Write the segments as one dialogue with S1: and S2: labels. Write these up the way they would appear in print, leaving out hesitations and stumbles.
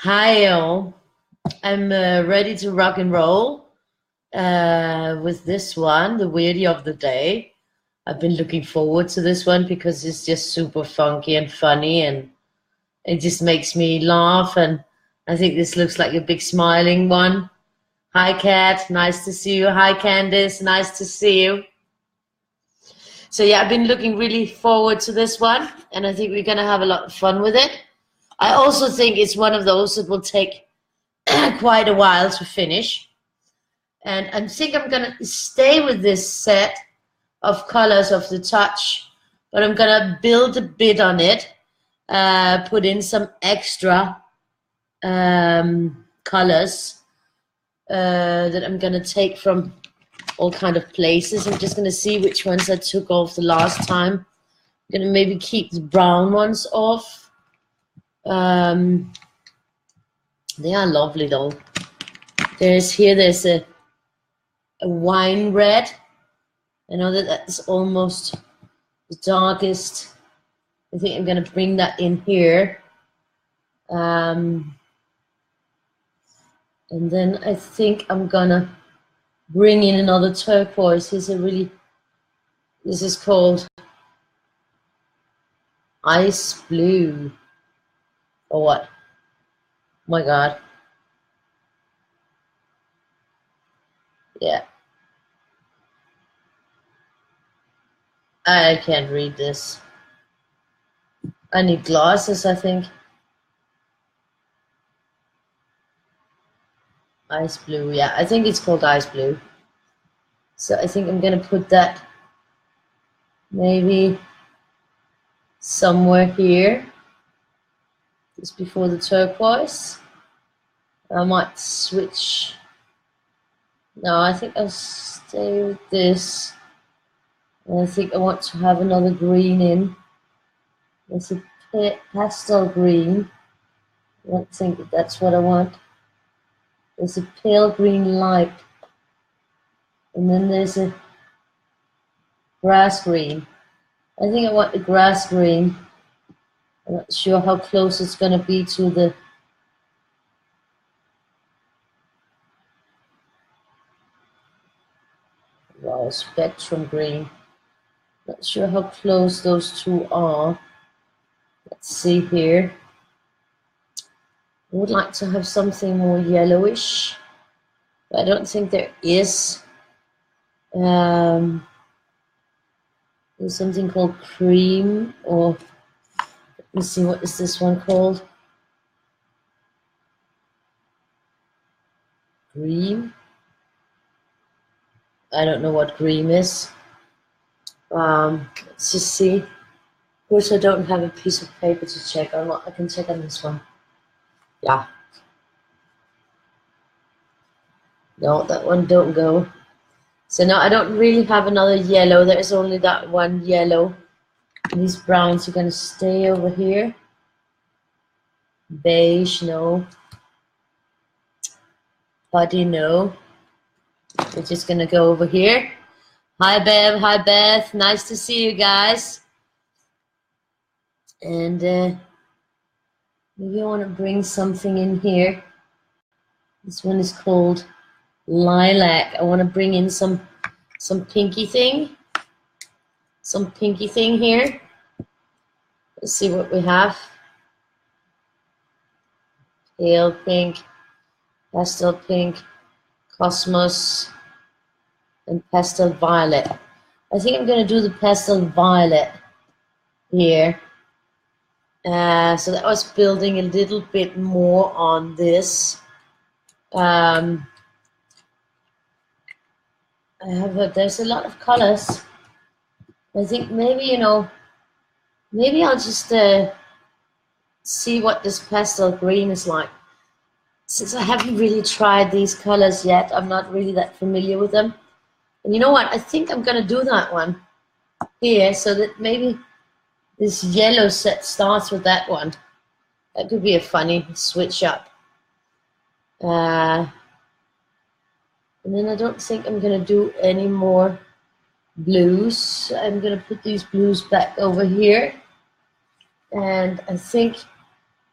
S1: Hi all, I'm ready to rock and roll with this one, the Weirdie of the day. I've been looking forward to this one because it's just super funky and funny and it just makes me laugh, and I think this looks like a big smiling one. Hi Kat, nice to see you. Hi Candice, nice to see you. So yeah, I've been looking really forward to this one and I think we're gonna have a lot of fun with it. I also think it's one of those that will take quite a while to finish. And I think I'm going to stay with this set of colors of the touch, but I'm going to build a bit on it, put in some extra colors that I'm going to take from all kind of places. I'm just going to see which ones I took off the last time. I'm going to maybe keep the brown ones off. They are lovely though. There's a wine red. I know that that's almost the darkest. I think I'm going to bring that in here. And then I think I'm going to bring in another turquoise. This is called Ice Blue. Or what? Oh my God. Yeah. I can't read this. I need glasses, I think. Ice Blue, yeah, I think it's called Ice Blue. So I think I'm going to put that maybe somewhere here, just before the turquoise. I might switch. No, I think I'll stay with this. And I think I want to have another green in. There's a pastel green. I don't think that's what I want. There's a pale green light. And then there's a grass green. I think I want the grass green. I'm not sure how close it's going to be to the spectrum green. Not sure how close those two are. Let's see here. I would like to have something more yellowish, but I don't think there is. There's something called cream, or let me see, what is this one called? Green? I don't know what green is. Let's just see. Of course, I don't have a piece of paper to check on. I can check on this one. Yeah. No, that one don't go. So now I don't really have another yellow. There's only that one yellow. And these browns are going to stay over here. Beige, no. Putty, no. We're just going to go over here. Hi, Bev. Hi, Beth. Nice to see you guys. And maybe I want to bring something in here. This one is called Lilac. I want to bring in some pinky thing. Some pinky thing here. Let's see what we have. Pale pink, pastel pink, cosmos, and pastel violet. I think I'm going to do the pastel violet here. So that was building a little bit more on this. There's a lot of colors. I think maybe, maybe I'll just see what this pastel green is like. Since I haven't really tried these colors yet, I'm not really that familiar with them. And you know what? I think I'm going to do that one here, so that maybe this yellow set starts with that one. That could be a funny switch up. And then I don't think I'm going to do any more blues. I'm going to put these blues back over here. And I think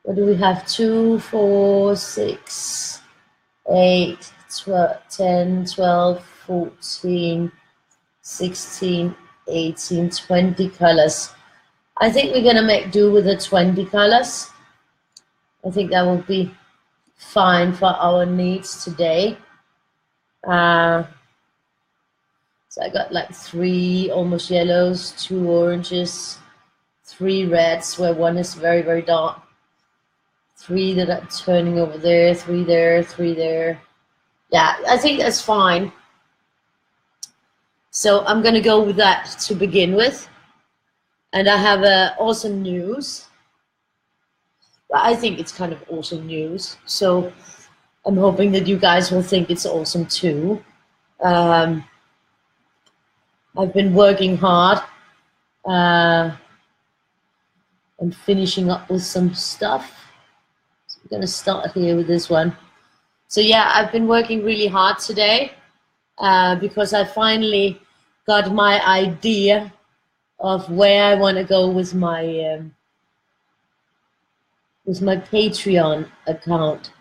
S1: what do we have? 2, 4, 6, 8, 12, 10, 12, 14, 16, 18, 20 colors. I think we're gonna make do with the 20 colors. I think that will be fine for our needs today. So I got like 3 almost yellows, 2 oranges, 3 reds, where 1 is very, very dark. 3 that are turning over there, 3 there, 3 there. Yeah, I think that's fine. So I'm gonna go with that to begin with. And I have awesome news. I think it's kind of awesome news. So I'm hoping that you guys will think it's awesome too. I've been working hard and finishing up with some stuff. So I'm gonna start here with this one. So yeah, I've been working really hard today because I finally got my idea of where I want to go with my Patreon account.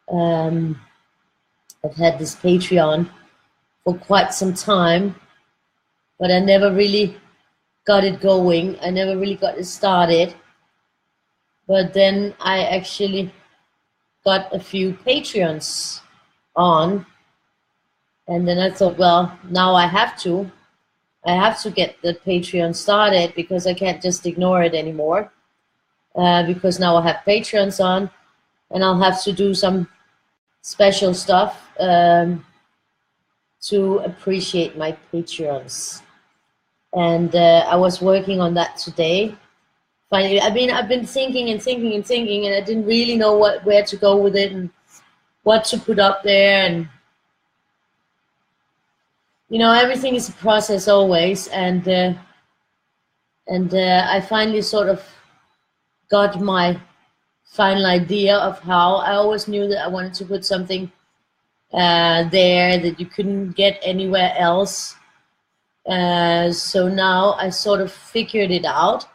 S1: I've had this Patreon for quite some time, but I never really got it going. I never really got it started. But then I actually got a few Patreons on, and then I thought, well, now I have to get the Patreon started because I can't just ignore it anymore. Because now I have Patreons on, and I'll have to do some special stuff to appreciate my Patreons. And I was working on that today. Finally, I've been thinking and thinking and thinking, and I didn't really know where to go with it and what to put up there. And you know, everything is a process always. And I finally sort of got my final idea of how. I always knew that I wanted to put something there that you couldn't get anywhere else. So now I sort of figured it out,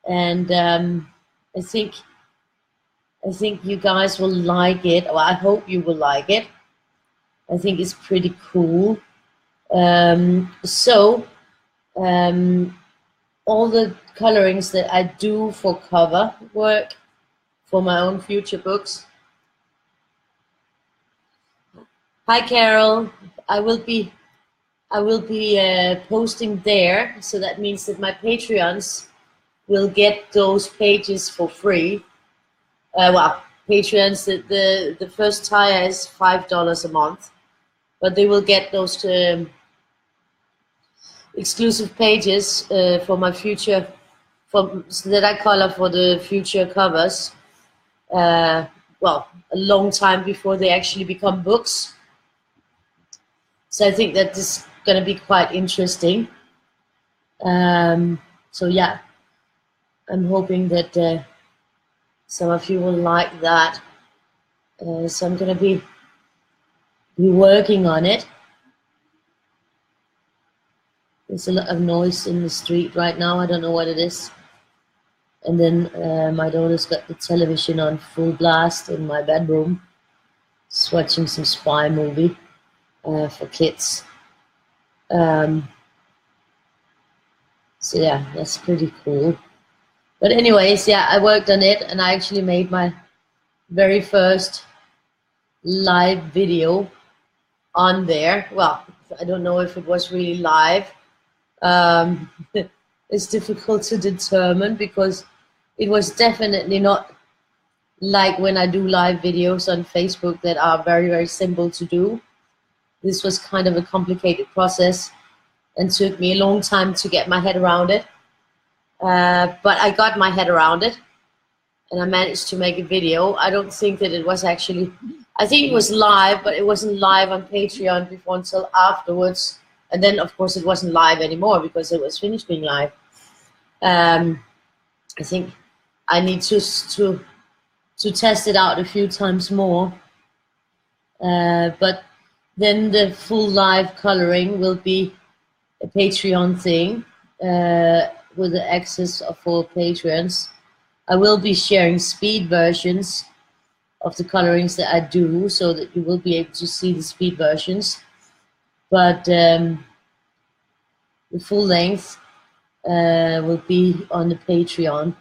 S1: and I think you guys will like it. Well, I hope you will like it. I think it's pretty cool. All the colorings that I do for cover work for my own future books. Hi, Carol. I will be posting there, so that means that my Patreons will get those pages for free. Well, Patreons, the first tier is $5 a month, but they will get those exclusive pages for my future, that I color for the future covers. Well, a long time before they actually become books. So I think that this is going to be quite interesting. So yeah, I'm hoping that some of you will like that. So I'm going to be working on it. There's a lot of noise in the street right now. I don't know what it is. And then my daughter's got the television on full blast in my bedroom. Just watching some spy movie for kids. So yeah, that's pretty cool. But anyways, yeah, I worked on it, and I actually made my very first live video on there. Well, I don't know if it was really live. It's difficult to determine because it was definitely not like when I do live videos on Facebook that are very, very simple to do. This was kind of a complicated process and took me a long time to get my head around it. But I got my head around it, and I managed to make a video. I don't think that it was actually, I think it was live, but it wasn't live on Patreon before until afterwards. And then, of course, it wasn't live anymore because it was finished being live. I think I need to test it out a few times more. But then the full live coloring will be a Patreon thing with the access for Patreons. I will be sharing speed versions of the colorings that I do, so that you will be able to see the speed versions. But the full length will be on the Patreon,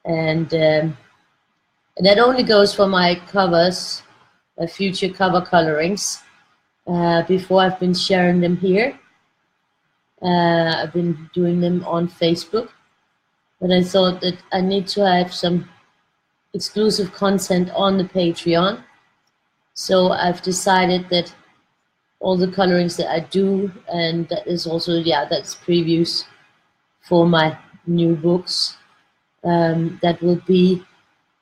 S1: and that only goes for my covers, future cover colorings. Before, I've been sharing them here. I've been doing them on Facebook, but I thought that I need to have some exclusive content on the Patreon. So I've decided that all the colorings that I do, and that is also, yeah, that's previews for my new books, that will be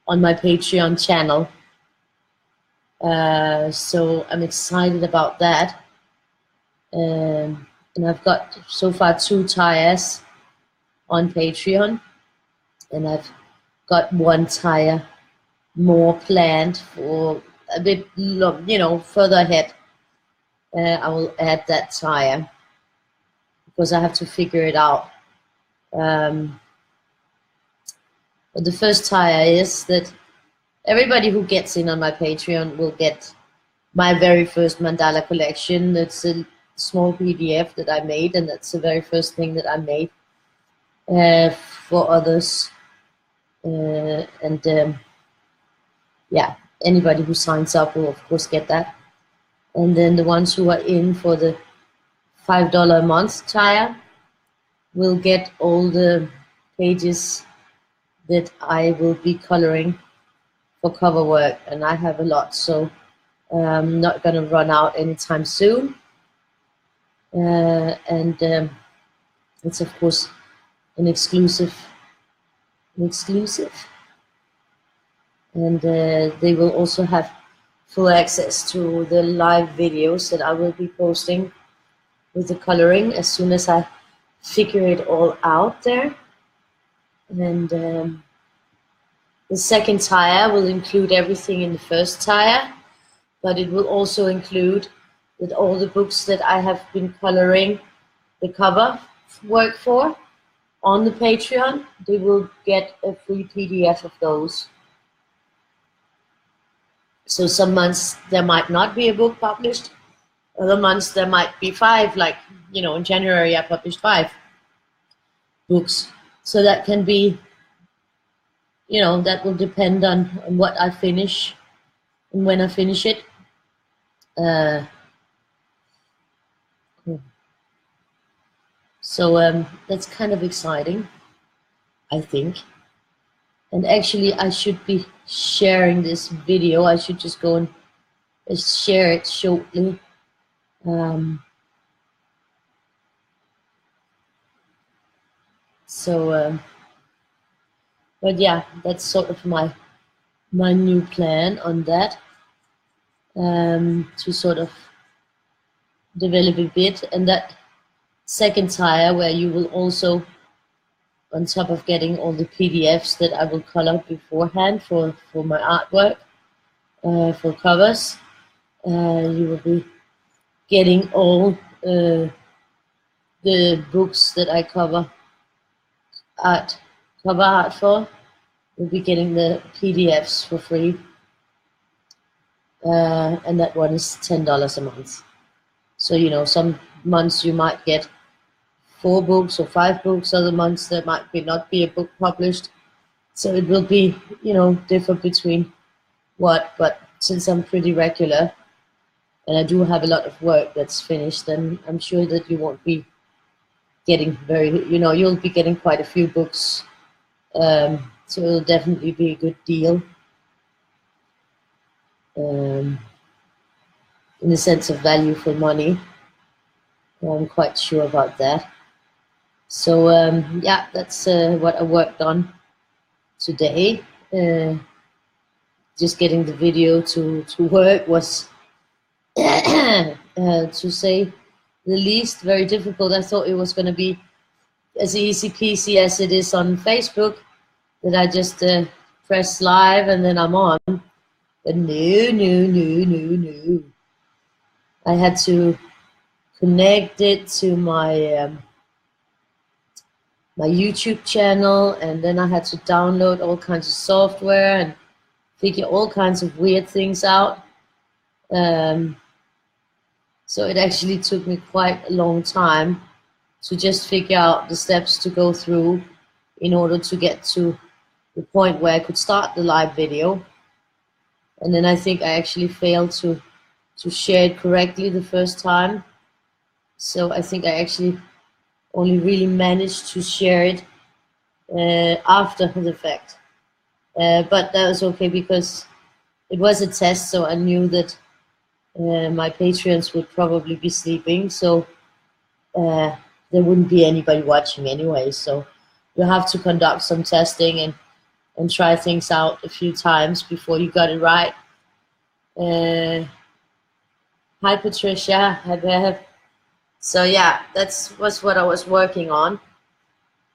S1: on my Patreon channel. So I'm excited about that. And I've got so far 2 tires on Patreon, and I've got 1 tire more planned for a bit, further ahead. I will add that tire because I have to figure it out. But the first tire is that everybody who gets in on my Patreon will get my very first mandala collection. That's a small PDF that I made, and that's the very first thing that I made for others. Yeah, anybody who signs up will of course get that. And then the ones who are in for the $5 a month tire will get all the pages that I will be coloring for cover work, and I have a lot, so I'm not going to run out anytime soon. It's of course an exclusive, and they will also have full access to the live videos that I will be posting with the coloring as soon as I figure it all out there. And the second tire will include everything in the first tire, but it will also include that all the books that I have been coloring the cover work for on the Patreon, they will get a free PDF of those. So some months there might not be a book published, other months there might be 5, like, in January I published 5 books. So that can be, that will depend on what I finish and when I finish it. So that's kind of exciting, I think. And actually I should be sharing this video. I should just go and share it shortly. But yeah, that's sort of my new plan on that, to sort of develop a bit. And that second tire, where you will also, on top of getting all the PDFs that I will color beforehand for my artwork, for covers, you will be getting all the books that I cover art for. You'll be getting the PDFs for free, and that one is $10 a month. So some months you might get 4 books or 5 books, other months there might not be a book published. So it will be, differ between what, but since I'm pretty regular and I do have a lot of work that's finished, then I'm sure that you won't be getting you'll be getting quite a few books. So it'll definitely be a good deal, in the sense of value for money. I'm quite sure about that. So yeah, that's what I worked on today. Just getting the video to work was, to say the least, very difficult. I thought it was going to be as easy peasy as it is on Facebook, that I just press live and then I'm on. But no. I had to connect it to my my YouTube channel, and then I had to download all kinds of software and figure all kinds of weird things out. So it actually took me quite a long time to just figure out the steps to go through in order to get to the point where I could start the live video. And then I think I actually failed to share it correctly the first time. So I think I actually only really managed to share it after the fact. But that was okay because it was a test, so I knew that my Patreons would probably be sleeping, so there wouldn't be anybody watching anyway. So you have to conduct some testing and try things out a few times before you got it right. Hi Patricia, hi Bev. So yeah, was what I was working on,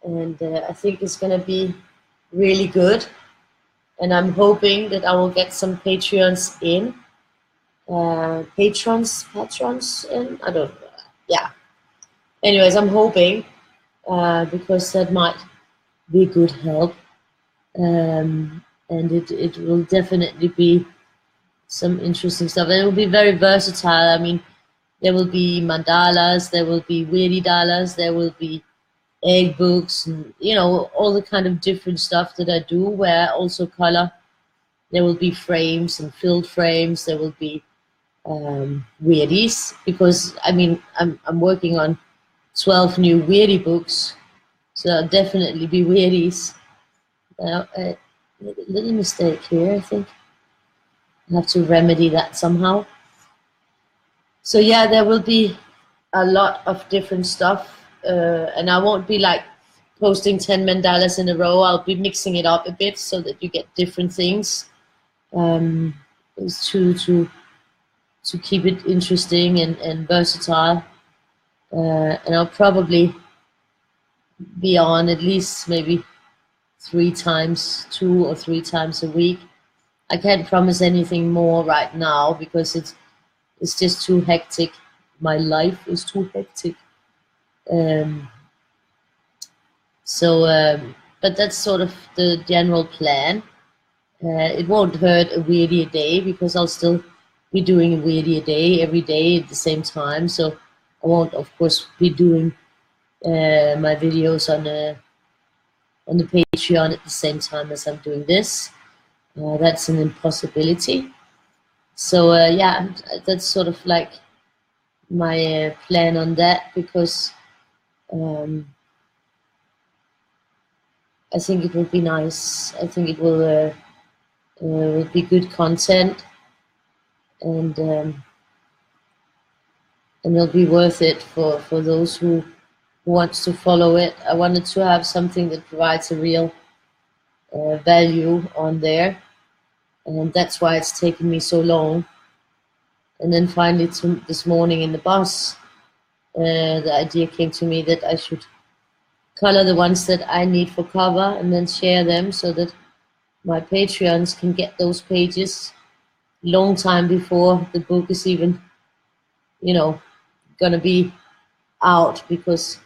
S1: and I think it's gonna be really good. And I'm hoping that I will get some Patreons in, patrons in. I don't know. Yeah. Anyways, I'm hoping because that might be a good help, and it will definitely be some interesting stuff. And it will be very versatile. I mean, there will be mandalas, there will be Weirdie dollars, there will be egg books, and all the kind of different stuff that I do. Where I also color. There will be frames and filled frames. There will be Weirdies, because I mean I'm working on 12 new Weirdie books, so there'll definitely be Weirdies. I made a little mistake here. I think I have to remedy that somehow. So yeah, there will be a lot of different stuff, and I won't be like posting 10 mandalas in a row. I'll be mixing it up a bit so that you get different things. Is to keep it interesting and versatile, and I'll probably be on at least maybe 2 or 3 times a week. I can't promise anything more right now because it's just too hectic. My life is too hectic. But that's sort of the general plan. It won't hurt a Weirdie a day because I'll still be doing a Weirdie a day every day at the same time. So I won't, of course, be doing my videos on the Patreon at the same time as I'm doing this. That's an impossibility. So yeah, that's sort of like my plan on that, because I think it will be nice. I think it will be good content, and it'll be worth it for those who wants to follow it. I wanted to have something that provides a real value on there, and that's why it's taken me so long. And then finally this morning in the bus, the idea came to me that I should color the ones that I need for cover and then share them so that my Patreons can get those pages long time before the book is even, gonna be out, because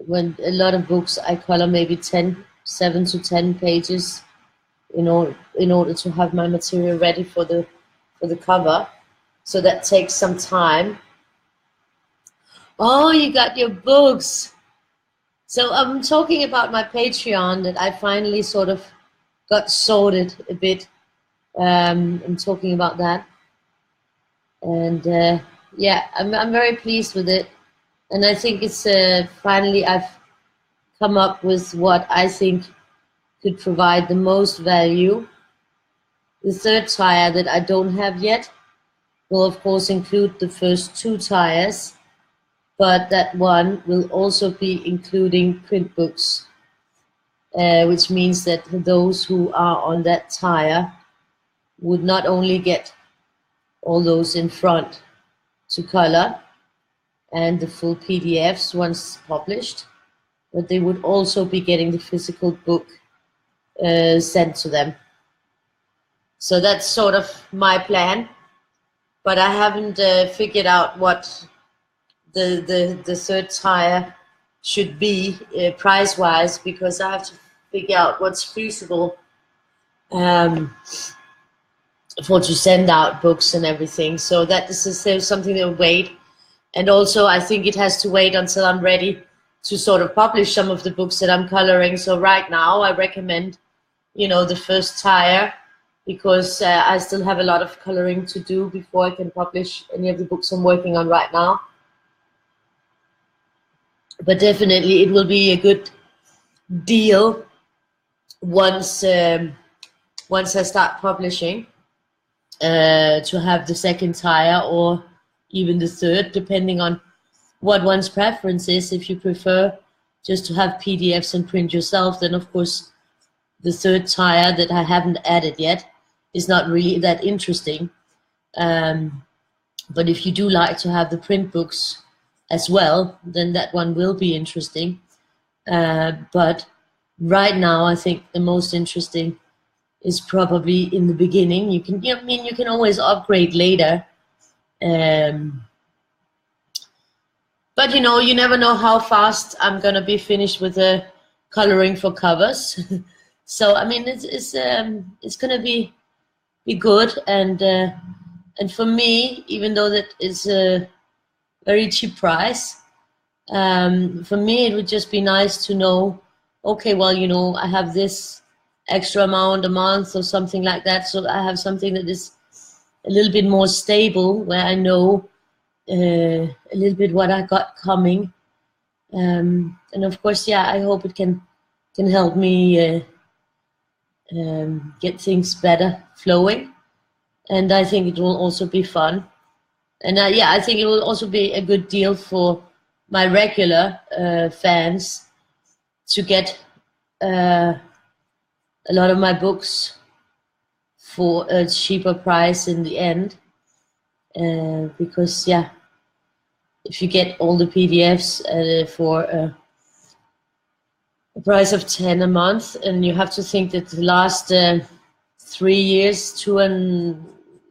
S1: when a lot of books I color maybe 7 to 10 pages in order to have my material ready for the cover. So that takes some time. Oh, you got your books. So I'm talking about my Patreon that I finally sort of got sorted a bit. I'm talking about that, and yeah, I'm very pleased with it, and I think it's finally I've come up with what I think could provide the most value. The third tire that I don't have yet will of course include the first 2 tires, but that one will also be including print books, which means that those who are on that tire would not only get all those in front to color and the full PDFs once published, but they would also be getting the physical book sent to them. So that's sort of my plan, but I haven't figured out what the third tire should be price-wise, because I have to figure out what's feasible for to send out books and everything. So that this is something that will wait. And also I think it has to wait until I'm ready to sort of publish some of the books that I'm coloring. So right now I recommend, you know, the first tire, because I still have a lot of coloring to do before I can publish any of the books I'm working on right now. But definitely it will be a good deal once once I start publishing, to have the second tire or even the third, depending on what one's preference is. If you prefer just to have PDFs and print yourself, then of course the third tire that I haven't added yet is not really that interesting. But if you do like to have the print books as well, then that one will be interesting. But right now I think the most interesting is probably in the beginning. You can, I mean, you can always upgrade later. But you know, you never know how fast I'm gonna be finished with the coloring for covers. So I mean, it's gonna be good, and for me, even though that is a very cheap price, for me it would just be nice to know, okay, well, you know, I have this extra amount a month or something like that, so I have something that is a little bit more stable, where I know a little bit what I got coming, and of course, yeah, I hope it can help me get things better flowing, and I think it will also be fun, and yeah, I think it will also be a good deal for my regular fans to get a lot of my books for a cheaper price in the end, because yeah, if you get all the PDFs for a price of 10 a month, and you have to think that the last 3 years, 2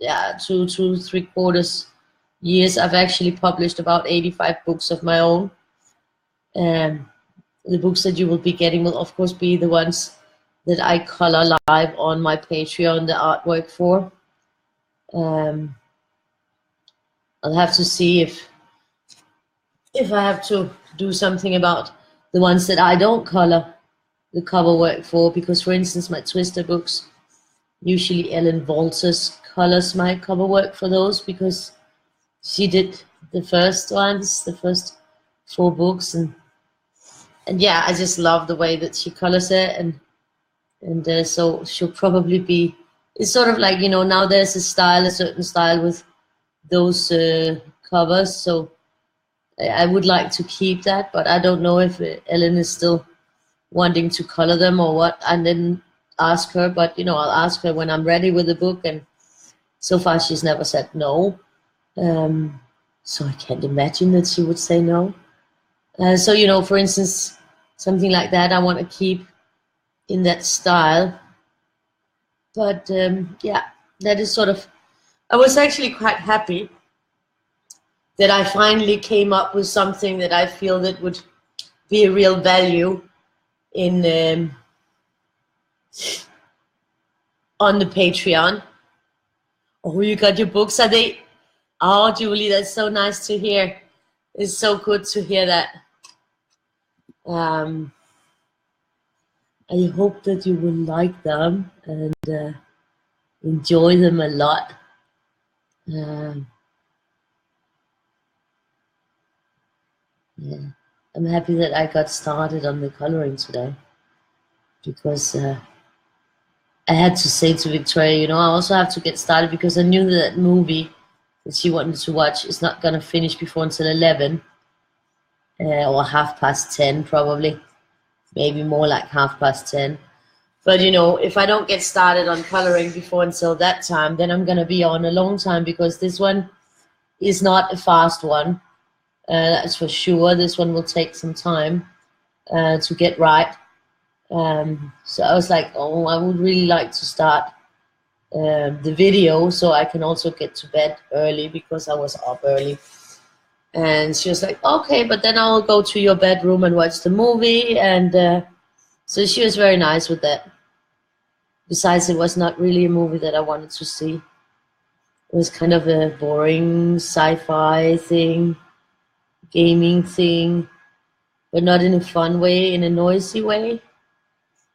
S1: 3/4 years, I've actually published about 85 books of my own. The books that you will be getting will of course be the ones that I color live on my Patreon, the artwork for. I'll have to see if I have to do something about the ones that I don't color the cover work for, because for instance my Twister books, usually Ellen Walters colors my cover work for those, because she did the first ones, the first 4 books, and yeah, I just love the way that she colors it, and so she'll probably be, it's sort of like, you know, now there's a certain style with those covers, so I would like to keep that, but I don't know if Ellen is still wanting to color them or what. I didn't ask her, but you know, I'll ask her when I'm ready with the book, and so far she's never said no. So I can't imagine that she would say no. So, you know, for instance, something like that I want to keep in that style. But yeah, that is sort of, I was actually quite happy that I finally came up with something that I feel that would be a real value in on the Patreon. Oh, you got your books, are they? Oh, Julie, that's so nice to hear. It's so good to hear that. I hope that you will like them and enjoy them a lot. Yeah, I'm happy that I got started on the coloring today, because I had to say to Victoria, you know, I also have to get started, because I knew that movie that she wanted to watch is not going to finish before until 11 or 10:30 probably, maybe more like 10:30. But you know, if I don't get started on coloring before until that time, then I'm going to be on a long time, because this one is not a fast one. That's for sure. This one will take some time to get right. So I was like, oh, I would really like to start the video so I can also get to bed early, because I was up early. And she was like, okay, but then I'll go to your bedroom and watch the movie. And so she was very nice with that. Besides, it was not really a movie that I wanted to see. It was kind of a boring sci-fi thing, gaming thing, but not in a fun way, in a noisy way.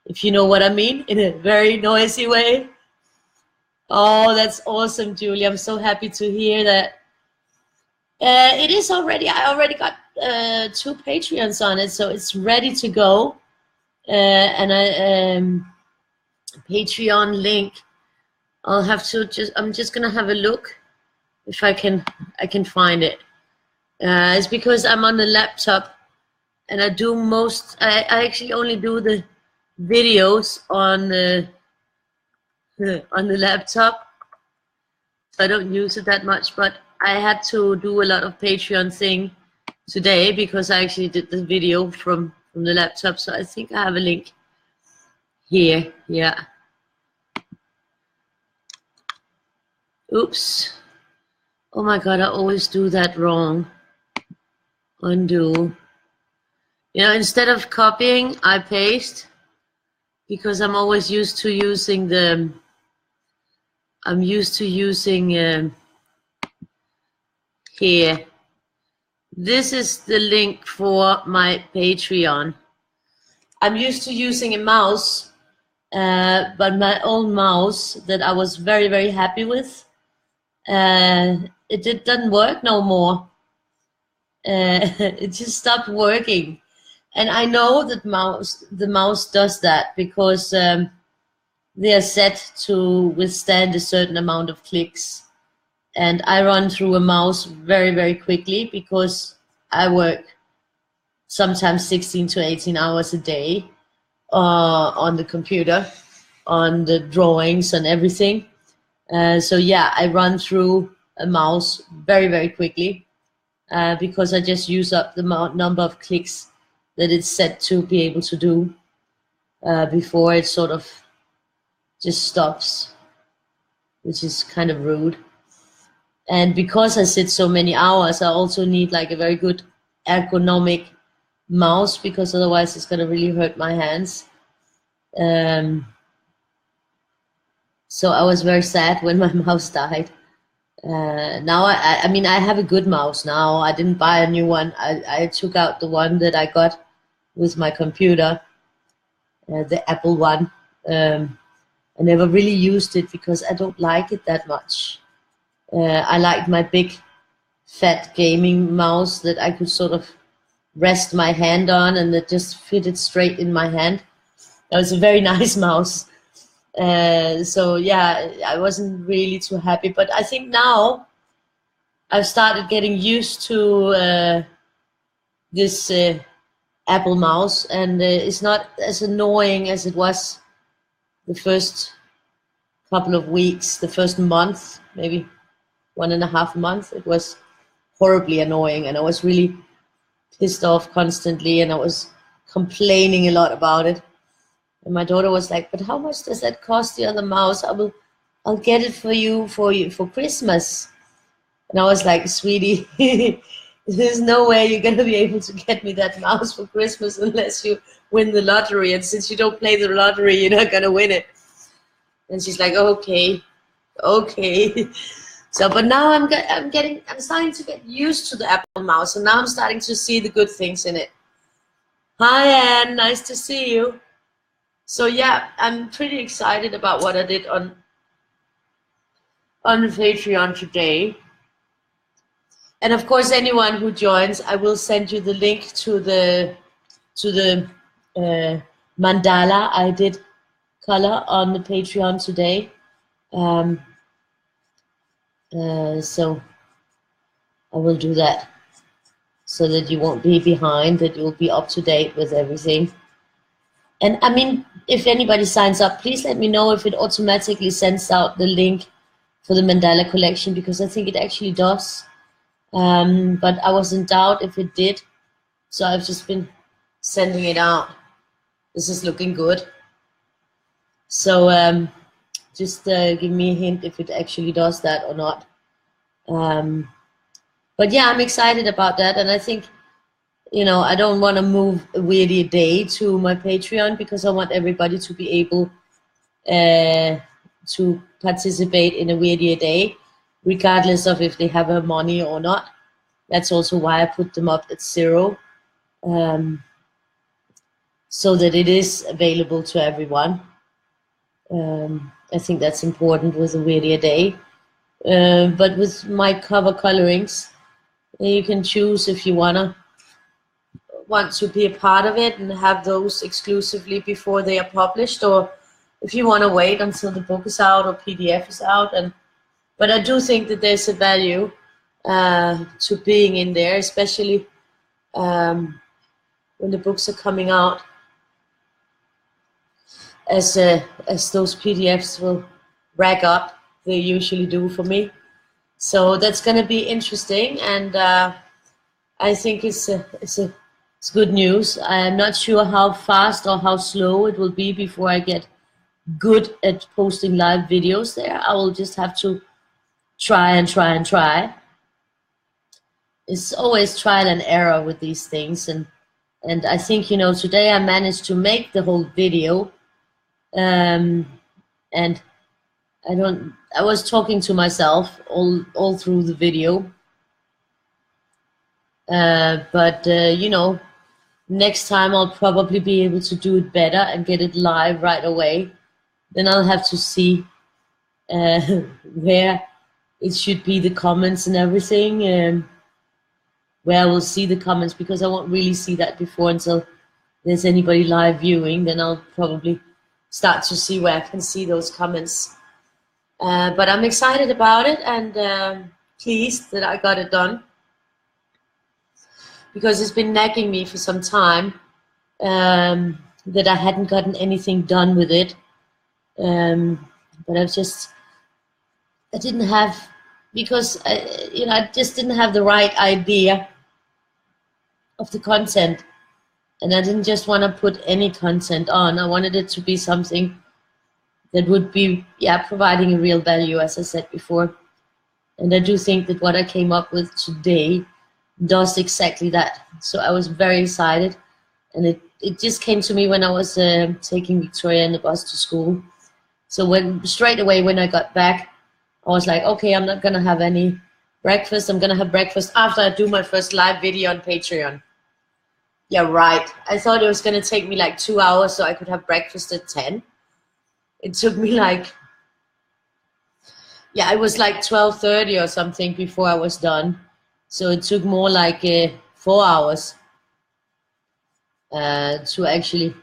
S1: If you know what I mean, in a very noisy way. Oh, that's awesome, Julie. I'm so happy to hear that. It is already, I already got 2 Patreons on it, so it's ready to go. And Patreon link, I'll have to I'm just gonna have a look if I can find it. It's because I'm on the laptop and I actually only do the videos on the laptop. I don't use it that much, but I had to do a lot of Patreon thing today because I actually did the video from the laptop. So I think I have a link here. Yeah. Oops. Oh my God, I always do that wrong. Undo. You know, instead of copying, I paste because I'm always used to using here. This is the link for my Patreon. I'm used to using a mouse, but my old mouse that I was very, very happy with, it doesn't work no more. It just stopped working. And I know that the mouse does that because they are set to withstand a certain amount of clicks. And I run through a mouse very, very quickly because I work sometimes 16 to 18 hours a day on the computer, on the drawings and everything. So yeah, I run through a mouse very, very quickly because I just use up the number of clicks that it's set to be able to do before it sort of just stops, which is kind of rude. And because I sit so many hours, I also need like a very good ergonomic mouse because otherwise it's going to really hurt my hands. So I was very sad when my mouse died. Now I mean I have a good mouse now. I didn't buy a new one. I took out the one that I got with my computer, the Apple one. I never really used it because I don't like it that much. I like my big fat gaming mouse that I could sort of rest my hand on and that just fitted straight in my hand. That was a very nice mouse. So yeah, I wasn't really too happy, but I think now I've started getting used to this Apple mouse, and it's not as annoying as it was the first couple of weeks, the first month, maybe 1.5 months. It was horribly annoying, and I was really pissed off constantly, and I was complaining a lot about it. And my daughter was like, "But how much does that cost, the other mouse? I'll get it for you for Christmas." And I was like, "Sweetie, there's no way you're gonna be able to get me that mouse for Christmas unless you win the lottery. And since you don't play the lottery, you're not gonna win it." And she's like, "Okay." So, but now I'm starting to get used to the Apple mouse, and now I'm starting to see the good things in it. Hi, Anne. Nice to see you. So yeah, I'm pretty excited about what I did on the Patreon today. And of course, anyone who joins, I will send you the link to the mandala I did color on the Patreon today. So I will do that so that you won't be behind, that you'll be up to date with everything. And I mean, if anybody signs up, please let me know if it automatically sends out the link for the mandala collection, because I think it actually does. But I was in doubt if it did, so I've just been sending it out. This is looking good. So just give me a hint if it actually does that or not. But yeah, I'm excited about that, and I think, you know, I don't want to move a Weirdie a day to my Patreon because I want everybody to be able to participate in a Weirdie a day, regardless of if they have a money or not. That's also why I put them up at 0, so that it is available to everyone. I think that's important with a Weirdie a day. But with my cover colorings, you can choose if you want to be a part of it and have those exclusively before they are published, or if you want to wait until the book is out or PDF is out. But I do think that there's a value to being in there, especially when the books are coming out, as those PDFs will rack up. They usually do for me. So that's going to be interesting, and I think it's good news. I'm not sure how fast or how slow it will be before I get good at posting live videos there. I will just have to try and try and try. It's always trial and error with these things, and I think, you know, today I managed to make the whole video, and I was talking to myself all through the video, but you know, next time I'll probably be able to do it better and get it live right away. Then I'll have to see where it should be, the comments and everything, where I will see the comments, because I won't really see that before until there's anybody live viewing. Then I'll probably start to see where I can see those comments. But I'm excited about it, and pleased that I got it done, because it's been nagging me for some time that I hadn't gotten anything done with it. But I didn't have, because you know, I just didn't have the right idea of the content, and I didn't just want to put any content on. I wanted it to be something that would be, yeah, providing a real value, as I said before. And I do think that what I came up with today does exactly that. So I was very excited, and it just came to me when I was taking Victoria in the bus to school. So straight away when I got back, I was like, okay, I'm not gonna have any breakfast. I'm gonna have breakfast after I do my first live video on Patreon. Yeah, right. I thought it was gonna take me like 2 hours so I could have breakfast at 10. It took me like, yeah, it was like 12:30 or something before I was done. So it took more like 4 hours to actually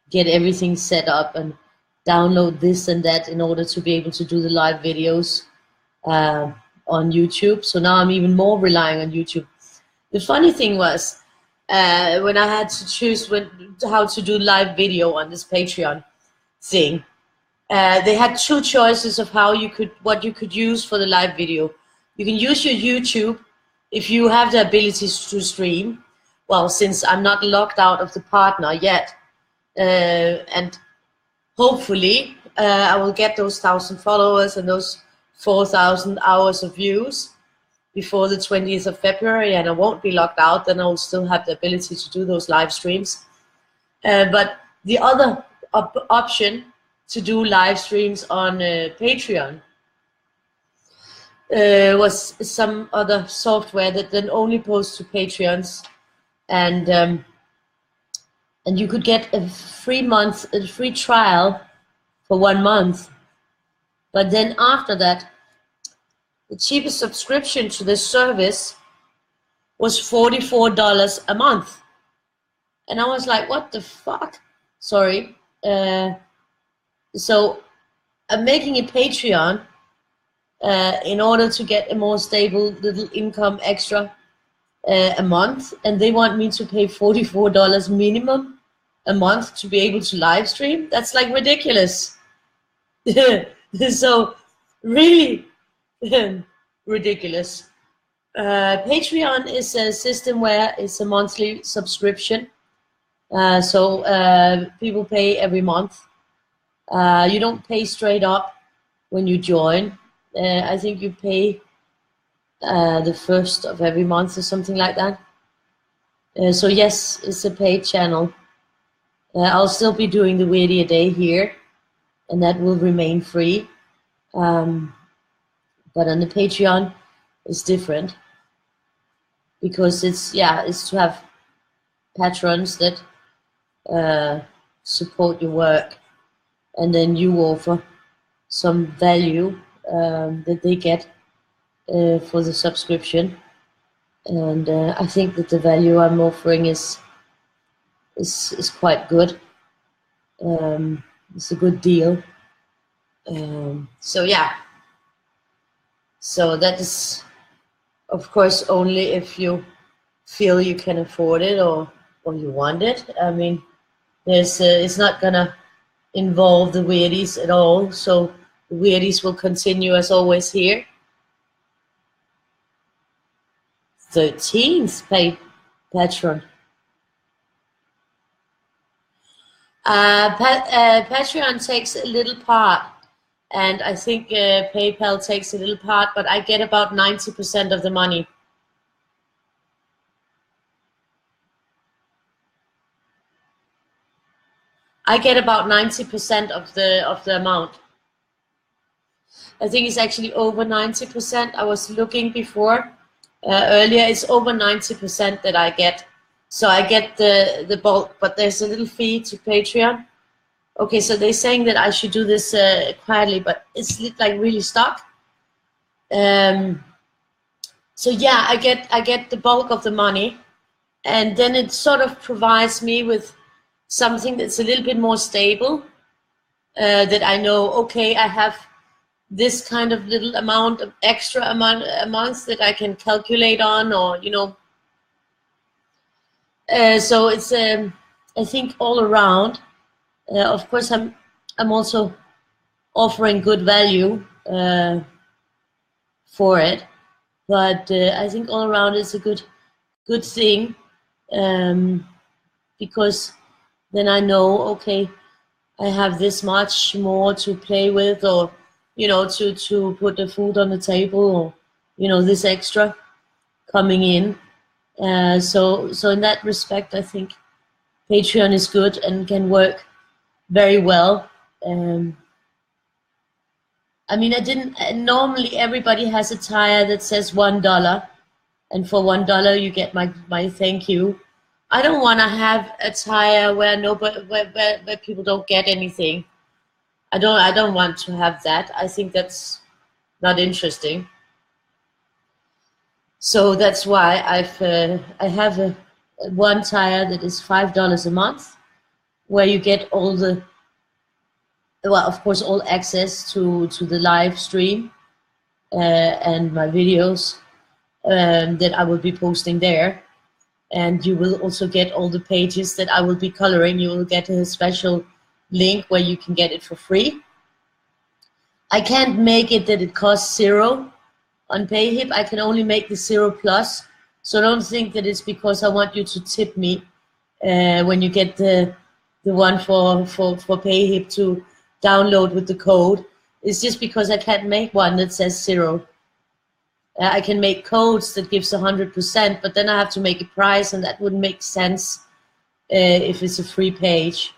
S1: get everything set up and download this and that in order to be able to do the live videos on YouTube. So now I'm even more relying on YouTube. The funny thing was, when I had to choose how to do live video on this Patreon thing, they had 2 choices of what you could use for the live video. You can use your YouTube if you have the ability to stream. Well, since I'm not locked out of the partner yet, and hopefully I will get those 1,000 followers and those 4,000 hours of views before the 20th of February, and I won't be locked out. Then I will still have the ability to do those live streams. But the other option to do live streams on Patreon was some other software that then only posts to Patreons, and you could get a free trial for 1 month. But then after that, the cheapest subscription to this service was $44 a month. And I was like, what the fuck? Sorry. So I'm making a Patreon in order to get a more stable little income extra a month, and they want me to pay $44 minimum a month to be able to live stream. That's like ridiculous. So really ridiculous. Patreon is a system where it's a monthly subscription. So people pay every month. You don't pay straight up when you join. I think you pay the first of every month or something like that. So yes, it's a paid channel. I'll still be doing the Weirdie a day here, and that will remain free. But on the Patreon, it's different because it's to have patrons that support your work, and then you offer some value that they get for the subscription. And I think that the value I'm offering is quite good. It's a good deal. So yeah. So that is, of course, only if you feel you can afford it or you want it. I mean, there's it's not gonna involve the Weirdies at all. So the Weirdies will continue as always here. 13th paid patron. Patreon takes a little part, and I think PayPal takes a little part, but I get about 90% of the money. I get about 90% of the amount. I think it's actually over 90%. I was looking before earlier. It's over 90% that I get. So I get the bulk, but there's a little fee to Patreon. Okay, so they're saying that I should do this quietly, but it's like really stuck. So yeah, I get the bulk of the money, and then it sort of provides me with something that's a little bit more stable. That I know, okay, I have this kind of little amount of extra amount a month that I can calculate on, or you know. So it's I think all around. Of course, I'm also offering good value for it, but I think all around it's a good thing, because then I know, okay, I have this much more to play with, or you know, to put the food on the table, or you know, this extra coming in. So in that respect, I think Patreon is good and can work very well. I mean, I didn't. Normally, everybody has a tire that says $1, and for $1 you get my thank you. I don't want to have a tire where nobody, where people don't get anything. I don't want to have that. I think that's not interesting. So that's why I have a one tire that is $5 a month, where you get all the, well, of course, all access to the live stream and my videos that I will be posting there. And you will also get all the pages that I will be coloring. You will get a special link where you can get it for free. I can't make it that it costs $0 on PayHip. I can only make the $0+. So don't think that it's because I want you to tip me when you get the one for PayHip to download with the code. It's just because I can't make one that says $0. I can make codes that gives 100%, but then I have to make a price, and that wouldn't make sense if it's a free page.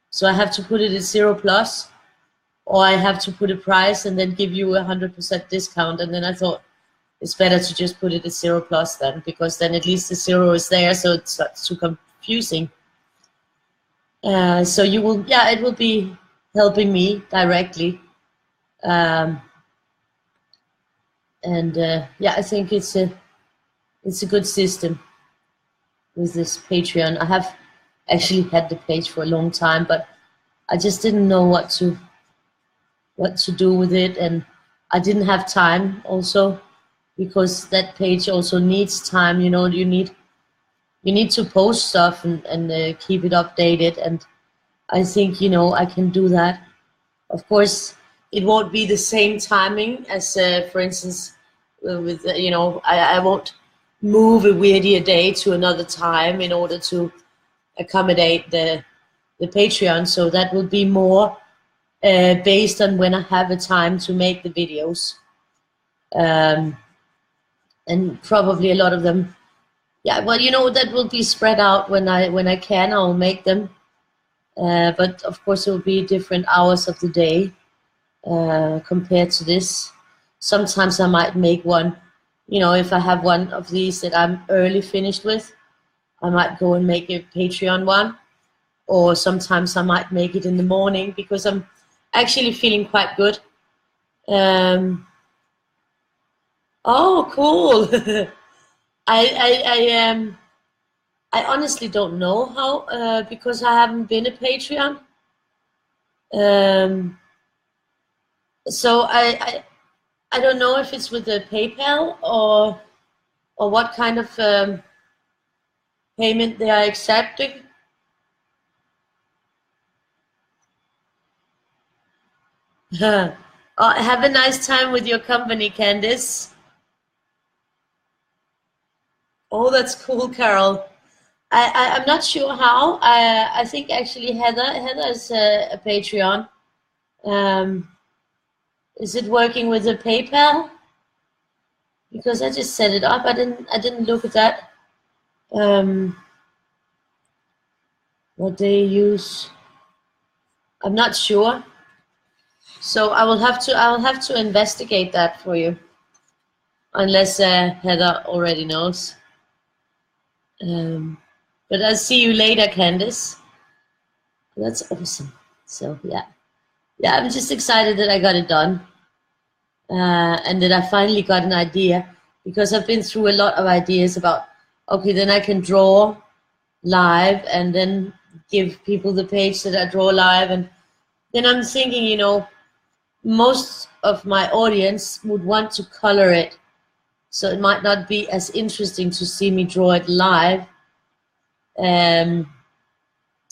S1: So I have to put it at $0+, or I have to put a price and then give you 100% discount. And then I thought it's better to just put it at $0+ then, because then at least the 0 is there, so it's not too confusing. So you will, yeah, it will be helping me directly. Yeah, I think it's a good system with this Patreon. I have actually had the page for a long time, but I just didn't know what to do with it, and I didn't have time also, because that page also needs time. You know, you need to post stuff and keep it updated, and I think, you know, I can do that. Of course, it won't be the same timing as, for instance, with you know, I won't move a Weirdie a day to another time in order to accommodate the Patreon. So that will be more based on when I have a time to make the videos. and probably a lot of them. Yeah, well, you know, that will be spread out when I can. I'll make them, but of course it will be different hours of the day compared to this. Sometimes I might make one, you know, if I have one of these that I'm early finished with, I might go and make a Patreon one, or sometimes I might make it in the morning because I'm actually feeling quite good. Oh, cool! I I honestly don't know how because I haven't been a Patreon. Um, so I don't know if it's with the PayPal or what kind of payment they are accepting. Have a nice time with your company, Candice. Oh, that's cool, Carol. I'm not sure how. I think actually Heather is a Patreon. Um, is it working with the PayPal? Because I just set it up. I didn't look at that. What they use. I'm not sure. So I will have to investigate that for you. Unless Heather already knows. But I'll see you later, Candice. That's awesome. So yeah, I'm just excited that I got it done, and that I finally got an idea, because I've been through a lot of ideas about, okay, then I can draw live and then give people the page that I draw live, and then I'm thinking, you know, most of my audience would want to color it, so it might not be as interesting to see me draw it live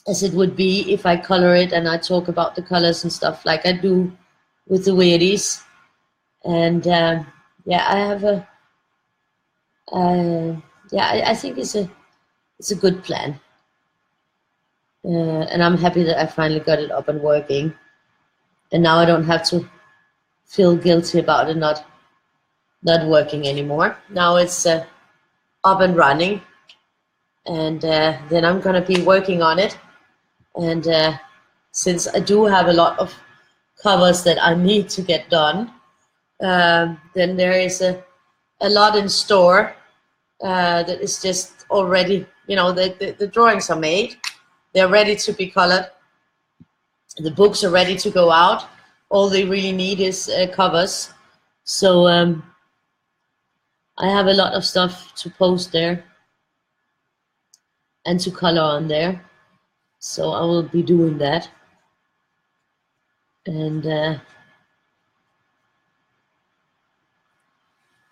S1: as it would be if I color it and I talk about the colors and stuff like I do with the Weirdies. And yeah, I have a yeah, I think it's a good plan, and I'm happy that I finally got it up and working, and now I don't have to feel guilty about it not working anymore. Now it's up and running, and then I'm gonna be working on it. And since I do have a lot of covers that I need to get done, then there is a lot in store that is just already, you know, the drawings are made, they're ready to be colored, the books are ready to go out. All they really need is covers. So I have a lot of stuff to post there and to color on there. So I will be doing that. And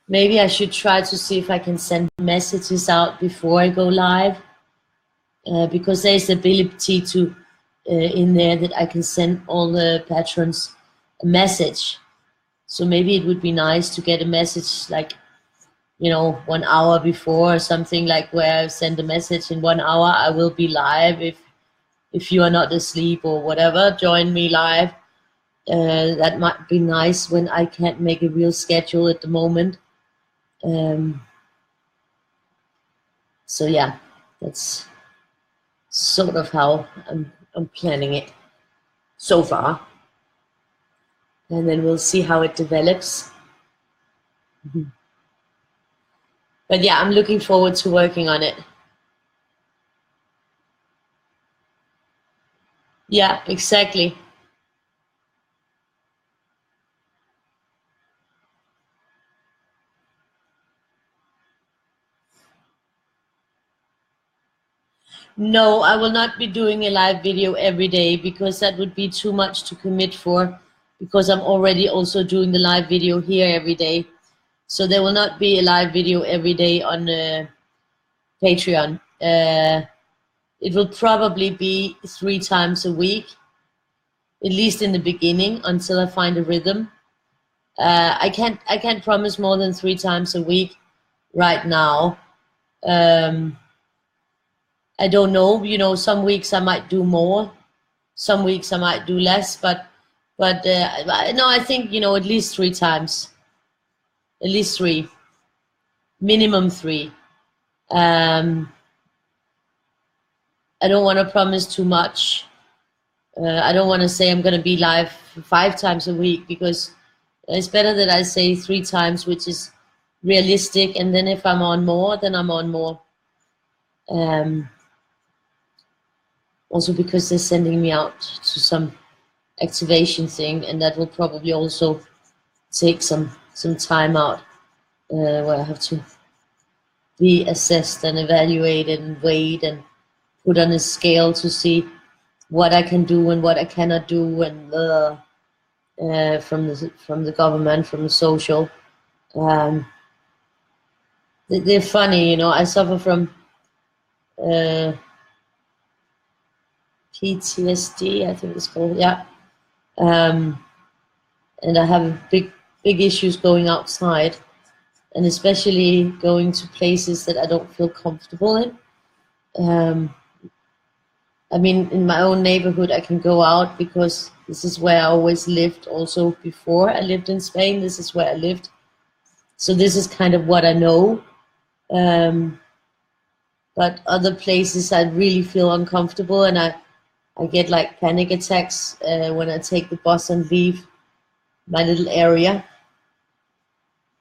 S1: maybe I should try to see if I can send messages out before I go live, because there's the ability to in there that I can send all the patrons a message. So maybe it would be nice to get a message like, you know, 1 hour before or something, like where I send a message in 1 hour, I will be live. If you are not asleep or whatever, join me live. That might be nice when I can't make a real schedule at the moment. So yeah, that's sort of how I'm planning it so far, and then we'll see how it develops. But yeah, I'm looking forward to working on it. Yeah, exactly. No, I will not be doing a live video every day, because that would be too much to commit for, because I'm already also doing the live video here every day. So there will not be a live video every day on Patreon. It will probably be 3 times a week, at least in the beginning, until I find a rhythm. I can't promise more than 3 times a week right now. I don't know, you know, some weeks I might do more, some weeks I might do less, but no, I think, you know, at least 3 times, at least 3. minimum 3. I don't want to promise too much. I don't want to say I'm going to be live 5 times a week, because it's better that I say 3 times, which is realistic. And then if I'm on more, then I'm on more. Also because they're sending me out to some activation thing, and that will probably also take some time out, where I have to be assessed and evaluated and weighed and put on a scale to see what I can do and what I cannot do, and from the government, from the social. They're funny, you know. I suffer from PTSD, I think it's called, yeah. And I have big issues going outside, and especially going to places that I don't feel comfortable in. I mean, in my own neighborhood, I can go out because this is where I always lived. Also, before I lived in Spain, this is where I lived. So this is kind of what I know. But other places, I really feel uncomfortable, and I get like panic attacks when I take the bus and leave my little area.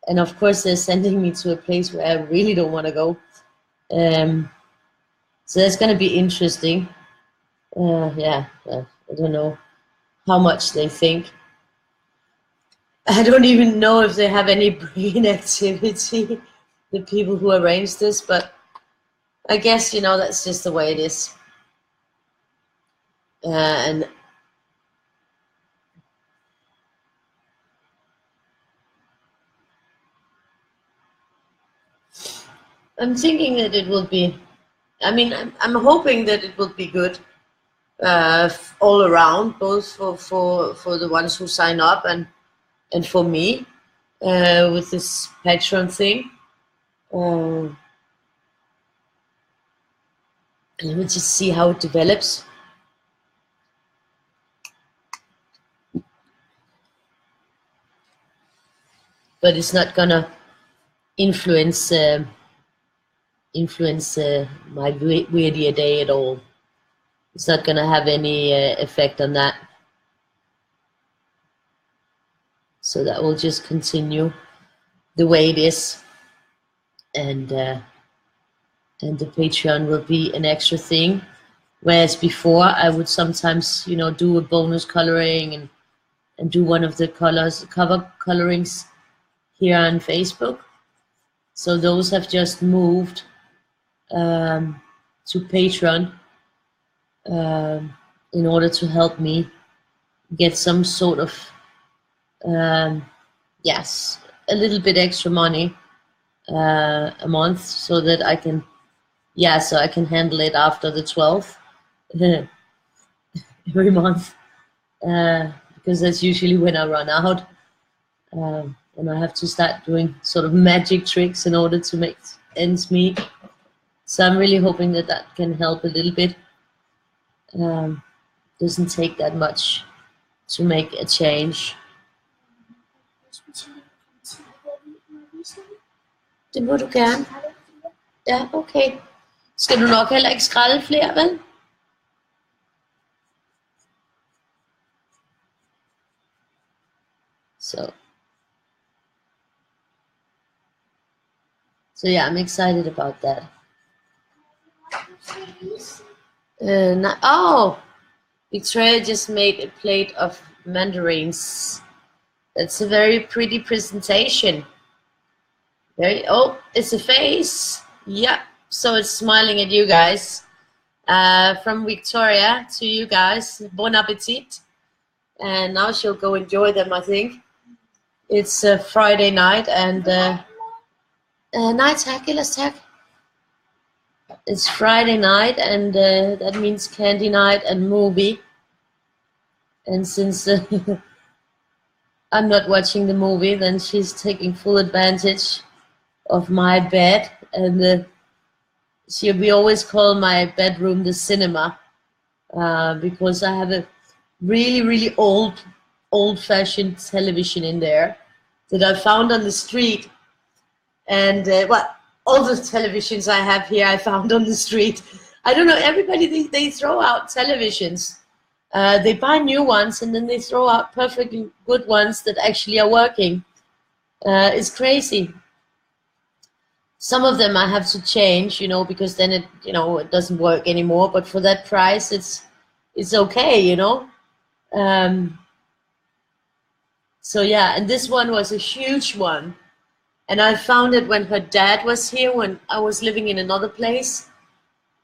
S1: And of course, they're sending me to a place where I really don't want to go. So that's going to be interesting. I don't know how much they think. I don't even know if they have any brain activity, the people who arranged this, but I guess, you know, that's just the way it is. And I'm thinking that it will be, I mean, I'm hoping that it will be good all around, both for the ones who sign up and for me with this Patreon thing. Let me just see how it develops. But it's not gonna influence my Weirdie day at all. It's not gonna have any effect on that. So that will just continue the way it is, and the Patreon will be an extra thing. Whereas before, I would sometimes, you know, do a bonus coloring and do one of the cover colorings here on Facebook. So those have just moved to Patreon in order to help me get some sort of yes, a little bit extra money a month, so that I can handle it after the 12th every month, because that's usually when I run out, and I have to start doing sort of magic tricks in order to make ends meet. So I'm really hoping that that can help a little bit. Doesn't take that much to make a change. Det må du gerne. Ja, okay. Skal du nok heller ikke skralde flere, vel? So yeah, I'm excited about that. Oh, Victoria just made a plate of mandarins. That's a very pretty presentation. Oh, it's a face. Yeah, so it's smiling at you guys. From Victoria to you guys, bon appetit. And now she'll go enjoy them, I think. It's a Friday night, and night tag, tag. It's Friday night, and that means candy night and movie. And since I'm not watching the movie, then she's taking full advantage of my bed. And we always call my bedroom the cinema, because I have a really old-fashioned television in there that I found on the street And well, all the televisions I have here I found on the street. I don't know, everybody, they throw out televisions. They buy new ones and then they throw out perfectly good ones that actually are working. It's crazy. Some of them I have to change, you know, because then it, you know, it doesn't work anymore. But for that price, it's okay, you know. So yeah, and this one was a huge one. And I found it when her dad was here, when I was living in another place.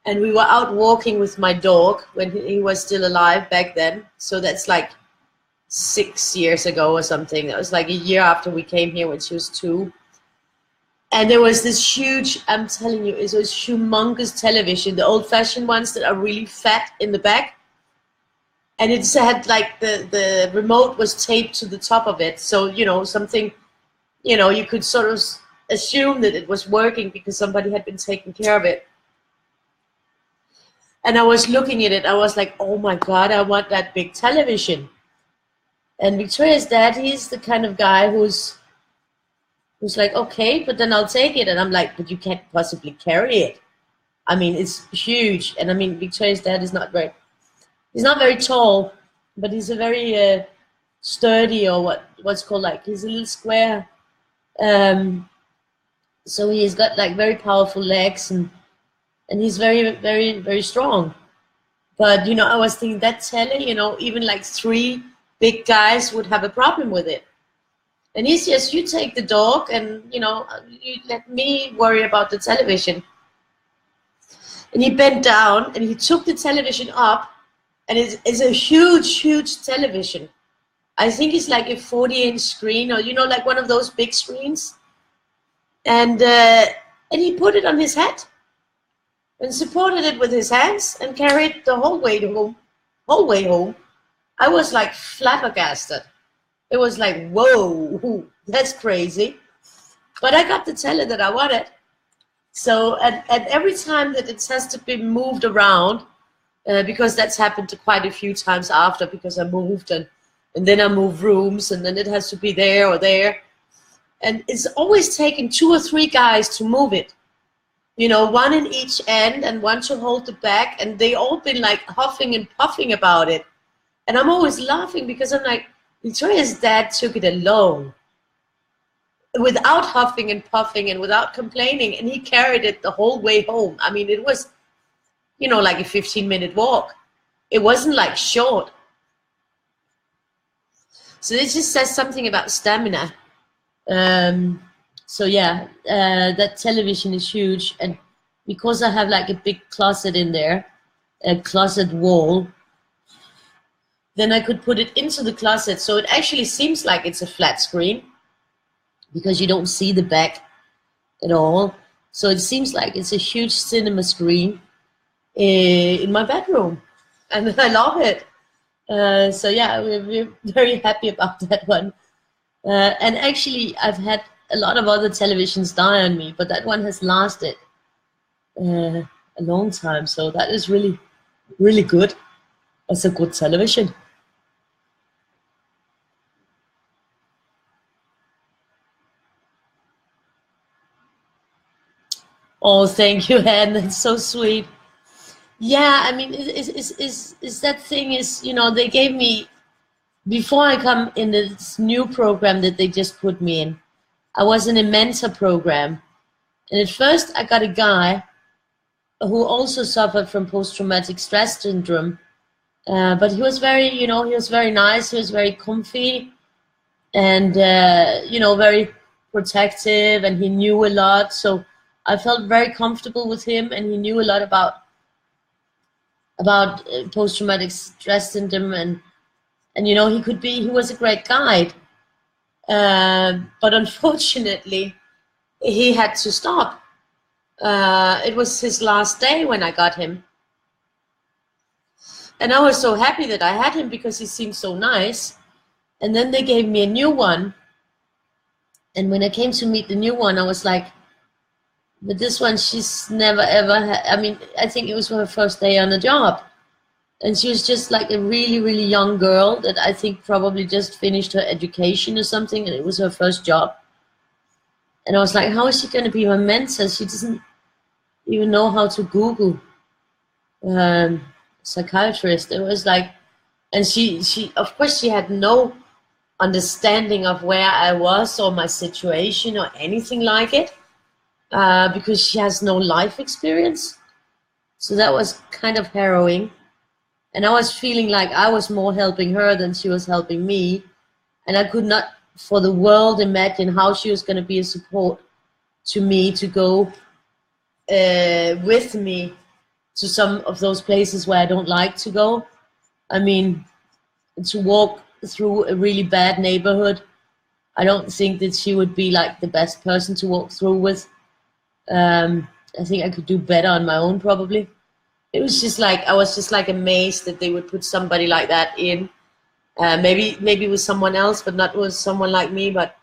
S1: And we were out walking with my dog when he was still alive back then. So that's like 6 years ago or something. That was like a year after we came here when she was 2. And there was this huge, I'm telling you, it was humongous television, the old-fashioned ones that are really fat in the back. And it had like the remote was taped to the top of it. So, you know, something, you know, you could sort of assume that it was working because somebody had been taking care of it. And I was looking at it, I was like, oh my God, I want that big television. And Victoria's dad, he's the kind of guy who's like, okay, but then I'll take it. And I'm like, but you can't possibly carry it. I mean, it's huge. And I mean, Victoria's dad is not very, he's not very tall, but he's a very sturdy, or what's called, like, he's a little square. So he's got like very powerful legs, and he's very, very, very strong. But, you know, I was thinking that telly, you know, even like 3 big guys would have a problem with it. And he's just, you take the dog and, you know, you let me worry about the television. And he bent down and he took the television up, and it's a huge, huge television. I think it's like a 40-inch screen, or, you know, like one of those big screens. And he put it on his head and supported it with his hands and carried the whole way home. I was like flabbergasted. It was like, whoa, that's crazy. But I got the telly that I wanted. So, and every time that it has to be moved around, because that's happened quite a few times after, because I moved and then I moved rooms, and then it has to be there or there. And it's always taken 2 or 3 guys to move it. You know, one in each end and one to hold the back, and they all been like huffing and puffing about it. And I'm always laughing because I'm like, Victoria's dad took it alone, without huffing and puffing and without complaining, and he carried it the whole way home. I mean, it was, you know, like a 15-minute walk. It wasn't like short. So this just says something about stamina. So yeah, that television is huge, and because I have like a big closet in there, a closet wall, then I could put it into the closet, so it actually seems like it's a flat screen, because you don't see the back at all. So it seems like it's a huge cinema screen in my bedroom, and I love it. So yeah, we're very happy about that one. And actually, I've had a lot of other televisions die on me, but that one has lasted a long time. So that is really, really good. It's a good television. Oh, thank you, Anne. That's so sweet. Yeah, I mean, is that thing is, you know, they gave me, before I come in this new program that they just put me in, I was in a mentor program. And at first I got a guy who also suffered from post-traumatic stress syndrome. But he was very, you know, he was very nice. He was very comfy and, you know, very protective, and he knew a lot. So I felt very comfortable with him, and he knew a lot about post-traumatic stress syndrome, and you know, he was a great guide. But unfortunately, he had to stop. It was his last day when I got him. And I was so happy that I had him because he seemed so nice. And then they gave me a new one. And when I came to meet the new one, I was like, but this one, she's never ever had, I mean, I think it was her first day on the job. And she was just like a really, really young girl that I think probably just finished her education or something, and it was her first job. And I was like, how is she going to be my mentor? She doesn't even know how to Google psychiatrist. It was like, and she of course she had no understanding of where I was or my situation or anything like it, because she has no life experience. So that was kind of harrowing. And I was feeling like I was more helping her than she was helping me. And I could not for the world imagine how she was going to be a support to me to go with me to some of those places where I don't like to go. I mean, to walk through a really bad neighborhood, I don't think that she would be like the best person to walk through with. I think I could do better on my own probably. It was just like, I was just like amazed that they would put somebody like that in. Maybe with someone else, but not with someone like me. But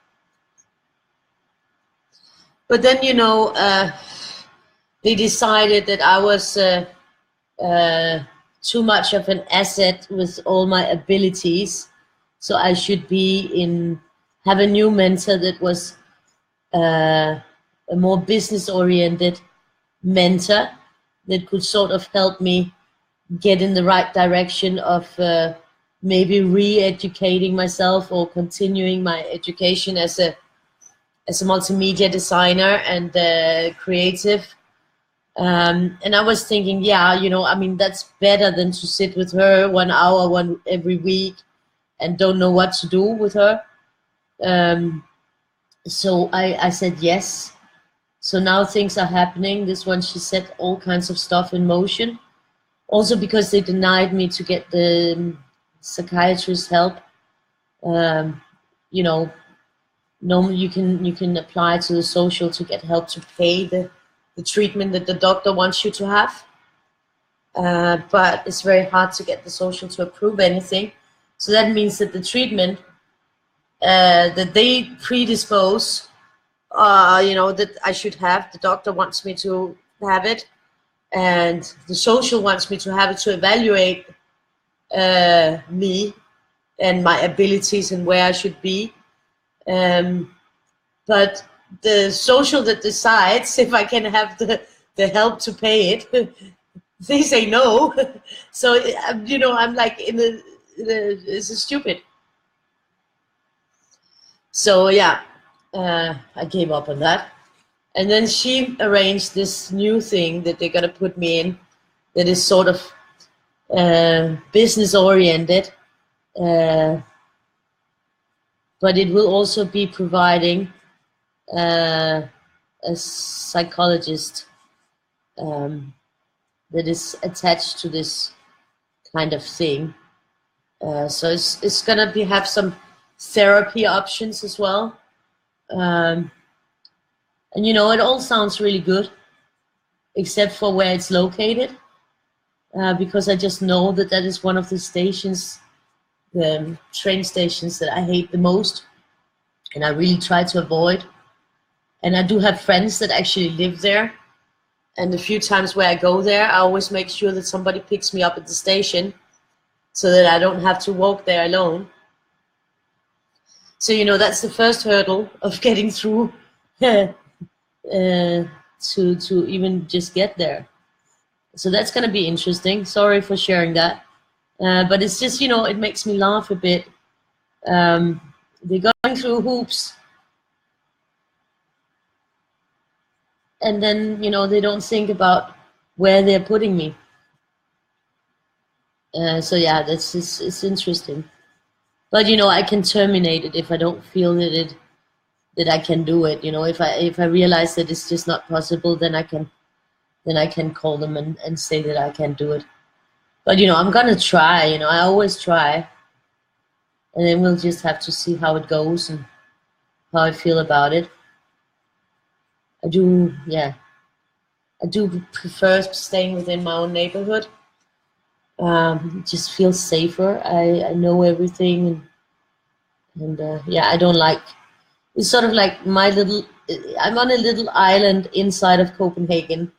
S1: then, you know, they decided that I was too much of an asset with all my abilities, so I should have a new mentor that was a more business-oriented mentor that could sort of help me get in the right direction of maybe re-educating myself or continuing my education as a multimedia designer and creative. And I was thinking, yeah, you know, I mean, that's better than to sit with her 1 hour every week and don't know what to do with her. So I said yes. So now things are happening. This one, she set all kinds of stuff in motion. Also because they denied me to get the psychiatrist help. You know, normally you can apply to the social to get help to pay the treatment that the doctor wants you to have. But it's very hard to get the social to approve anything. So that means that the treatment that they predispose, you know, that I should have, the doctor wants me to have it, and the social wants me to have it to evaluate me and my abilities and where I should be. But the social that decides if I can have the help to pay it, they say no. So, you know, I'm like it's stupid. So yeah, I gave up on that. And then she arranged this new thing that they're gonna put me in that is sort of business oriented, but it will also be providing a psychologist that is attached to this kind of thing. So it's gonna have some therapy options as well. And you know, it all sounds really good, except for where it's located, because I just know that is one of the stations, the train stations that I hate the most, and I really try to avoid. And I do have friends that actually live there, and the few times where I go there, I always make sure that somebody picks me up at the station so that I don't have to walk there alone. So, you know, that's the first hurdle of getting through to even just get there. So that's going to be interesting. Sorry for sharing that. But it's just, you know, it makes me laugh a bit. They're going through hoops. And then, you know, they don't think about where they're putting me. So yeah, it's interesting. But, you know, I can terminate it if I don't feel that I can do it. You know, if I realize that it's just not possible, then I can call them and say that I can't do it. But, you know, I'm gonna try. You know, I always try, and then we'll just have to see how it goes and how I feel about it. I do prefer staying within my own neighborhood. It just feels safer. I know everything, and yeah, I don't like. It's sort of like I'm on a little island inside of Copenhagen,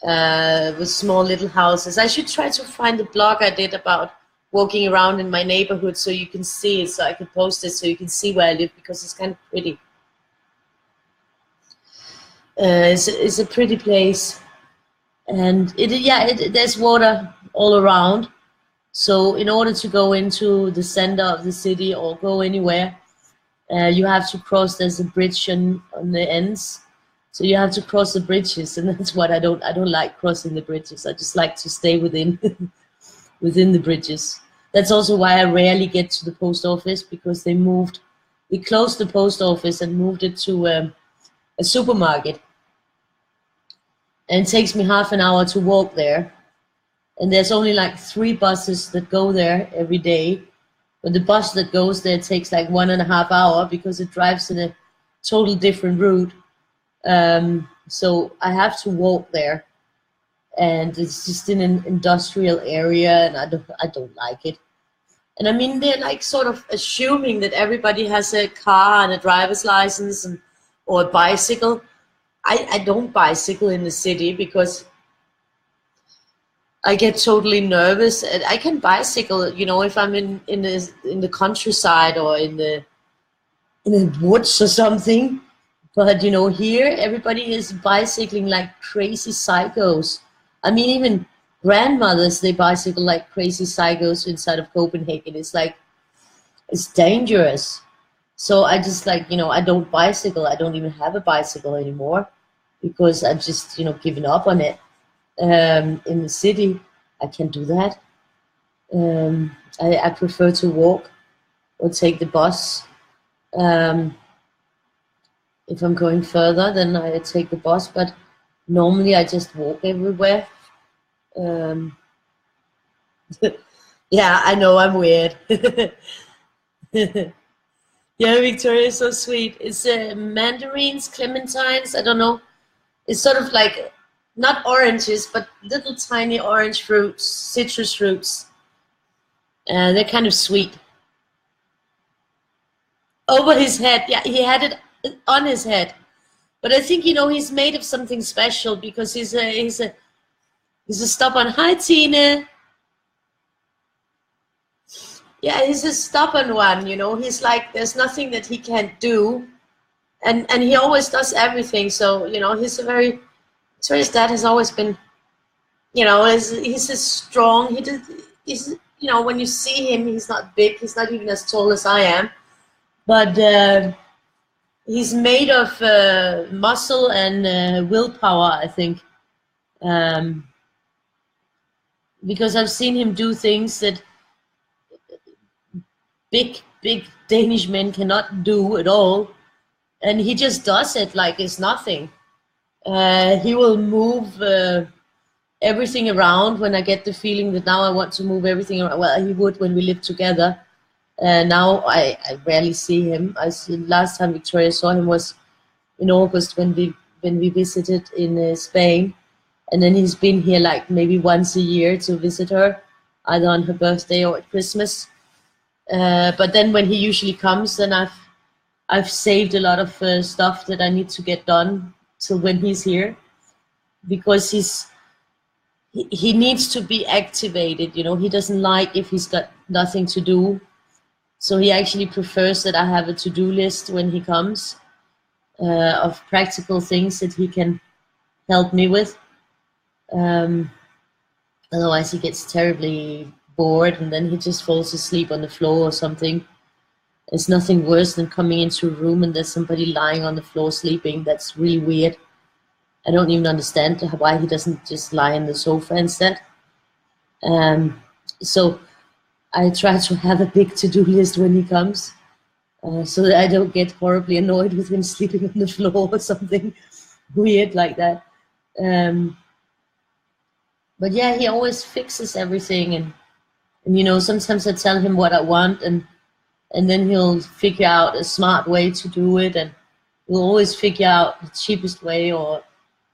S1: with small little houses. I should try to find the blog I did about walking around in my neighborhood so you can see it, so I could post it so you can see where I live, because it's kind of pretty. It's a pretty place, and there's water all around. So in order to go into the center of the city or go anywhere, you have to cross. There's a bridge on the ends, so you have to cross the bridges, and that's what I don't like crossing the bridges. I just like to stay within within the bridges. That's also why I rarely get to the post office, because they closed the post office and moved it to a supermarket, and it takes me half an hour to walk there. And there's only like 3 buses that go there every day. But the bus that goes there takes like 1.5 hours because it drives in a total different route. So I have to walk there, and it's just in an industrial area, and I don't like it. And I mean, they're like sort of assuming that everybody has a car and a driver's license or a bicycle. I don't bicycle in the city because I get totally nervous. And I can bicycle, if I'm in the countryside or in the woods or something. But here everybody is bicycling like crazy psychos. I mean, even grandmothers, they bicycle like crazy psychos inside of Copenhagen. It's like, it's dangerous. So I just like, I don't bicycle. I don't even have a bicycle anymore because I've just, given up on it. In the city, I can't do that. I prefer to walk or take the bus. If I'm going further, then I take the bus, but normally I just walk everywhere. Yeah, I know I'm weird. Yeah, Victoria is so sweet. It's mandarins, clementines, I don't know. It's sort of like, not oranges, but little tiny orange fruits, citrus fruits. They're kind of sweet. Over his head, yeah, he had it on his head. But I think, he's made of something special because he's a stubborn. Hi, Tina. Yeah, he's a stubborn one, He's like, there's nothing that he can't do. And he always does everything. So, he's his dad has always been, he's a strong, he's, when you see him, he's not big. He's not even as tall as I am. But he's made of muscle and willpower, I think. Because I've seen him do things that big Danish men cannot do at all. And he just does it like it's nothing. He will move everything around when I get the feeling that now I want to move everything around. Well, he would when we lived together. Now I rarely see him. Last time Victoria saw him was in August when we visited in Spain. And then he's been here like maybe once a year to visit her, either on her birthday or at Christmas. But then when he usually comes, then I've saved a lot of stuff that I need to get done till when he's here, because he needs to be activated. He doesn't like if he's got nothing to do. So he actually prefers that I have a to-do list when he comes of practical things that he can help me with. Otherwise he gets terribly bored and then he just falls asleep on the floor or something. There's nothing worse than coming into a room and there's somebody lying on the floor sleeping. That's really weird. I don't even understand why he doesn't just lie on the sofa instead. So I try to have a big to-do list when he comes, so that I don't get horribly annoyed with him sleeping on the floor or something weird like that. But yeah, he always fixes everything, and sometimes I tell him what I want, and then he'll figure out a smart way to do it, and he'll always figure out the cheapest way or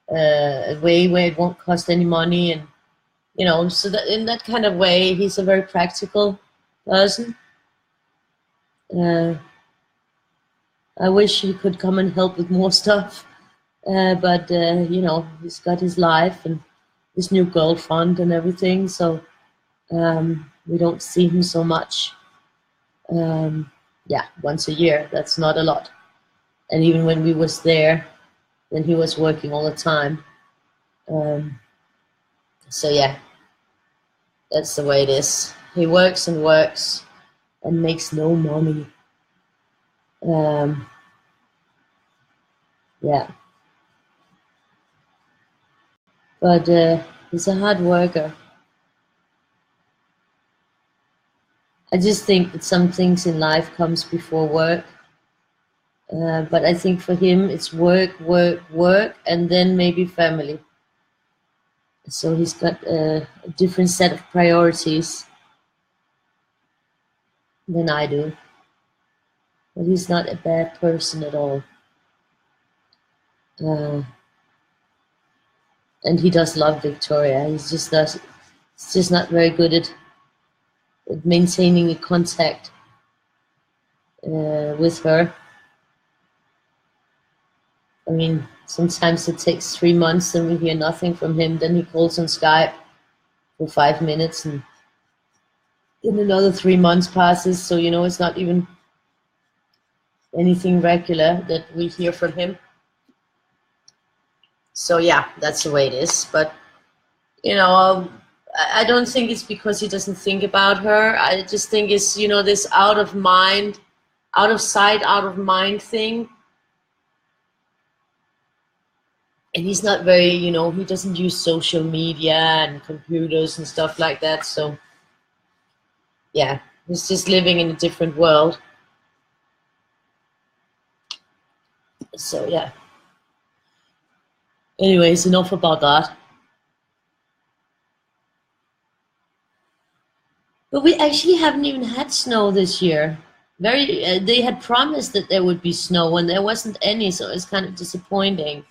S1: a way where it won't cost any money, and so that in that kind of way, he's a very practical person. I wish he could come and help with more stuff, but he's got his life and his new girlfriend and everything, so we don't see him so much. Once a year, that's not a lot. And even when we was there, then he was working all the time. So yeah, that's the way it is. He works and works and makes no money. Yeah, but he's a hard worker. I just think that some things in life comes before work. But I think for him it's work, work, work, and then maybe family. So he's got a different set of priorities than I do. But he's not a bad person at all. Uh, and he does love Victoria. He's just not very good at maintaining a contact with her. I mean, sometimes it takes 3 months and we hear nothing from him. Then he calls on Skype for 5 minutes, and then another 3 months passes. So, you know, it's not even anything regular that we hear from him. So, yeah, that's the way it is. But, you know, I don't think it's because he doesn't think about her. I just think it's, you know, this out of mind, out of sight, out of mind thing. And he's not very, you know, he doesn't use social media and computers and stuff like that. So, yeah, he's just living in a different world. So, yeah. Anyways, enough about that. But we actually haven't even had snow this year. They had promised that there would be snow, and there wasn't any, so it's kind of disappointing.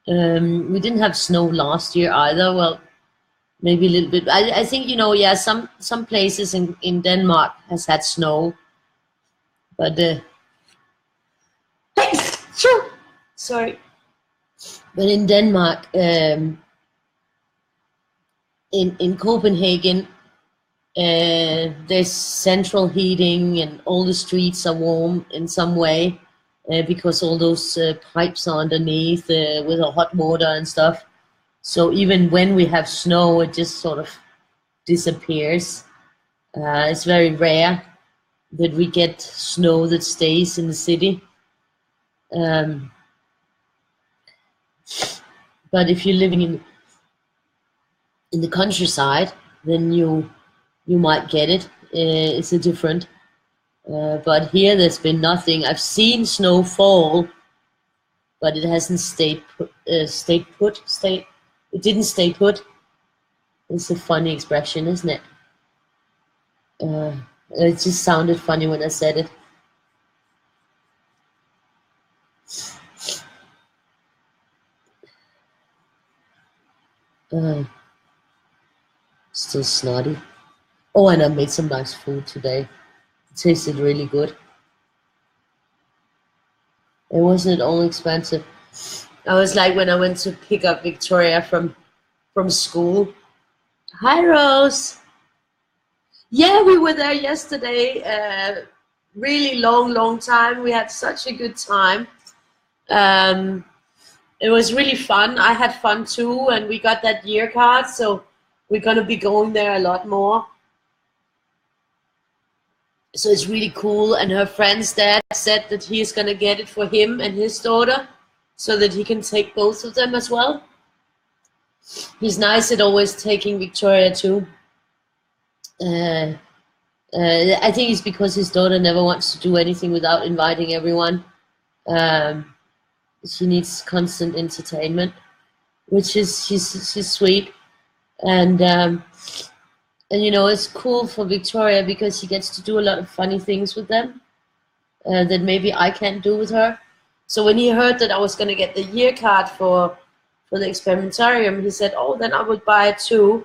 S1: We didn't have snow last year either. Well, maybe a little bit. I think, you know, yeah, some places in Denmark has had snow, but sorry, but in Denmark, in Copenhagen, there's central heating and all the streets are warm in some way because all those pipes are underneath with the hot water and stuff. So even when we have snow, it just sort of disappears. It's very rare that we get snow that stays in the city. But if you're living in the countryside, then you might get it. It's a different. But here there's been nothing. I've seen snow fall, but it hasn't stayed put. It didn't stay put. It's a funny expression, isn't it? It just sounded funny when I said it. Still snotty. Oh, and I made some nice food today. It tasted really good. It wasn't all expensive. I was like when I went to pick up Victoria from school. Hi, Rose. Yeah, we were there yesterday. Really long time. We had such a good time. It was really fun. I had fun too, and we got that year card, so we're gonna be going there a lot more. So it's really cool. And her friend's dad said that he's gonna get it for him and his daughter, so that he can take both of them as well. He's nice at always taking Victoria too. I think it's because his daughter never wants to do anything without inviting everyone. She needs constant entertainment, which is she's sweet, and you know, it's cool for Victoria because she gets to do a lot of funny things with them that maybe I can't do with her. So when he heard that I was going to get the year card for the experimentarium, he said, "Oh, then I would buy it too."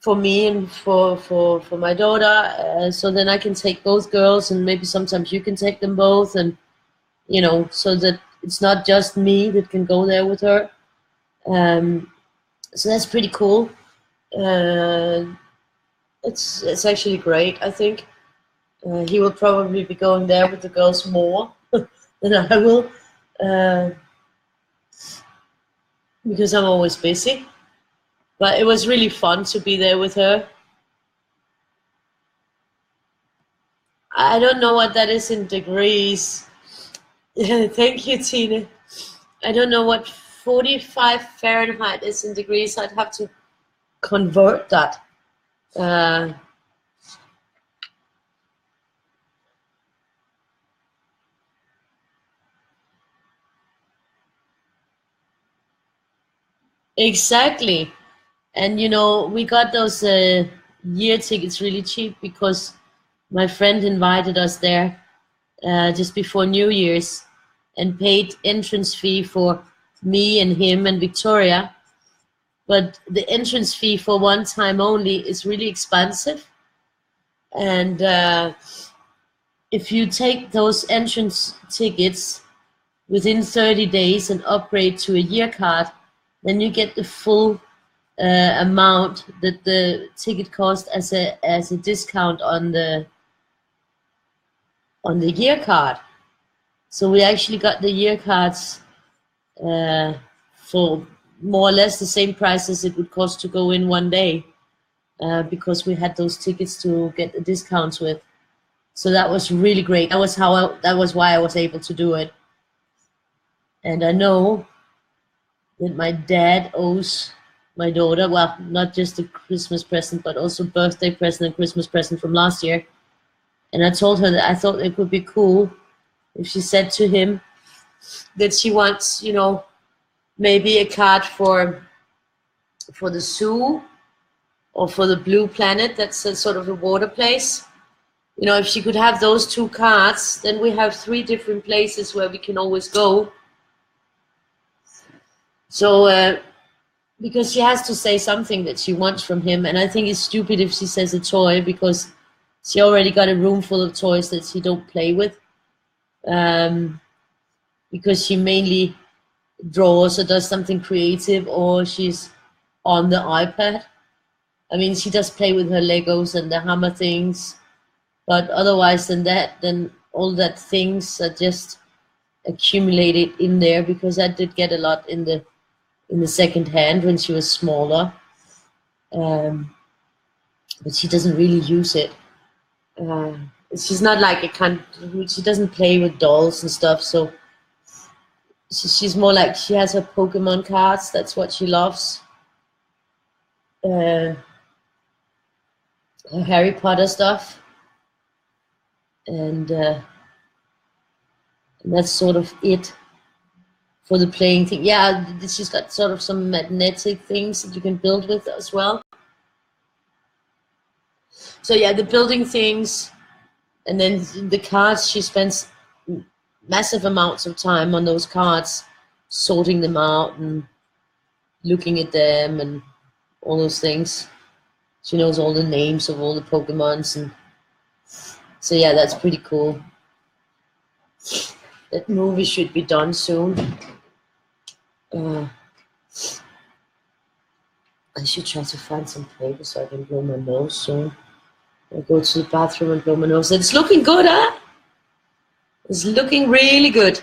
S1: For me and for my daughter, so then I can take both girls, and maybe sometimes you can take them both, and you know, so that it's not just me that can go there with her. So that's pretty cool. It's actually great. I think he will probably be going there with the girls more than I will, uh, because I'm always busy. But it was really fun to be there with her. I don't know what that is in degrees. Thank you, Tina. I don't know what 45 Fahrenheit is in degrees. I'd have to convert that. Uh, exactly. And you know, we got those year tickets really cheap because my friend invited us there just before New Year's and paid entrance fee for me and him and Victoria. But the entrance fee for one time only is really expensive. And if you take those entrance tickets within 30 days and upgrade to a year card, then you get the full amount that the ticket cost as a discount on the year card. So we actually got the year cards for more or less the same price as it would cost to go in one day, because we had those tickets to get the discounts with. So that was really great. That was why I was able to do it. And I know that my dad owes my daughter, well, not just a Christmas present, but also birthday present and Christmas present from last year. And I told her that I thought it would be cool if she said to him that she wants, you know, maybe a card for the zoo or for the Blue Planet. That's a sort of a water place. You know, if she could have those two cards, then we have 3 different places where we can always go. So, because she has to say something that she wants from him, and I think it's stupid if she says a toy because she already got a room full of toys that she don't play with, because she mainly draws or does something creative, or she's on the iPad. I mean, she does play with her Legos and the hammer things, but otherwise than that, then all that things are just accumulated in there, because I did get a lot in the second hand when she was smaller, but she doesn't really use it. She's not like she doesn't play with dolls and stuff, so she's more like, she has her Pokemon cards, that's what she loves. Her Harry Potter stuff, and that's sort of it for the playing thing. Yeah, she's got sort of some magnetic things that you can build with as well. So yeah, the building things, and then the cards, she spends massive amounts of time on those cards, sorting them out and looking at them and all those things. She knows all the names of all the Pokemons, and so yeah, that's pretty cool. That movie should be done soon. I should try to find some paper so I can blow my nose soon. I'll go to the bathroom and blow my nose. It's looking good, huh? It's looking really good.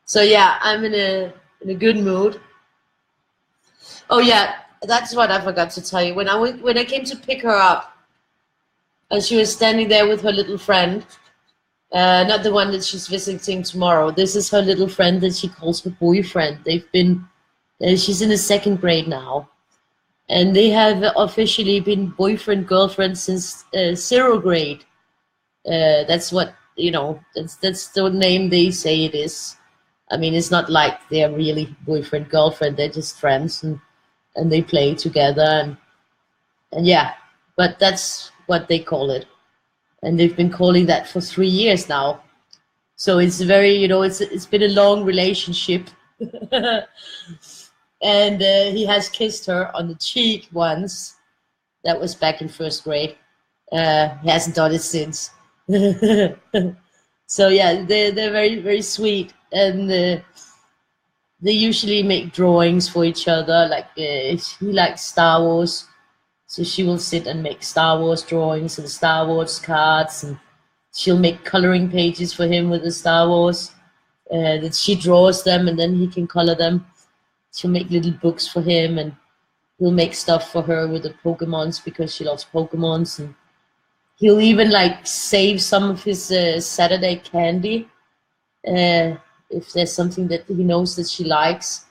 S1: So yeah, I'm in a good mood. Oh yeah, that's what I forgot to tell you. When I came to pick her up, and she was standing there with her little friend, not the one that she's visiting tomorrow. This is her little friend that she calls her boyfriend. They've been, she's in the 2nd grade now, and they have officially been boyfriend girlfriend since 0th grade. That's what, you know. That's the name they say it is. I mean, it's not like they're really boyfriend girlfriend. They're just friends, and they play together, and yeah. But that's what they call it, and they've been calling that for 3 years now. So it's very, you know, it's been a long relationship. And he has kissed her on the cheek once. That was back in 1st grade. He hasn't done it since. So yeah, they're very, very sweet, and they usually make drawings for each other. Like he likes Star Wars, so she will sit and make Star Wars drawings and Star Wars cards, and she'll make coloring pages for him with the Star Wars. that she draws them and then he can color them. She'll make little books for him, and he'll make stuff for her with the Pokemons because she loves Pokemons. And he'll even like save some of his Saturday candy. If there's something that he knows that she likes,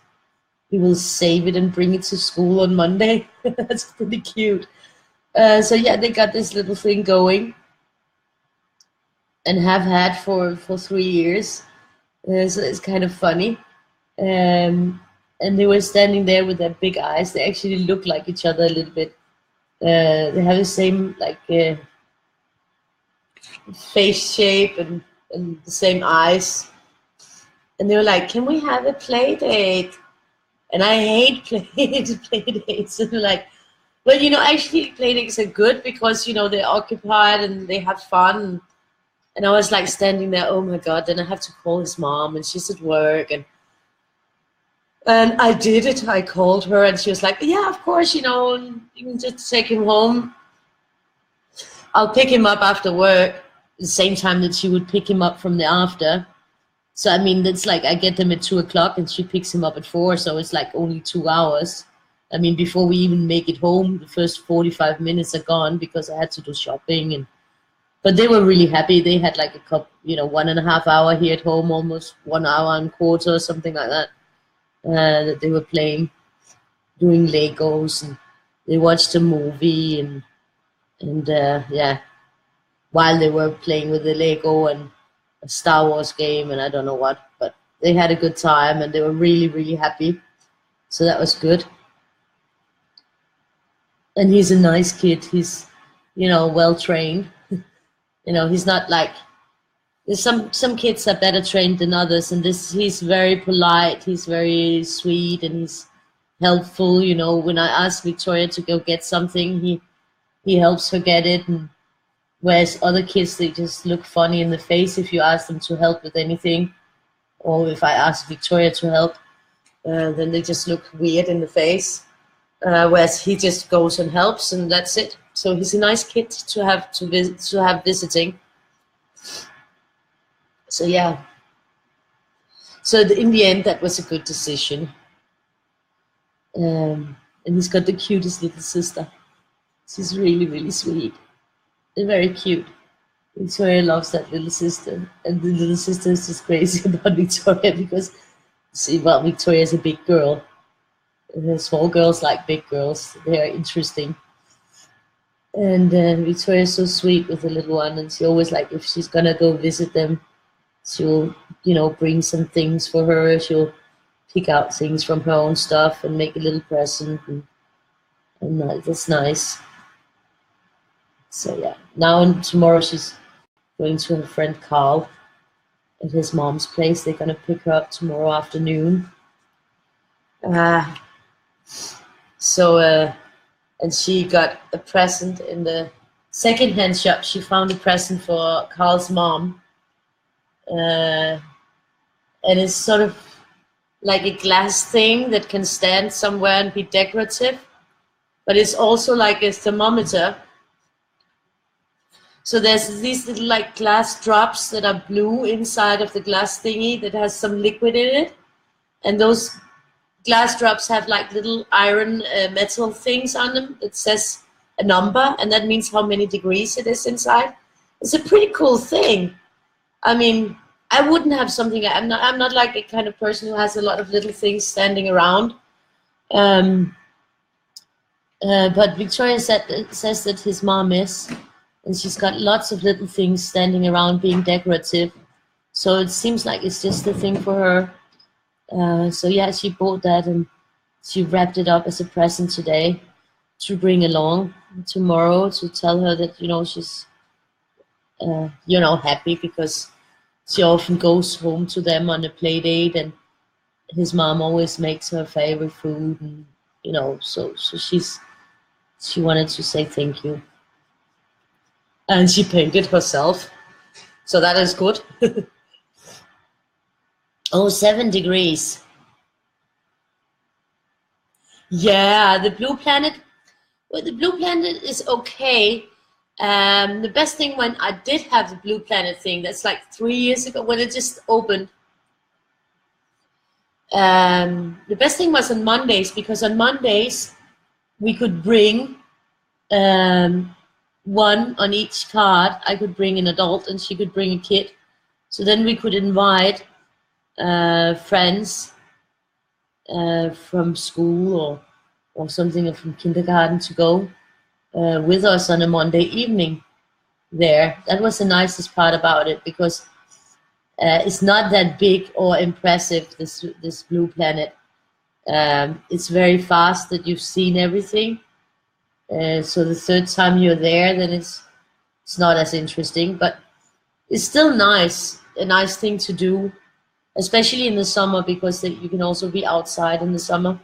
S1: he will save it and bring it to school on Monday. That's pretty cute. So yeah, they got this little thing going and have had for 3 years. So it's kind of funny. And they were standing there with their big eyes. They actually look like each other a little bit. They have the same like face shape and the same eyes. And they were like, "Can we have a play date?" And I hate play dates. And they're like, well, actually play dates are good because, they're occupied and they have fun. And I was like standing there, oh my God, then I have to call his mom and she's at work. And I did it. I called her and she was like, yeah, of course, you can just take him home. I'll pick him up after work, the same time that she would pick him up from the after. So, I mean, that's like I get them at 2 o'clock and she picks him up at 4. So it's like only 2 hours. I mean, before we even make it home, the first 45 minutes are gone because I had to do shopping. But they were really happy. They had like a couple, 1.5 hour here at home, almost 1 hour and quarter or something like that, that they were playing, doing Legos, and they watched a movie and yeah, while they were playing with the Lego and a Star Wars game and I don't know what, but they had a good time and they were really, really happy. So that was good. And he's a nice kid. He's, well trained. He's not like, there's some kids are better trained than others, and he's very polite, he's very sweet, and he's helpful. When I ask Victoria to go get something, he helps her get it. And whereas other kids, they just look funny in the face if you ask them to help with anything, or if I ask Victoria to help, then they just look weird in the face. Whereas he just goes and helps, and that's it. So he's a nice kid to have visiting. So yeah. So in the end, that was a good decision. And he's got the cutest little sister. She's really, really sweet. And very cute. Victoria loves that little sister. And the little sister is just crazy about Victoria because, Victoria is a big girl. And small girls like big girls. They are interesting. And Victoria is so sweet with the little one. And she always, like, if she's going to go visit them, she'll, bring some things for her. She'll pick out things from her own stuff and make a little present. And that's nice. So yeah, now and tomorrow she's going to her friend Carl at his mom's place. They're gonna pick her up tomorrow afternoon. And she got a present in the second-hand shop. She found a present for Carl's mom, and it's sort of like a glass thing that can stand somewhere and be decorative, but it's also like a thermometer. So there's these little like glass drops that are blue inside of the glass thingy that has some liquid in it. And those glass drops have like little iron metal things on them that says a number, and that means how many degrees it is inside. It's a pretty cool thing. I mean, I wouldn't have something, I'm not like a kind of person who has a lot of little things standing around. But Victoria says that his mom is. And she's got lots of little things standing around being decorative. So it seems like it's just a thing for her. So yeah, she bought that and she wrapped it up as a present today to bring along tomorrow to tell her that, she's, happy because she often goes home to them on a play date and his mom always makes her favorite food. And, so she wanted to say thank you. And she painted herself, so that is good. Oh, 7 degrees. Yeah, the blue planet. Well, the blue planet is okay. The best thing when I did have the blue planet thing, that's like 3 years ago when it just opened. The best thing was on Mondays, because on Mondays we could bring one on each card. I could bring an adult and she could bring a kid. So then we could invite friends from school or something, or from kindergarten, to go with us on a Monday evening there. That was the nicest part about it, because it's not that big or impressive, this blue planet. It's very fast that you've seen everything. So the third time you're there, then it's not as interesting, but it's still nice, a nice thing to do, especially in the summer, because you can also be outside in the summer.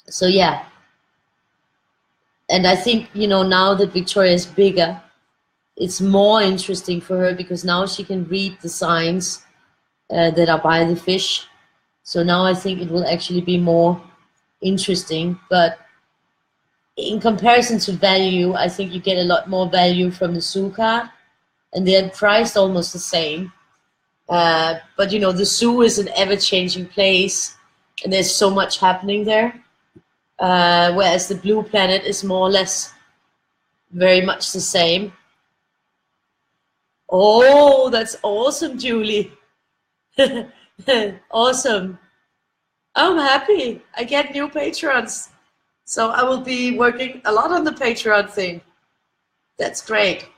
S1: So yeah, and I think, you know, now that Victoria is bigger, it's more interesting for her, because now she can read the signs that are by the fish. So now I think it will actually be more interesting. But in comparison to value, I think you get a lot more value from the zoo card, and they're priced almost the same. But you know, the zoo is an ever-changing place, and there's so much happening there. Whereas the blue planet is more or less very much the same. Oh, that's awesome, Julie. Awesome. I'm happy. I get new patrons. So I will be working a lot on the Patreon thing. That's great.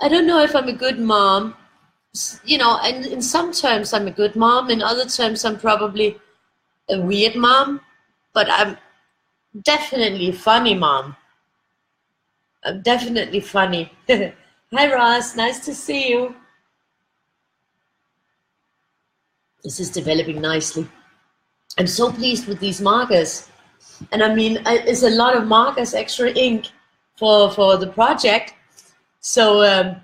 S1: I don't know if I'm a good mom. You know, and in some terms I'm a good mom. In other terms I'm probably a weird mom. But I'm definitely a funny mom. I'm definitely funny. Hi Ross, nice to see you. This is developing nicely. I'm so pleased with these markers. And I mean, it's a lot of markers, extra ink for the project. So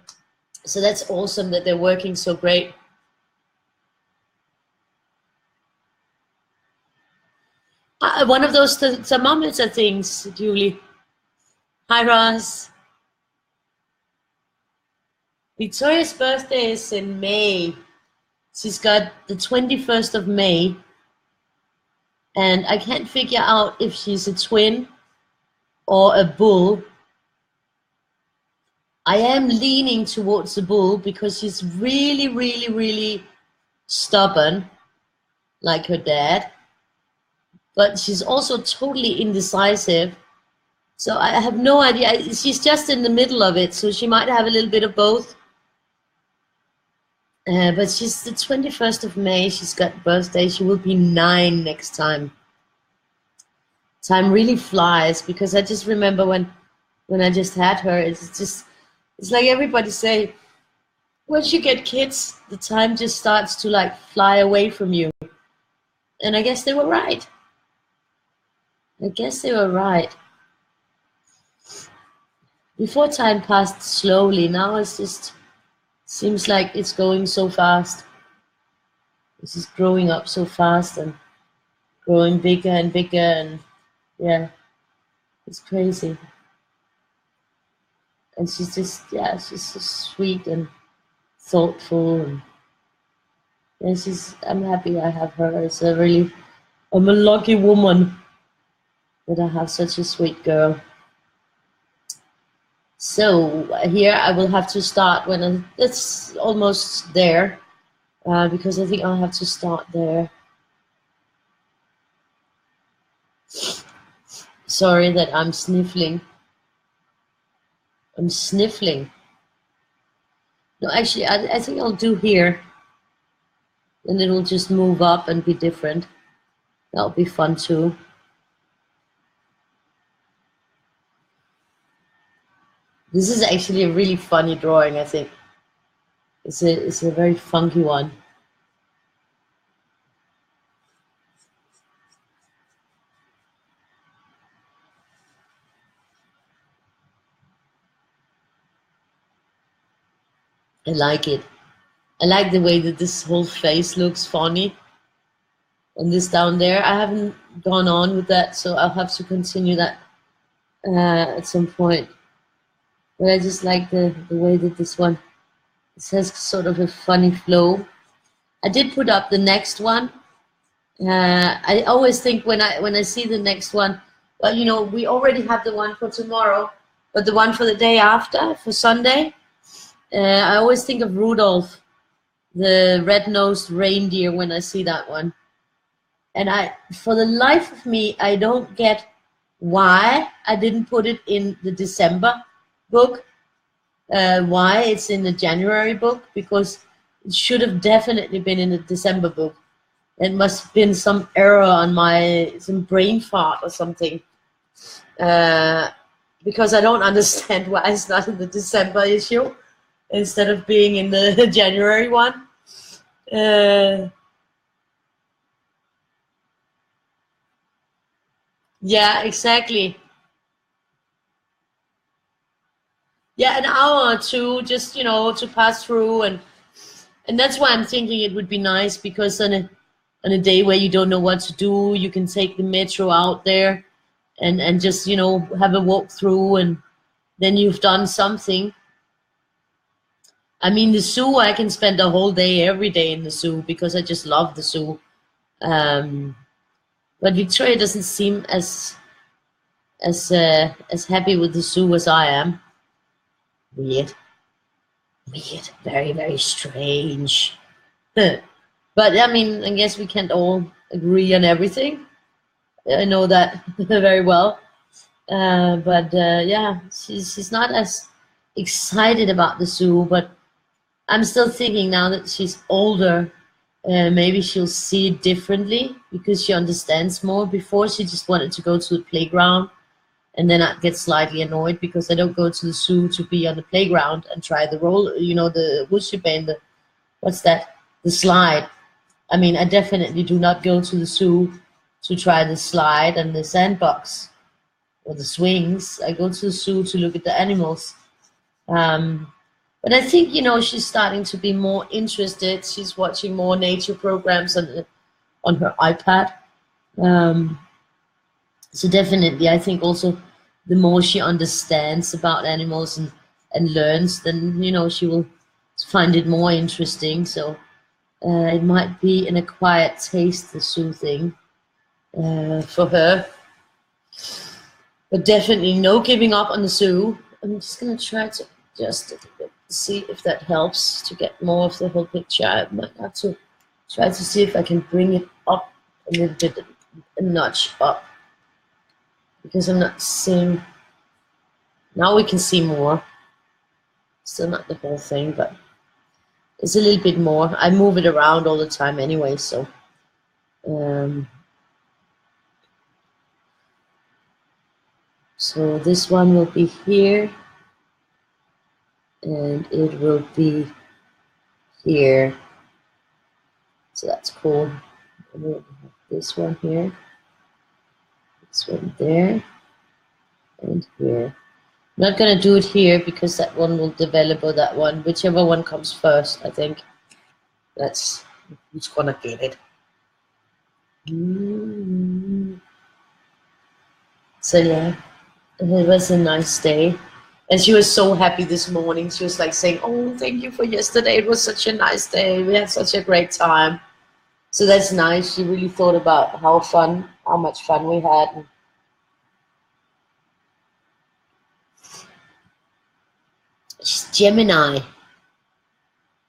S1: so that's awesome that they're working so great. One of those thermometer things, Julie. Hi, Ross. Victoria's birthday is in May. She's got the 21st of May. And I can't figure out if she's a twin or a bull. I am leaning towards the bull, because she's really, really, really stubborn, like her dad. But she's also totally indecisive. So I have no idea. She's just in the middle of it, so she might have a little bit of both. But she's the 21st of May. She's got birthday. She will be 9 next time. Time really flies, because I just remember when I just had her, it's like everybody say, once you get kids, the time just starts to like fly away from you. And I guess they were right. Before, time passed slowly. Now it's just seems like it's going so fast. It's just growing up so fast and growing bigger and bigger, and yeah, it's crazy. And she's just, yeah, she's so sweet and thoughtful, and yeah, I'm happy I have her. I'm a lucky woman that I have such a sweet girl. So here I will have to start when it's almost there, because I think I'll have to start there. Sorry that I'm sniffling. I'm sniffling. No, actually, I think I'll do here. And it'll just move up and be different. That'll be fun too. This is actually a really funny drawing, I think. It's a very funky one. I like it. I like the way that this whole face looks funny. And this down there, I haven't gone on with that, so I'll have to continue that at some point. But I just like the way that this one It has sort of a funny flow. I did put up the next one. I always think when I see the next one, well, you know, we already have the one for tomorrow, but the one for the day after, for Sunday, I always think of Rudolph, the red-nosed reindeer, when I see that one. And for the life of me, I don't get why I didn't put it in the December book, why it's in the January book, because it should have definitely been in the December book. It must have been some error on some brain fart or something. Because I don't understand why it's not in the December issue instead of being in the January one. Yeah, exactly. Yeah, an hour or two, just, you know, to pass through, and that's why I'm thinking it would be nice, because on a day where you don't know what to do, you can take the metro out there and just, you know, have a walk through, and then you've done something. I mean, the zoo, I can spend a whole day every day in the zoo because I just love the zoo. But Victoria doesn't seem as happy with the zoo as I am. Weird, weird, very, very strange. But I mean, I guess we can't all agree on everything. I know that very well. Yeah, she's not as excited about the zoo, but I'm still thinking now that she's older, maybe she'll see it differently because she understands more. Before, she just wanted to go to the playground, and then I'd get slightly annoyed because I don't go to the zoo to be on the playground and try the roll, you know, the woodchipper, what's that? The slide. I mean, I definitely do not go to the zoo to try the slide and the sandbox or the swings. I go to the zoo to look at the animals. But I think, you know, she's starting to be more interested. She's watching more nature programs on her iPad. So definitely, I think also the more she understands about animals and learns, then, you know, she will find it more interesting. So it might be an acquired taste, the zoo thing, for her. But definitely no giving up on the zoo. I'm just going to try to adjust it a bit, see if that helps to get more of the whole picture. I might have to try to see if I can bring it up a little bit, a notch up, because I'm not seeing. Now we can see more. Still not the whole thing, but it's a little bit more. I move it around all the time anyway, so. So this one will be here, and it will be here. So that's cool. And we'll have this one here, this one there, and here. I'm not going to do it here because that one will develop, or that one, whichever one comes first, I think. That's who's going to get it. So yeah, it was a nice day. And she was so happy this morning. She was like saying, "Oh, thank you for yesterday. It was such a nice day. We had such a great time." So that's nice. She really thought about how much fun we had. She's Gemini.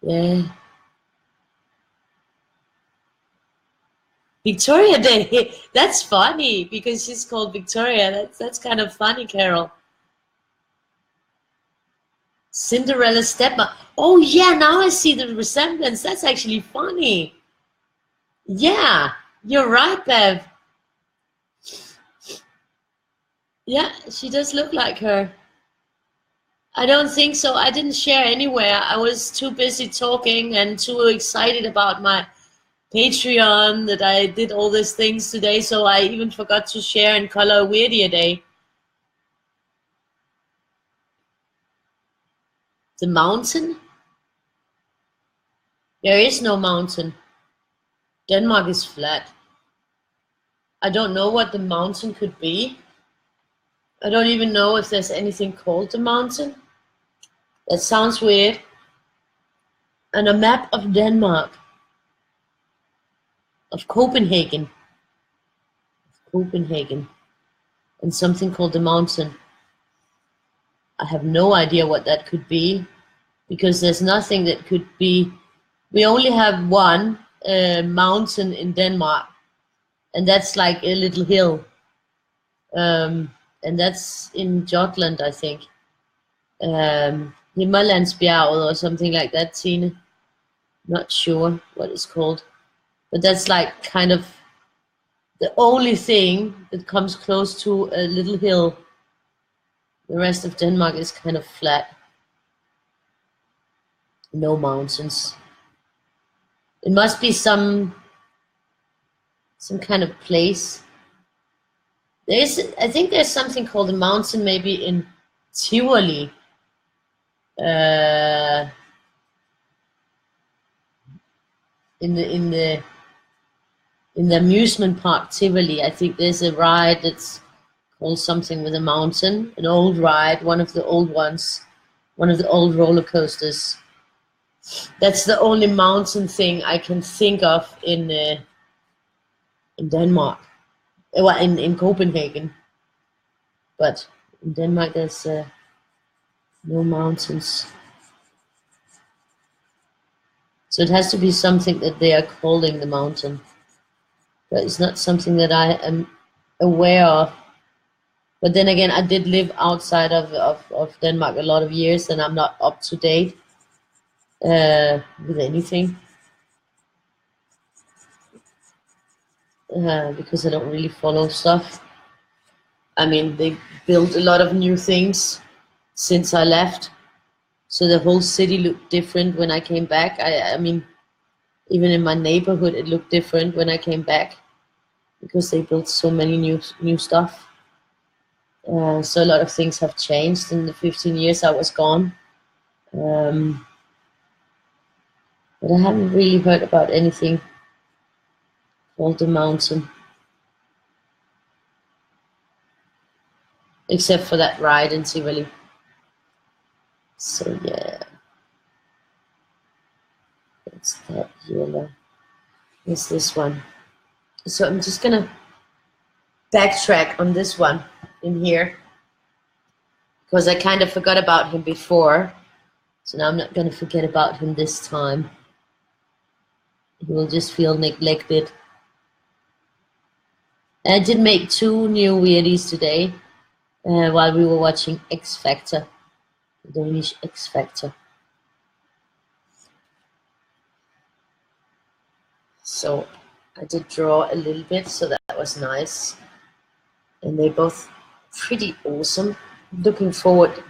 S1: Yeah. Victoria Day. That's funny because she's called Victoria. That's kind of funny, Carol. Cinderella's stepmom. Oh yeah, now I see the resemblance. That's actually funny. Yeah, you're right, Bev. Yeah, she does look like her. I don't think so. I didn't share anywhere. I was too busy talking and too excited about my Patreon that I did all these things today, so I even forgot to share and color Weirdie a day. The mountain? There is no mountain. Denmark is flat. I don't know what the mountain could be. I don't even know if there's anything called the mountain. That sounds weird. and a map of Denmark, of Copenhagen, and something called the mountain. I have no idea what that could be, because there's nothing that could be. We only have one mountain in Denmark, and that's like a little hill, and that's in Jutland, I think. Himmerlandsbjerget or something like that, Tine. Not sure what it's called, but that's like kind of the only thing that comes close to a little hill. The rest of Denmark is kind of flat. No mountains. It must be some kind of place. I think there's something called a mountain maybe in Tivoli. In the amusement park Tivoli, I think there's a ride that's called something with a mountain, an old ride, one of the old ones, one of the old roller coasters. That's the only mountain thing I can think of in Denmark, well, in Copenhagen. But in Denmark, there's no mountains. So it has to be something that they are calling the mountain. But it's not something that I am aware of. But then again, I did live outside of Denmark a lot of years, and I'm not up to date with anything. Because I don't really follow stuff. I mean, they built a lot of new things since I left. So the whole city looked different when I came back. I mean, even in my neighborhood, it looked different when I came back, because they built so many new stuff. So a lot of things have changed in the 15 years I was gone. But I haven't really heard about anything called the mountain, except for that ride in Tivoli. So yeah, that's that here. It's this one. So I'm just gonna backtrack on this one in here, because I kind of forgot about him before. So now I'm not gonna forget about him this time. He will just feel neglected. I did make 2 new weirdies today while we were watching X Factor, the Danish X Factor. So I did draw a little bit, so that was nice. And they're both pretty awesome. Looking forward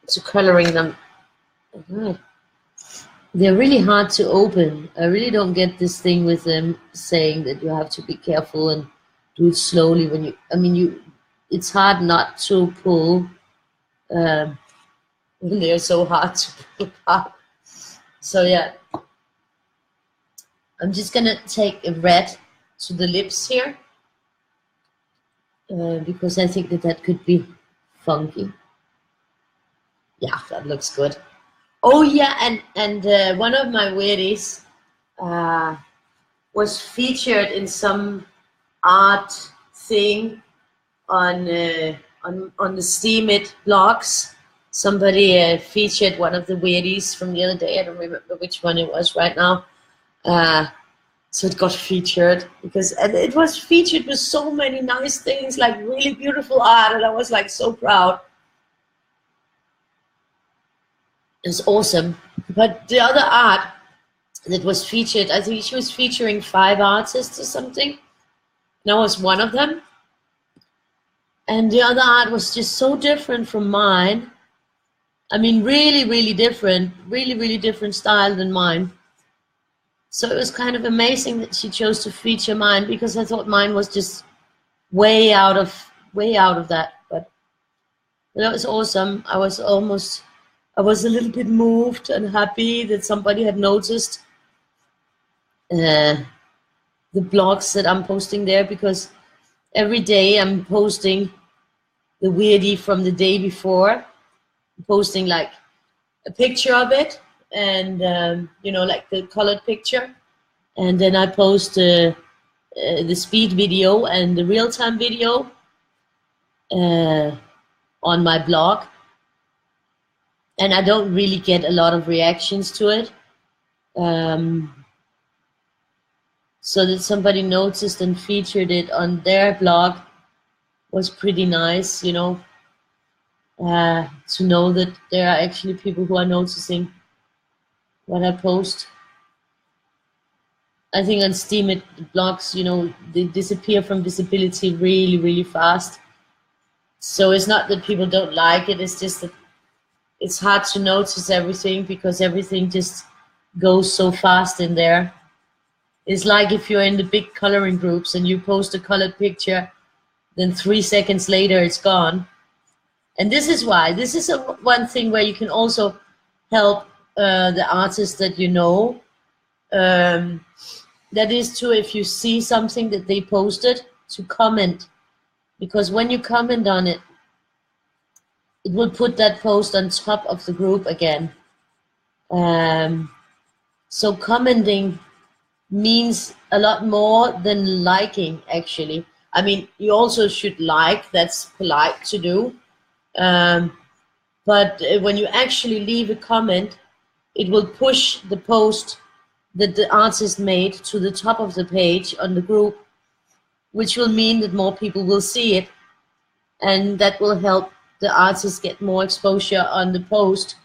S1: to coloring them. They're really hard to open. I really don't get this thing with them saying that you have to be careful and do it slowly when it's hard not to pull when they're so hard to pull apart. So yeah, I'm just gonna take a red to the lips here, because I think that could be funky. Yeah, that looks good. Oh yeah, and one of my weirdies was featured in some art thing on the Steemit blogs. Somebody featured one of the weirdies from the other day. I don't remember which one it was right now. So it got featured and it was featured with so many nice things, like really beautiful art, and I was like so proud. It was awesome. But the other art that was featured, I think she was featuring 5 artists or something, and I was one of them. And the other art was just so different from mine. I mean, really, really different, really different style than mine. So it was kind of amazing that she chose to feature mine, because I thought mine was just way out of that. But that was awesome. I was a little bit moved and happy that somebody had noticed the blogs that I'm posting there, because every day I'm posting the weirdie from the day before, posting like a picture of it, and you know, like the colored picture, and then I post the speed video and the real-time video on my blog, and I don't really get a lot of reactions to it. So that somebody noticed and featured it on their blog was pretty nice, you know, to know that there are actually people who are noticing what I post. I think on Steam, blogs, you know, they disappear from visibility really, really fast. So it's not that people don't like it, it's just that it's hard to notice everything because everything just goes so fast in there. It's like if you're in the big coloring groups and you post a colored picture, then 3 seconds later it's gone. And this is why, this is one thing where you can also help the artists that you know. That is to, if you see something that they posted, to comment. Because when you comment on it, it will put that post on top of the group again. So commenting means a lot more than liking, actually. I mean, you also should like, that's polite to do. But when you actually leave a comment, it will push the post that the artist made to the top of the page on the group, which will mean that more people will see it, and that will help the artist get more exposure on the post,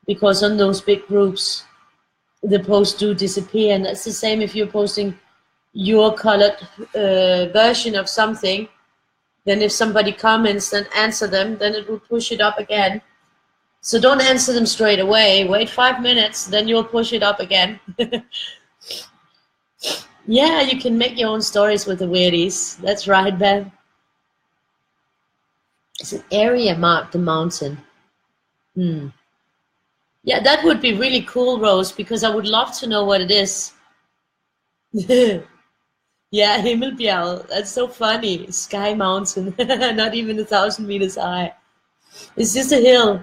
S1: because on those big groups, the posts do disappear. And that's the same if you're posting your colored version of something, then if somebody comments and answer them, then it will push it up again. So don't answer them straight away. Wait 5 minutes, then you'll push it up again. Yeah, you can make your own stories with the Weirdies. That's right, Bev. It's an area marked the mountain. Yeah, that would be really cool, Rose, because I would love to know what it is. Yeah, Himmelbjerg. That's so funny. Sky Mountain. Not even 1,000 meters high. It's just a hill.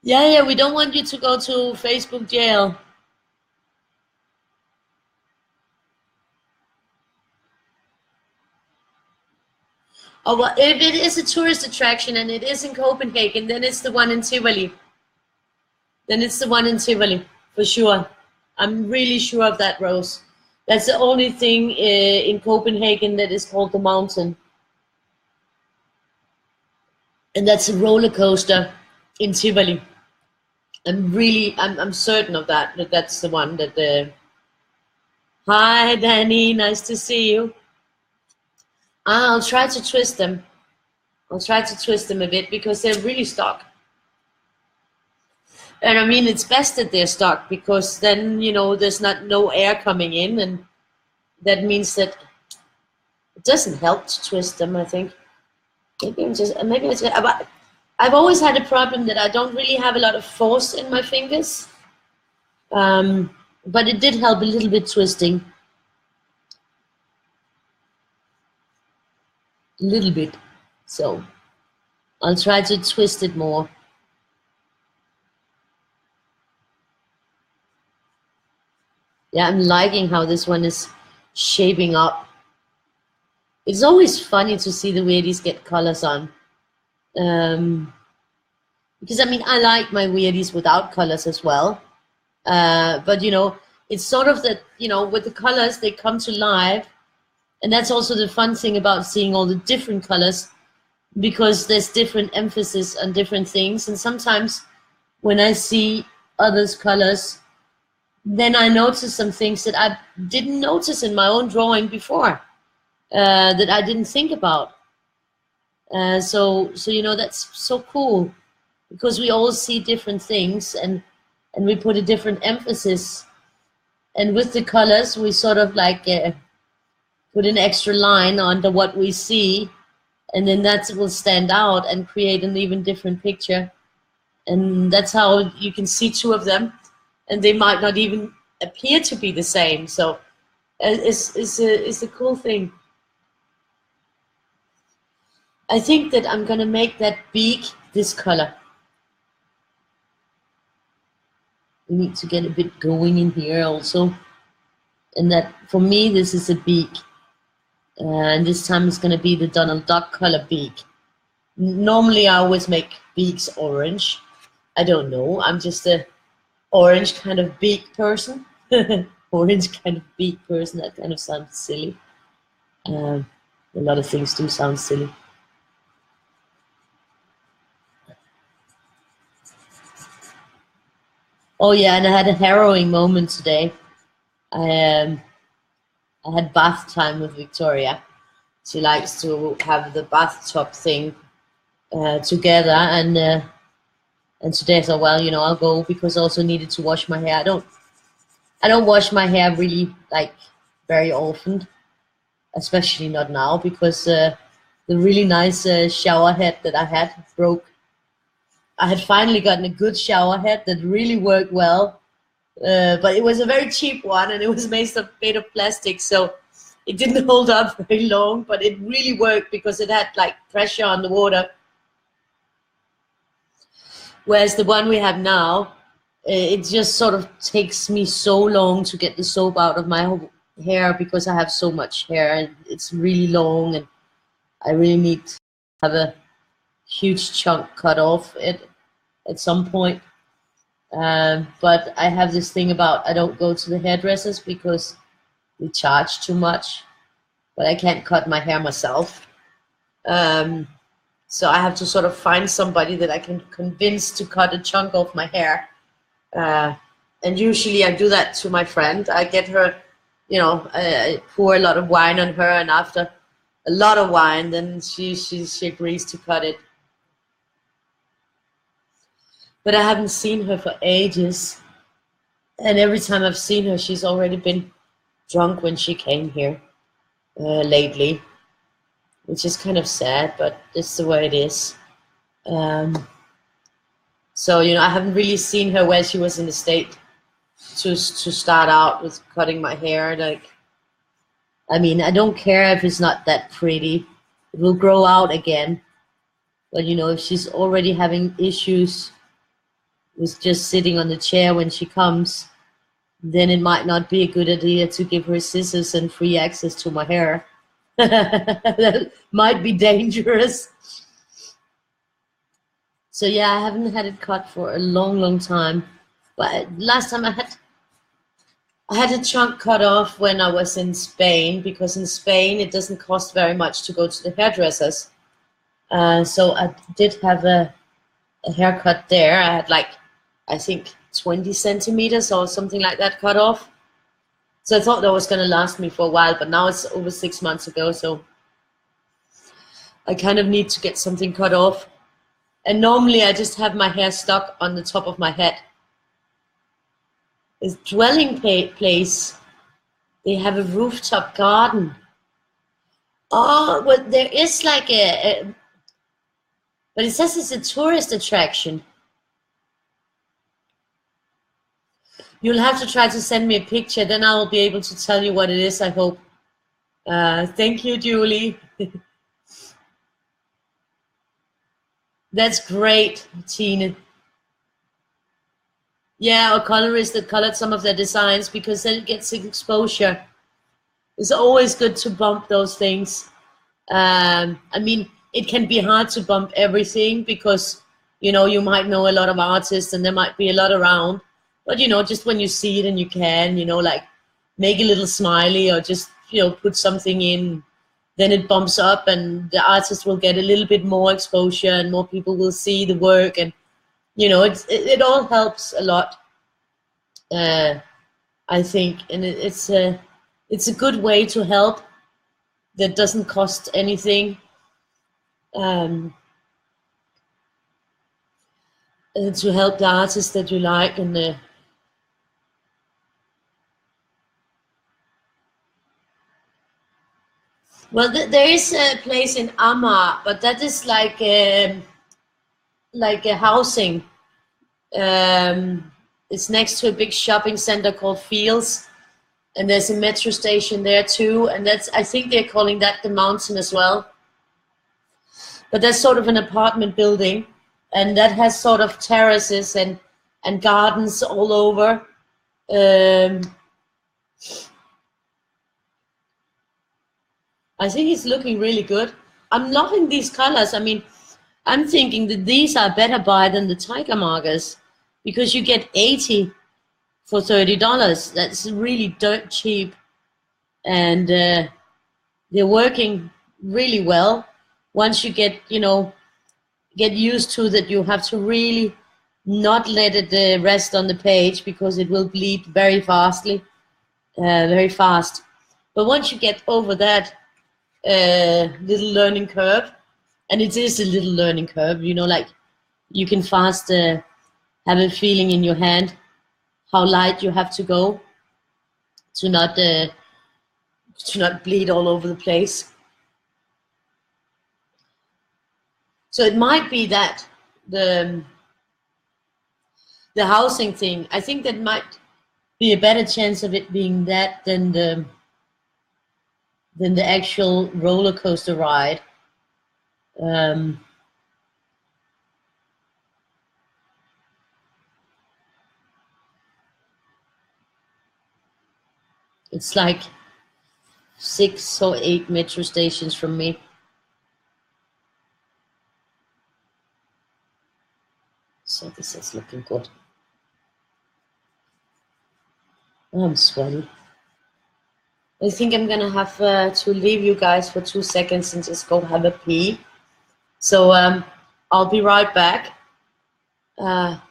S1: Yeah, we don't want you to go to Facebook jail. Oh, well, if it is a tourist attraction and it is in Copenhagen, then it's the one in Tivoli. Then it's the one in Tivoli, for sure. I'm really sure of that, Rose. That's the only thing in Copenhagen that is called the mountain. And that's a roller coaster in Tivoli. I'm certain of that that's the one that. Hi, Danny, nice to see you. I'll try to twist them. I'll try to twist them a bit because they're really stuck. And I mean, it's best that they're stuck because then, you know, there's no air coming in, and that means that it doesn't help to twist them, I think. I've always had a problem that I don't really have a lot of force in my fingers. But it did help a little bit twisting. A little bit. So I'll try to twist it more. Yeah, I'm liking how this one is shaping up. It's always funny to see the Weirdies get colors on. Because I mean, I like my Weirdies without colors as well. But you know, it's sort of that, you know, with the colors, they come to life. And that's also the fun thing about seeing all the different colors, because there's different emphasis on different things. And sometimes when I see others' colors, then I notice some things that I didn't notice in my own drawing before, that I didn't think about. So you know, that's so cool, because we all see different things and we put a different emphasis. And with the colors, we sort of like put an extra line under what we see, and then that will stand out and create an even different picture. And that's how you can see two of them, and they might not even appear to be the same. So it's a cool thing. I think that I'm gonna make that beak this color. we need to get a bit going in here also. And that, for me, this is a beak. And this time it's going to be the Donald Duck color beak. Normally I always make beaks orange. I don't know, I'm just a orange kind of beak person. Orange kind of beak person, that kind of sounds silly. A lot of things do sound silly. Oh yeah, and I had a harrowing moment today. I had bath time with Victoria. She likes to have the bathtub thing together, and today I thought, well, I'll go because I also needed to wash my hair. I don't wash my hair really like very often, especially not now, because the really nice shower head that I had broke. I had finally gotten a good shower head that really worked well, but it was a very cheap one, and it was made of plastic, so it didn't hold up very long, but it really worked because it had like pressure on the water. Whereas the one we have now, it just sort of takes me so long to get the soap out of my hair because I have so much hair and it's really long, and I really need to have a huge chunk cut off it at some point. But I have this thing about I don't go to the hairdressers because they charge too much, but I can't cut my hair myself. So I have to sort of find somebody that I can convince to cut a chunk off my hair. And usually I do that to my friend. I get her, I pour a lot of wine on her, and after a lot of wine, then she agrees to cut it. But I haven't seen her for ages. And every time I've seen her, she's already been drunk when she came here lately, which is kind of sad, but it's the way it is. So, I haven't really seen her when she was in the state to start out with cutting my hair. I don't care if it's not that pretty. It will grow out again. But, if she's already having issues with just sitting on the chair when she comes, then it might not be a good idea to give her scissors and free access to my hair. That might be dangerous. So yeah, I haven't had it cut for a long time. But last time I had a chunk cut off when I was in Spain, because in Spain it doesn't cost very much to go to the hairdressers. So I did have a haircut there. I had I think 20 centimeters or something like that cut off. So I thought that was going to last me for a while, but now it's over 6 months ago, so I kind of need to get something cut off. And normally I just have my hair stuck on the top of my head. This dwelling place, they have a rooftop garden. Oh, well, there is but it says it's a tourist attraction. You'll have to try to send me a picture, then I will be able to tell you what it is, I hope. Thank you, Julie. That's great, Tina. Yeah, or colorists that colored some of their designs, because then it gets exposure. It's always good to bump those things. It can be hard to bump everything because, you might know a lot of artists and there might be a lot around. But, just when you see it and you can, make a little smiley or just, put something in, then it bumps up and the artist will get a little bit more exposure and more people will see the work, and, it all helps a lot, I think. And it's a good way to help that doesn't cost anything. To help the artists that you like, and well, there is a place in Amma, but that is like a housing. It's next to a big shopping center called Fields, and there's a metro station there too. And I think they're calling that the Mountain as well. But that's sort of an apartment building, and that has sort of terraces, and and gardens all over. I think it's looking really good. I'm loving these colors. I mean, I'm thinking that these are better buy than the tiger markers, because you get 80 for $30. That's really dirt cheap, and they're working really well. Once you get, get used to that, you have to really not let it rest on the page, because it will bleed very fastly, very fast. But once you get over that little learning curve, and it is a little learning curve, like you can fast have a feeling in your hand how light you have to go to not bleed all over the place. So it might be that the housing thing, I think that might be a better chance of it being that than the actual roller coaster ride. It's like 6 or 8 metro stations from me. So this is looking good. Oh, I'm sweaty. I think I'm gonna have to leave you guys for 2 seconds and just go have a pee. So I'll be right back. I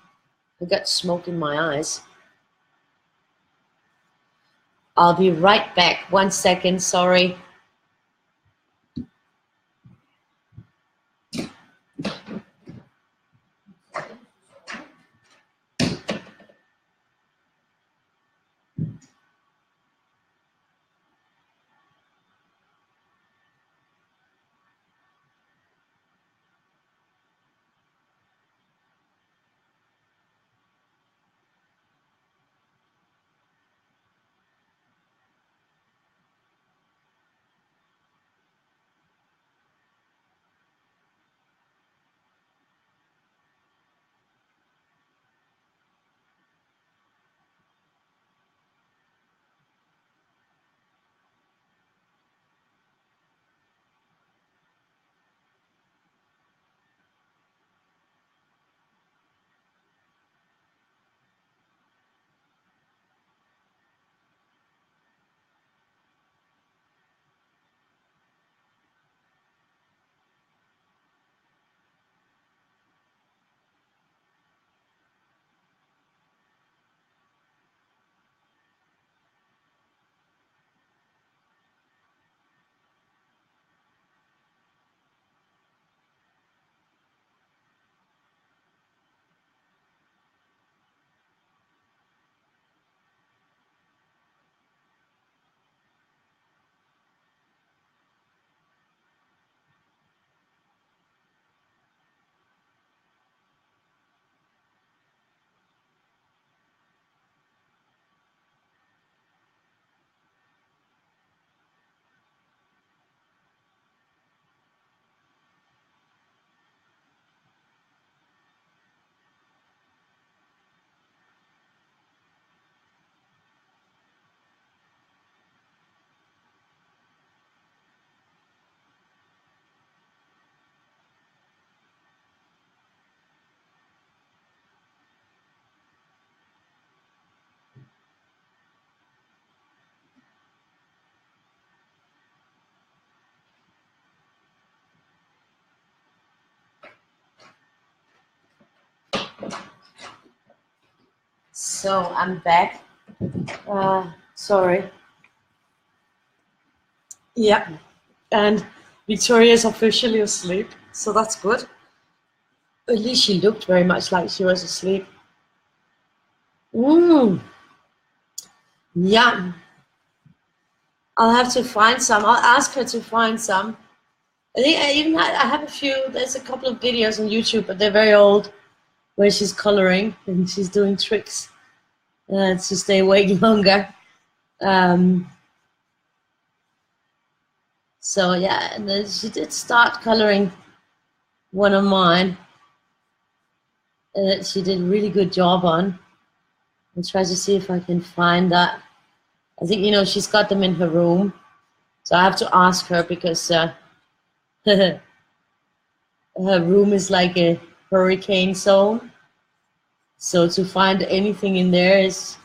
S1: got smoke in my eyes. I'll be right back. 1 second, sorry. So I'm back. Sorry. Yeah, and Victoria's officially asleep, so that's good. At least she looked very much like she was asleep. Yeah. I'll have to find some. I'll ask her to find some. I think I have a few. There's a couple of videos on YouTube, but they're very old, where she's coloring and she's doing tricks to stay awake longer. So yeah, and then she did start coloring one of mine. she did a really good job on. I'll try to see if I can find that. I think, you know, she's got them in her room. So I have to ask her because her room is like a hurricane zone. So to find anything in there is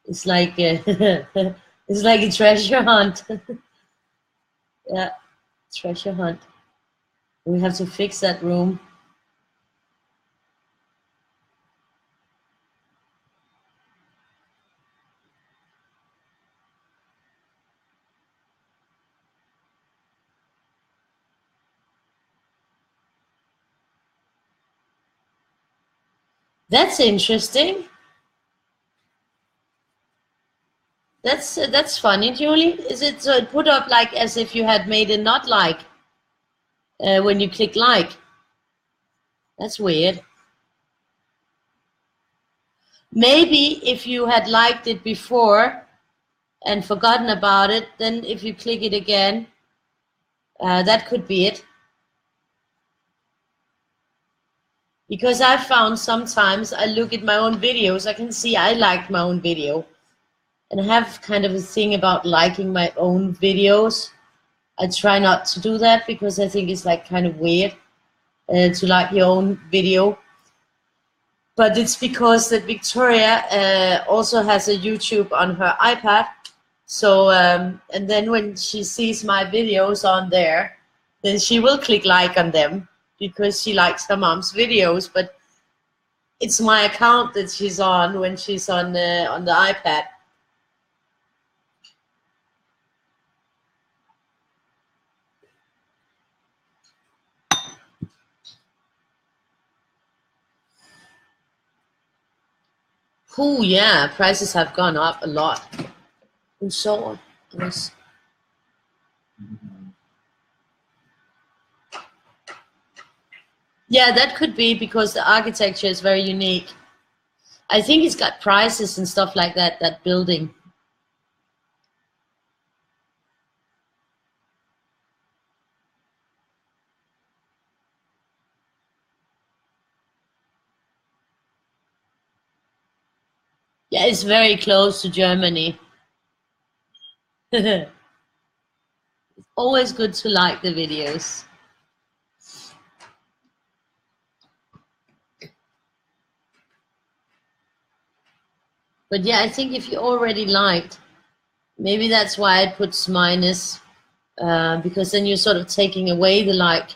S1: it's like a it's like a treasure hunt. Yeah, treasure hunt. We have to fix that room. That's interesting. That's funny, Julie. Is it so? It put up like as if you had made a not like when you click like. That's weird. Maybe if you had liked it before and forgotten about it, then if you click it again, that could be it. Because I found sometimes I look at my own videos, I can see I liked my own video. And I have kind of a thing about liking my own videos. I try not to do that because I think it's like kind of weird to like your own video. But it's because that Victoria also has a YouTube on her iPad. So, and then when she sees my videos on there, then she will click like on them because she likes her mom's videos. But it's my account that she's on when she's on the iPad. Oh yeah, prices have gone up a lot. Who saw this? Yeah, that could be because the architecture is very unique. I think it's got prices and stuff like that, that building. Yeah, it's very close to Germany. It's always good to like the videos. But yeah, I think if you already liked, maybe that's why it puts minus, because then you're sort of taking away the like.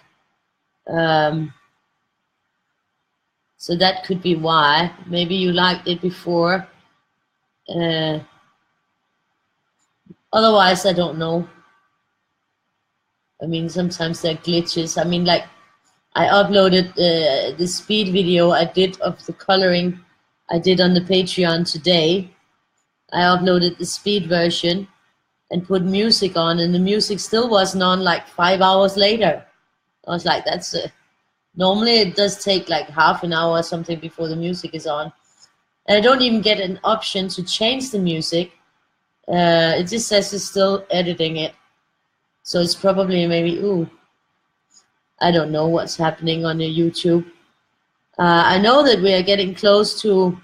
S1: So that could be why. Maybe you liked it before. Otherwise, I don't know. I mean, sometimes there are glitches. I mean, like, I uploaded the speed video I did of the coloring I did on the Patreon today. I uploaded the speed version and put music on, and the music still wasn't on like 5 hours later. I was like, that's normally it does take like half an hour or something before the music is on. And I don't even get an option to change the music. It just says it's still editing it. So it's probably maybe, ooh, I don't know what's happening on your YouTube. I know that we are getting close to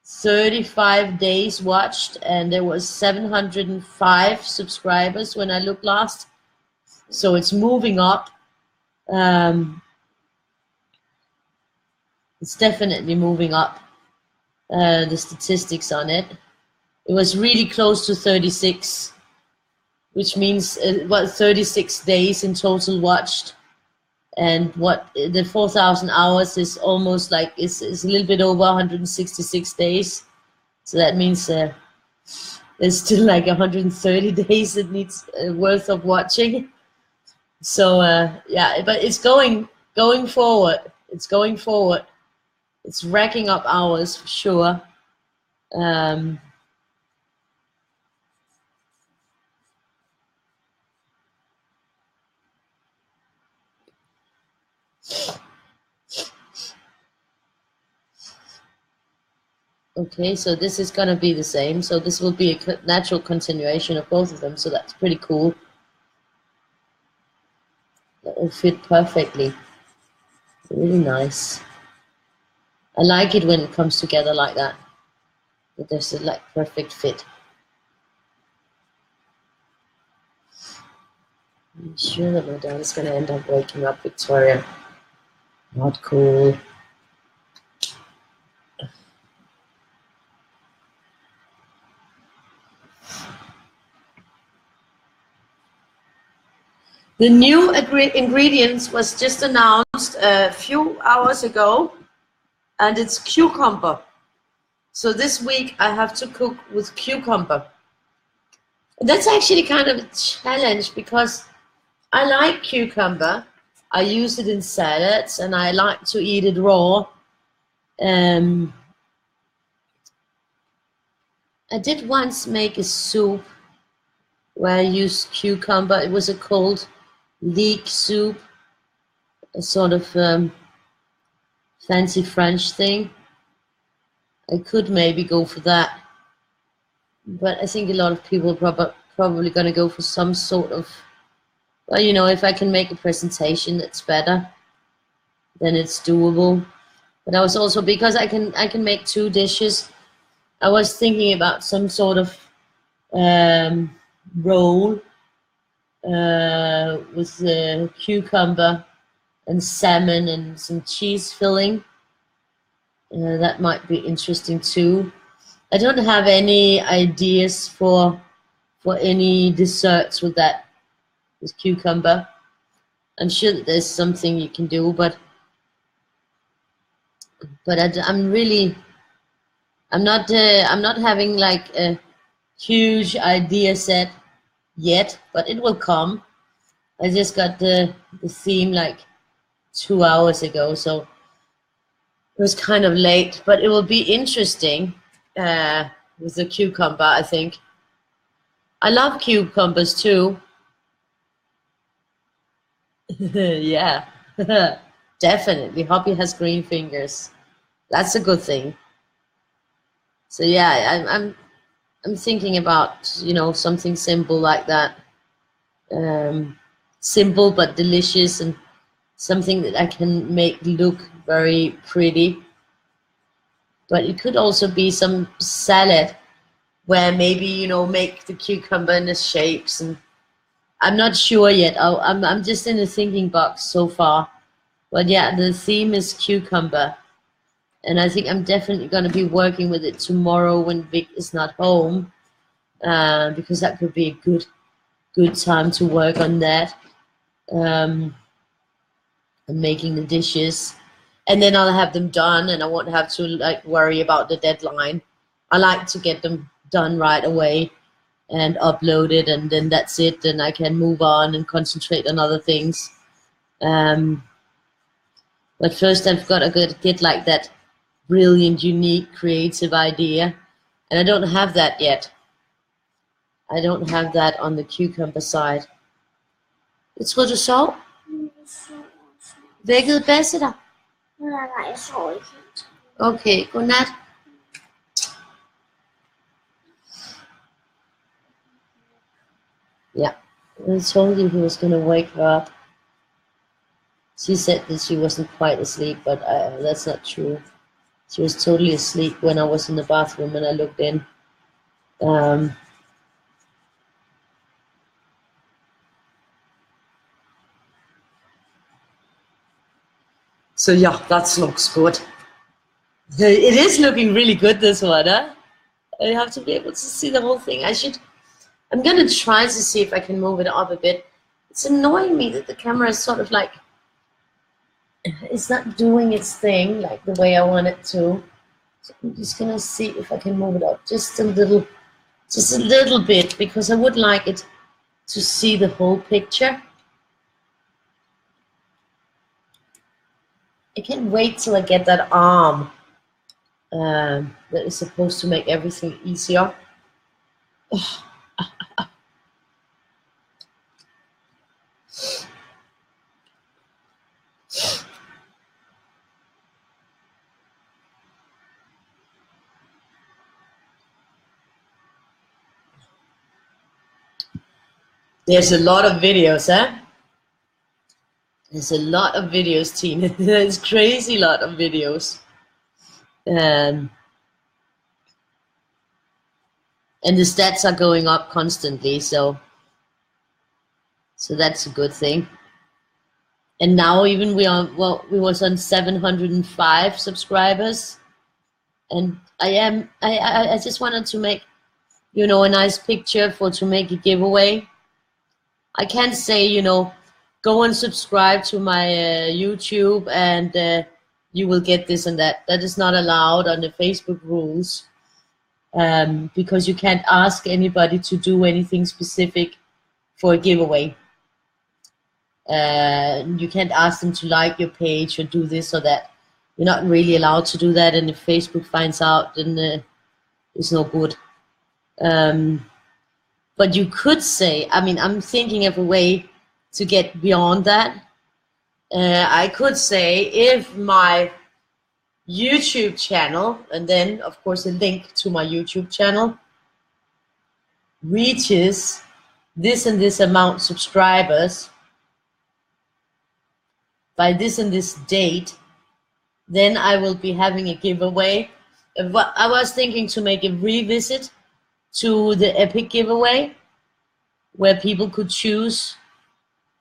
S1: 35 days watched, and there was 705 subscribers when I looked last. So it's moving up. It's definitely moving up, the statistics on it. It was really close to 36, which means 36 days in total watched. And what the 4,000 hours is almost like is a little bit over 166 days. So that means there's still like 130 days that needs worth of watching. So yeah, but it's going forward. It's going forward. It's racking up hours for sure. Okay, so this is going to be the same. So this will be a natural continuation of both of them. So that's pretty cool. That will fit perfectly. Really nice. I like it when it comes together like that. That there's a like perfect fit. I'm sure that my dad is going to end up waking up Victoria. Not cool. The new ingredients was just announced a few hours ago, and it's cucumber. So this week I have to cook with cucumber. That's actually kind of a challenge because I like cucumber. I use it in salads and I like to eat it raw. I did once make a soup where I used cucumber. It was a cold leek soup, a sort of fancy French thing. I could maybe go for that, but I think a lot of people are probably going to go for some sort of, well, you know, if I can make a presentation that's better, then it's doable. But I was also, because I can make two dishes, I was thinking about some sort of roll with cucumber and salmon and some cheese filling. That might be interesting too. I don't have any ideas for any desserts with that, with cucumber. I'm sure that there's something you can do, but I'm not having like a huge idea set yet, but it will come. I just got the theme like 2 hours ago, so it was kind of late, but it will be interesting with the cucumber, I think. I love cucumbers too. Yeah, definitely. Hoppy has green fingers. That's a good thing. So yeah, I'm thinking about, you know, something simple like that. Simple but delicious, and something that I can make look very pretty. But it could also be some salad where maybe, you know, make the cucumber in the shapes, and I'm not sure yet. I'm just in the thinking box so far. But yeah, the theme is cucumber. And I think I'm definitely going to be working with it tomorrow when Vic is not home, because that could be a good time to work on that, and making the dishes. And then I'll have them done and I won't have to like worry about the deadline. I like to get them done right away and uploaded, and then that's it, and I can move on and concentrate on other things. But first I've got to get like that brilliant, unique, creative idea, and I don't have that yet. I don't have that on the cucumber side. Jeg troede, du sov. Vækkede Basse dig?
S2: Nej, jeg sover ikke helt.
S1: Okay, godnat. Yeah, I told you he was going to wake her up. She said that she wasn't quite asleep, but that's not true. She was totally asleep when I was in the bathroom and I looked in. So yeah, that looks good. It is looking really good, this one, huh? I have to be able to see the whole thing. I'm gonna try to see if I can move it up a bit. It's annoying me that the camera is sort of like, it's not doing its thing like the way I want it to. So I'm just gonna see if I can move it up just a little bit, because I would like it to see the whole picture. I can't wait till I get that arm that is supposed to make everything easier. There's a lot of videos, huh? There's a lot of videos, Tina. There's crazy lot of videos. And the stats are going up constantly, so that's a good thing. And now even we was on 705 subscribers, and I just wanted to make, you know, a nice picture to make a giveaway. I can't say, you know, go and subscribe to my YouTube and you will get this and that. That is not allowed under Facebook rules, because you can't ask anybody to do anything specific for a giveaway. You can't ask them to like your page or do this or that. You're not really allowed to do that, and if Facebook finds out, then it's no good. But you could say, I mean, I'm thinking of a way to get beyond that. I could say if my YouTube channel, and then of course a link to my YouTube channel, reaches this and this amount subscribers by this and this date, then I will be having a giveaway. I was thinking to make a revisit to the Epic giveaway, where people could choose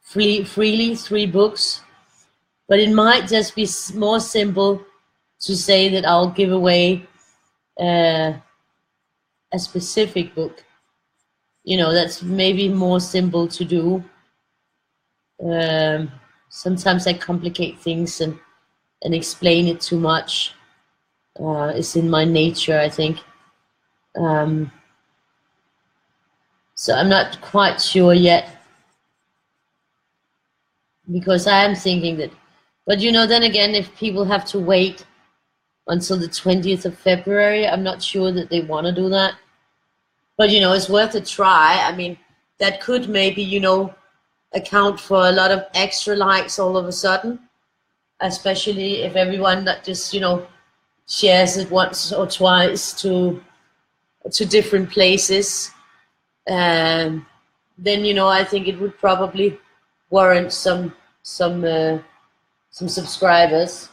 S1: freely 3 books, but it might just be more simple to say that I'll give away a specific book. You know, that's maybe more simple to do. Sometimes I complicate things and explain it too much. It's in my nature, I think. So I'm not quite sure yet, because I am thinking that, but you know, then again, if people have to wait until the 20th of February, I'm not sure that they want to do that. But you know, it's worth a try. I mean, that could maybe, you know, account for a lot of extra likes all of a sudden, especially if everyone that just, you know, shares it once or twice to different places. Then, you know, I think it would probably warrant some subscribers.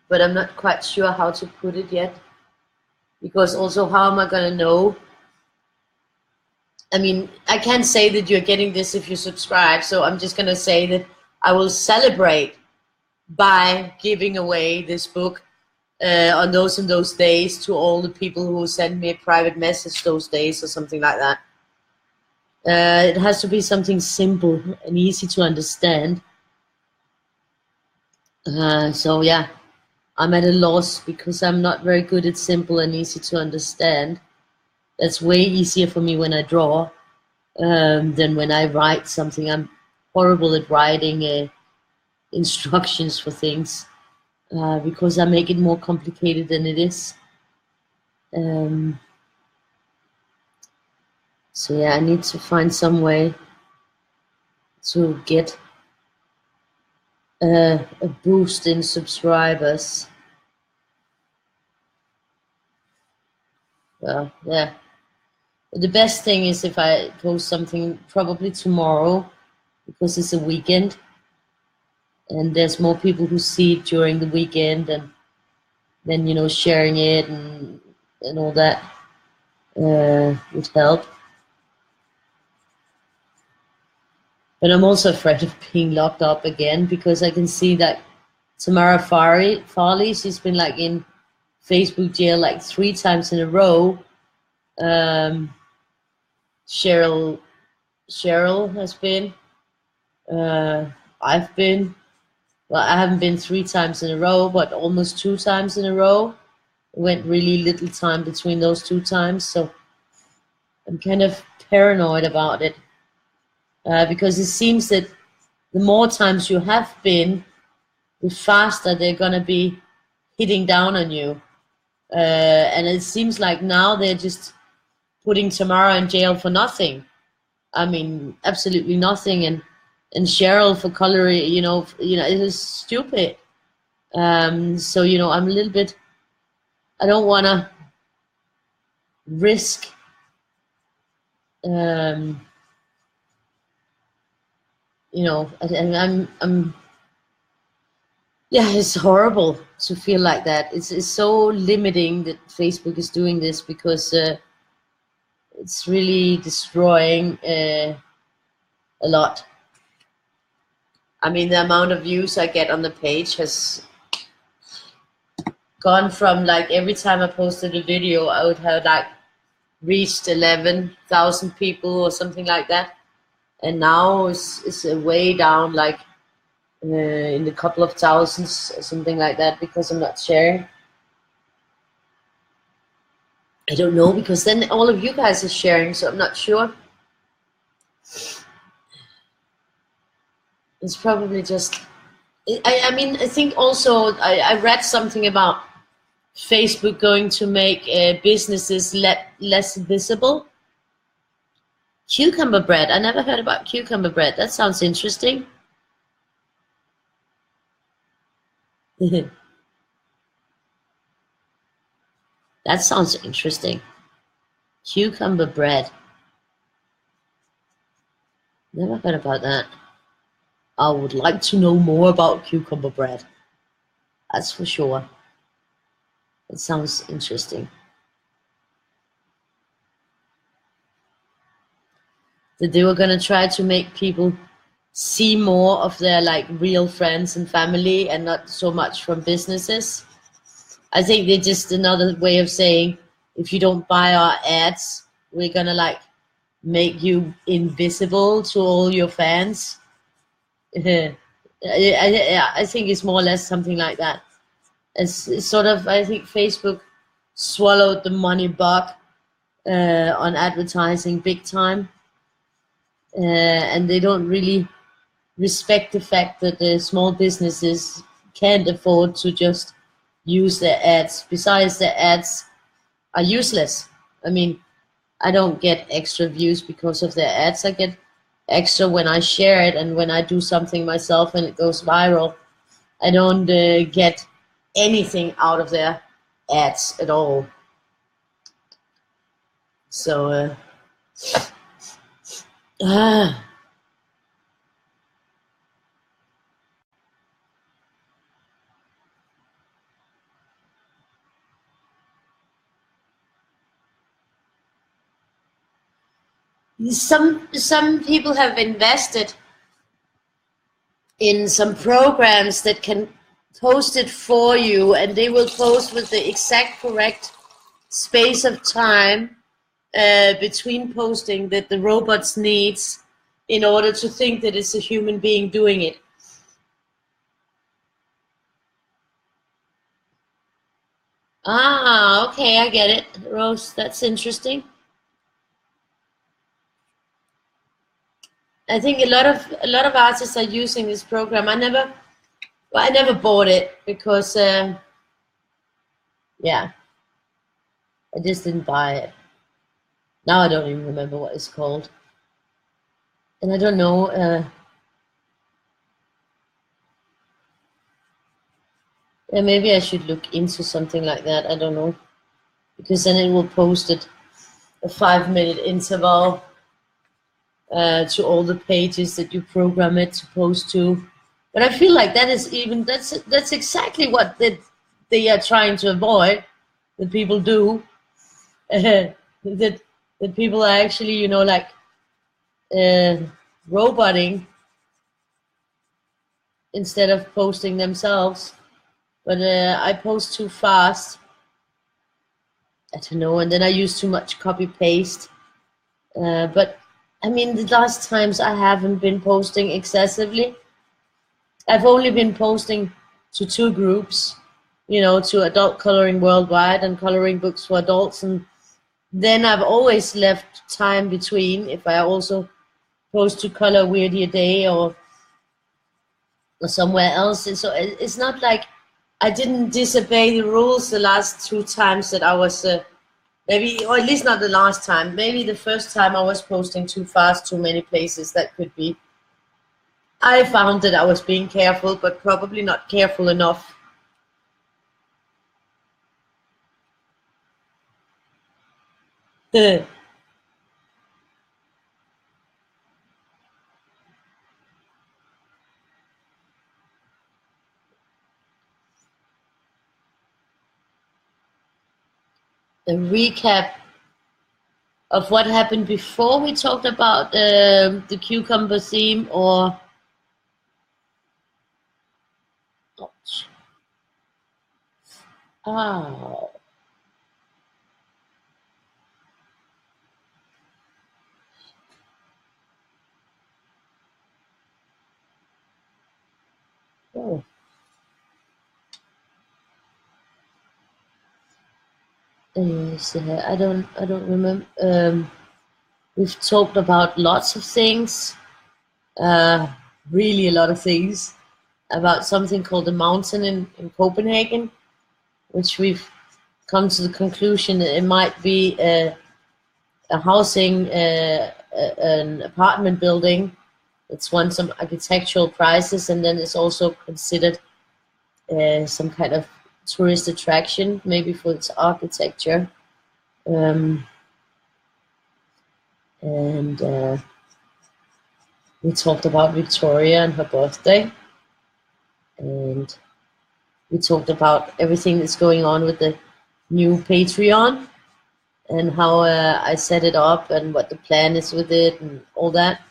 S1: But I'm not quite sure how to put it yet, because also, how am I going to know? I mean, I can't say that you're getting this if you subscribe, so I'm just going to say that I will celebrate by giving away this book on those and those days to all the people who send me a private message those days or something like that. It has to be something simple and easy to understand. So yeah, I'm at a loss because I'm not very good at simple and easy to understand. That's way easier for me when I draw than when I write something. I'm horrible at writing instructions for things because I make it more complicated than it is. So yeah, I need to find some way to get a boost in subscribers. Well, yeah. The best thing is if I post something probably tomorrow, because it's a weekend and there's more people who see it during the weekend, and then, you know, sharing it and all that would help. But I'm also afraid of being locked up again, because I can see that Tamara Farley, she's been like in Facebook jail like 3 times in a row. Cheryl has been. I've been. Well, I haven't been 3 times in a row, but almost 2 times in a row. It went really little time between those 2 times, so I'm kind of paranoid about it, because it seems that the more times you have been, the faster they're gonna be hitting down on you, and it seems like now they're just putting Tamara in jail for nothing. I mean, absolutely nothing, and Cheryl for coloring. You know, it is stupid. So you know, I'm a little bit. I don't want to risk you know, and I'm yeah, it's horrible to feel like that. It's so limiting that Facebook is doing this because it's really destroying a lot. I mean, the amount of views I get on the page has gone from like every time I posted a video, I would have like reached 11,000 people or something like that, and now it's way down, like in the couple of thousands or something like that, because I'm not sharing. I don't know, because then all of you guys are sharing, so I'm not sure. It's probably just. I mean, I think also I read something about Facebook going to make businesses less visible. Cucumber bread. I never heard about cucumber bread. That sounds interesting. That sounds interesting. Cucumber bread. Never heard about that. I would like to know more about cucumber bread. That's for sure. It sounds interesting. That they were gonna try to make people see more of their like real friends and family and not so much from businesses. I think they're just another way of saying, if you don't buy our ads, we're gonna like make you invisible to all your fans. I think it's more or less something like that. It's sort of, I think Facebook swallowed the money bug on advertising big time, and they don't really respect the fact that the small businesses can't afford to just use their ads. Besides, their ads are useless. I mean, I don't get extra views because of their ads. I get extra when I share it and when I do something myself and it goes viral. I don't get anything out of their ads at all. So, ah, some people have invested in some programs that can post it for you, and they will post with the exact correct space of time between posting that the robots needs in order to think that it's a human being doing it. Ah, okay, I get it, Rose. That's interesting. I think a lot of artists are using this program. I never bought it because yeah, I just didn't buy it. Now I don't even remember what it's called, and I don't know. Yeah, maybe I should look into something like that. I don't know, because then it will post it a 5 minute interval to all the pages that you program it to post to. But I feel like that's exactly what they are trying to avoid. That people do. that that people are actually, like uh, roboting instead of posting themselves. But I post too fast. I don't know, and then I use too much copy paste. But I mean, the last times I haven't been posting excessively. I've only been posting to two groups, to Adult Coloring Worldwide and Coloring Books for Adults, and then I've always left time between if I also post to Color Weirdie a day or somewhere else. And so it's not like I didn't disobey the rules the last two times that I was maybe, or at least not the last time. Maybe the first time I was posting too fast, too many places. That could be. I found that I was being careful, but probably not careful enough. a recap of what happened before we talked about the cucumber theme, or ouch. Ah, oh. Anyways, I don't remember. We've talked about lots of things, uh, really a lot of things, about something called the mountain in Copenhagen, which we've come to the conclusion that it might be a housing, an apartment building. It's won some architectural prizes, and then it's also considered some kind of tourist attraction, maybe for its architecture. Um, and we talked about Victoria and her birthday, and we talked about everything that's going on with the new Patreon and how I set it up and what the plan is with it and all that.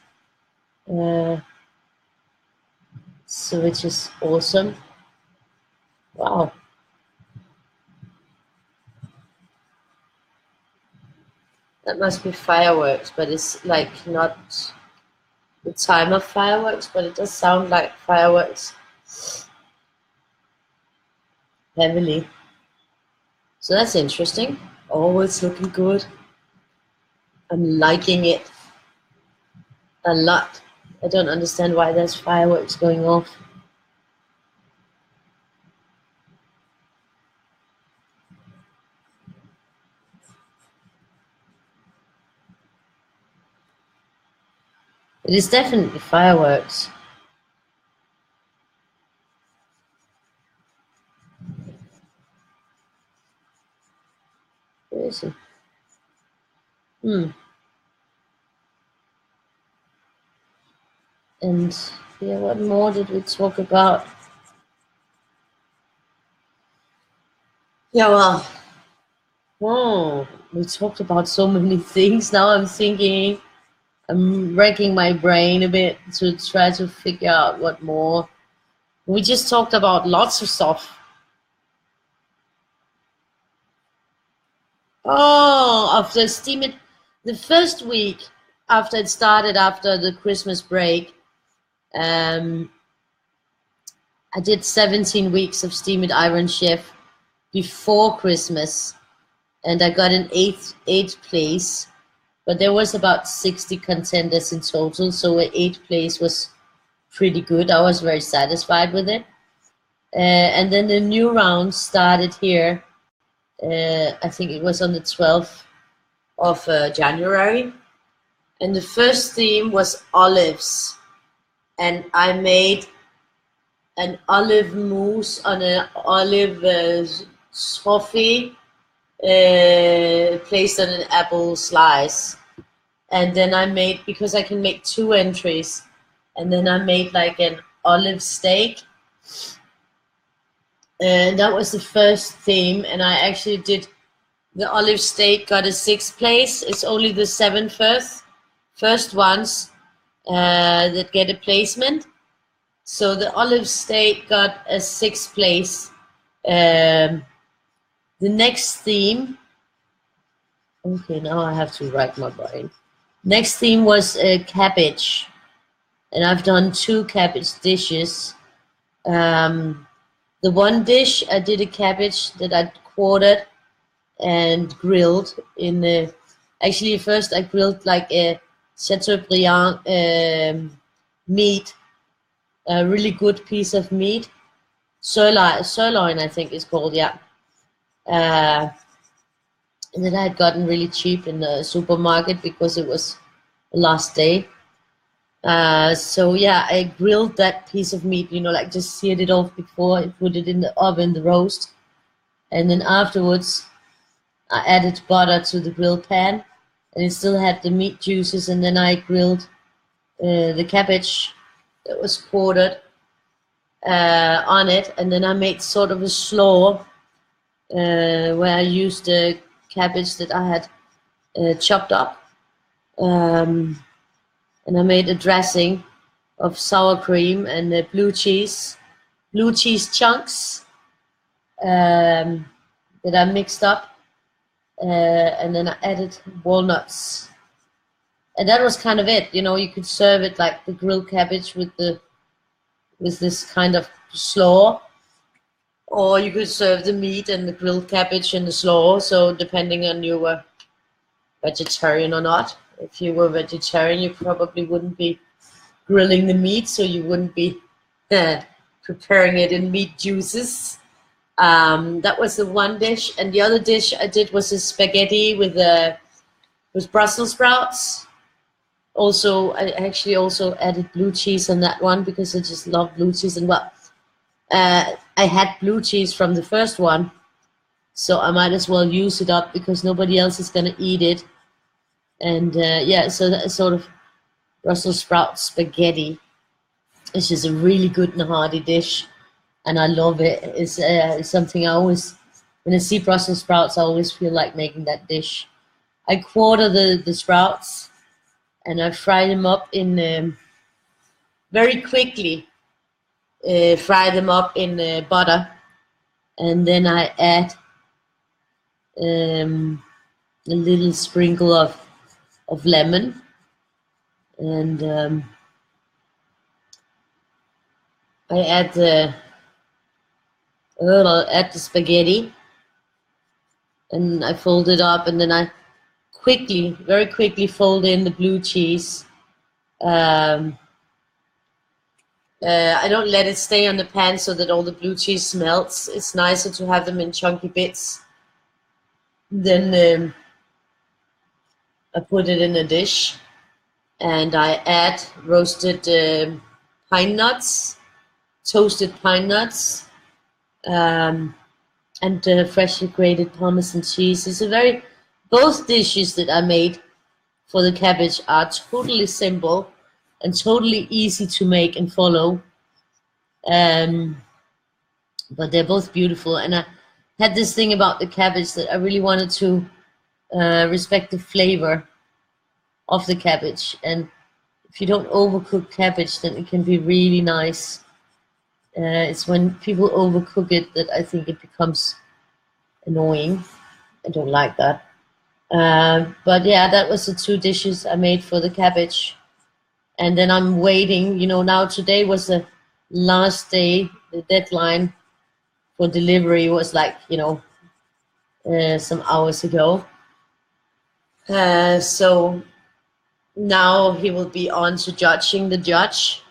S1: So which is awesome. Wow. That must be fireworks, but it's like not the time of fireworks, but it does sound like fireworks heavily. So that's interesting. Oh, it's looking good. I'm liking it a lot. I don't understand why there's fireworks going off. It is definitely fireworks. Where is it? And yeah, what more did we talk about? Yeah, well, we talked about so many things. Now I'm thinking, I'm racking my brain a bit to try to figure out what more. We just talked about lots of stuff. Oh, after Steam It, the first week after it started, after the Christmas break, um, I did 17 weeks of Steam It Iron Chef before Christmas, and I got an eighth place. But there was about 60 contenders in total, so an eighth place was pretty good. I was very satisfied with it. And then the new round started here. I think it was on the 12th of January. And the first theme was olives. And I made an olive mousse on an olive toffee placed on an apple slice. And then I made, because I can make 2 entries, and then I made like an olive steak. And that was the first theme, and I actually did the olive steak, got a 6th place. It's only the 7 first ones that get a placement. So the olive steak got a 6th place. The next theme, okay, now I have to rack my brain. Next theme was cabbage, and I've done 2 cabbage dishes. The one dish I did a cabbage that I quartered and grilled in the. Actually, first I grilled like a Chateaubriand meat, a really good piece of meat, sirloin I think it's called, yeah. And that I had gotten really cheap in the supermarket because it was the last day. So yeah, I grilled that piece of meat, like just seared it off before I put it in the oven, the roast. And then afterwards, I added butter to the grill pan, and it still had the meat juices. And then I grilled the cabbage that was quartered on it. And then I made sort of a slaw where I used cabbage that I had chopped up, and I made a dressing of sour cream and blue cheese chunks that I mixed up, and then I added walnuts, and that was kind of it. You know, you could serve it like the grilled cabbage with this kind of slaw, or you could serve the meat and the grilled cabbage in the slaw. So depending on you were vegetarian or not. If you were vegetarian, you probably wouldn't be grilling the meat, so you wouldn't be preparing it in meat juices. That was the one dish, and the other dish I did was a spaghetti with Brussels sprouts. Also, I actually also added blue cheese on that one because I just love blue cheese. And well, I had blue cheese from the first one, so I might as well use it up because nobody else is gonna eat it. And yeah, so that sort of Brussels sprout spaghetti, which is a really good and hearty dish, and I love it. It's something I always, when I see Brussels sprouts, I always feel like making that dish. I quarter the sprouts, and I fry them up in very quickly. Fry them up in butter, and then I add a little sprinkle of lemon, and I add I'll add the spaghetti, and I fold it up, and then I very quickly fold in the blue cheese. I don't let it stay on the pan so that all the blue cheese melts. It's nicer to have them in chunky bits. Then I put it in a dish, and I add roasted pine nuts, toasted pine nuts, and freshly grated Parmesan cheese. Both dishes that I made for the cabbage are totally simple and totally easy to make and follow. But they're both beautiful. And I had this thing about the cabbage that I really wanted to respect the flavor of the cabbage. And if you don't overcook cabbage, then it can be really nice. It's when people overcook it that I think it becomes annoying. I don't like that. But yeah, that was the two dishes I made for the cabbage. And then I'm waiting, now today was the last day. The deadline for delivery was like, some hours ago. So now he will be on to judging the judge.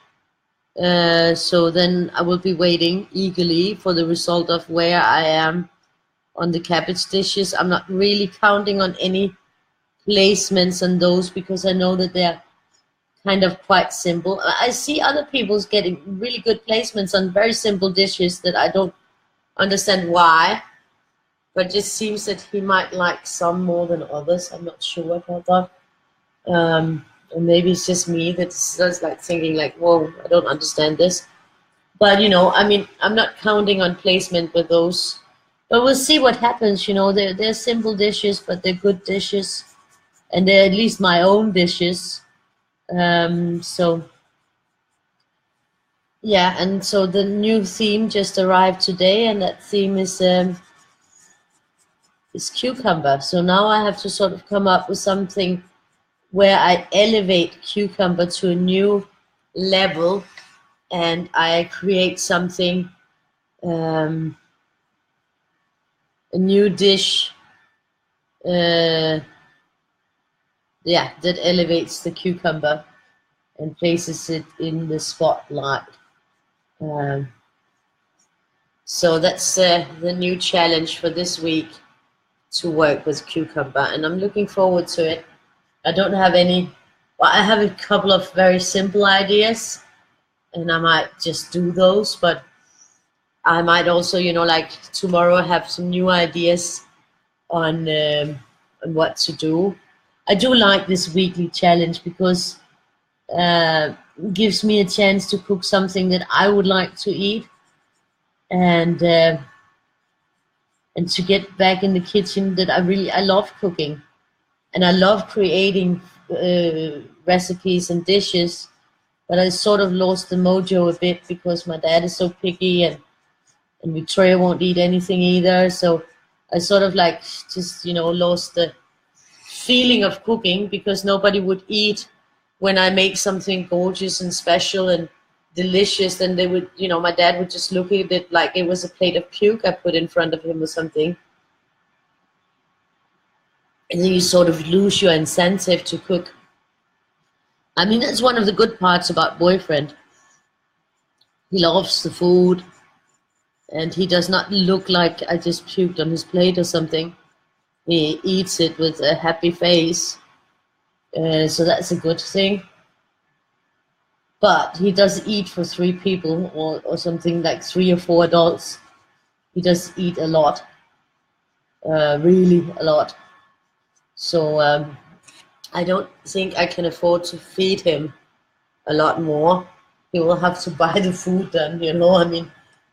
S1: So then I will be waiting eagerly for the result of where I am on the cabbage dishes. I'm not really counting on any placements on those because I know that they're kind of quite simple. I see other people's getting really good placements on very simple dishes that I don't understand why, but it just seems that he might like some more than others. I'm not sure about that. And maybe it's just me that's like thinking like, whoa, I don't understand this. But I'm not counting on placement with those. But we'll see what happens. They're simple dishes, but they're good dishes, and they're at least my own dishes. So yeah, and so the new theme just arrived today, and that theme is cucumber. So now I have to sort of come up with something where I elevate cucumber to a new level, and I create something, a new dish, that elevates the cucumber and places it in the spotlight. So that's the new challenge for this week, to work with cucumber, and I'm looking forward to it. I don't have I have a couple of very simple ideas, and I might just do those, but I might also, like tomorrow, have some new ideas on what to do. I do like this weekly challenge because gives me a chance to cook something that I would like to eat, and and to get back in the kitchen. That I love cooking, and I love creating recipes and dishes. But I sort of lost the mojo a bit because my dad is so picky, and Victoria won't eat anything either. So I sort of like just lost the feeling of cooking because nobody would eat when I make something gorgeous and special and delicious. Then they would, my dad would just look at it like it was a plate of puke I put in front of him or something. And then you sort of lose your incentive to cook. I mean, that's one of the good parts about boyfriend. He loves the food, and he does not look like I just puked on his plate or something. He eats it with a happy face. So that's a good thing. But he does eat for 3 people or something, like 3 or 4 adults. He does eat a lot, really a lot. So I don't think I can afford to feed him a lot more. He will have to buy the food then, I mean,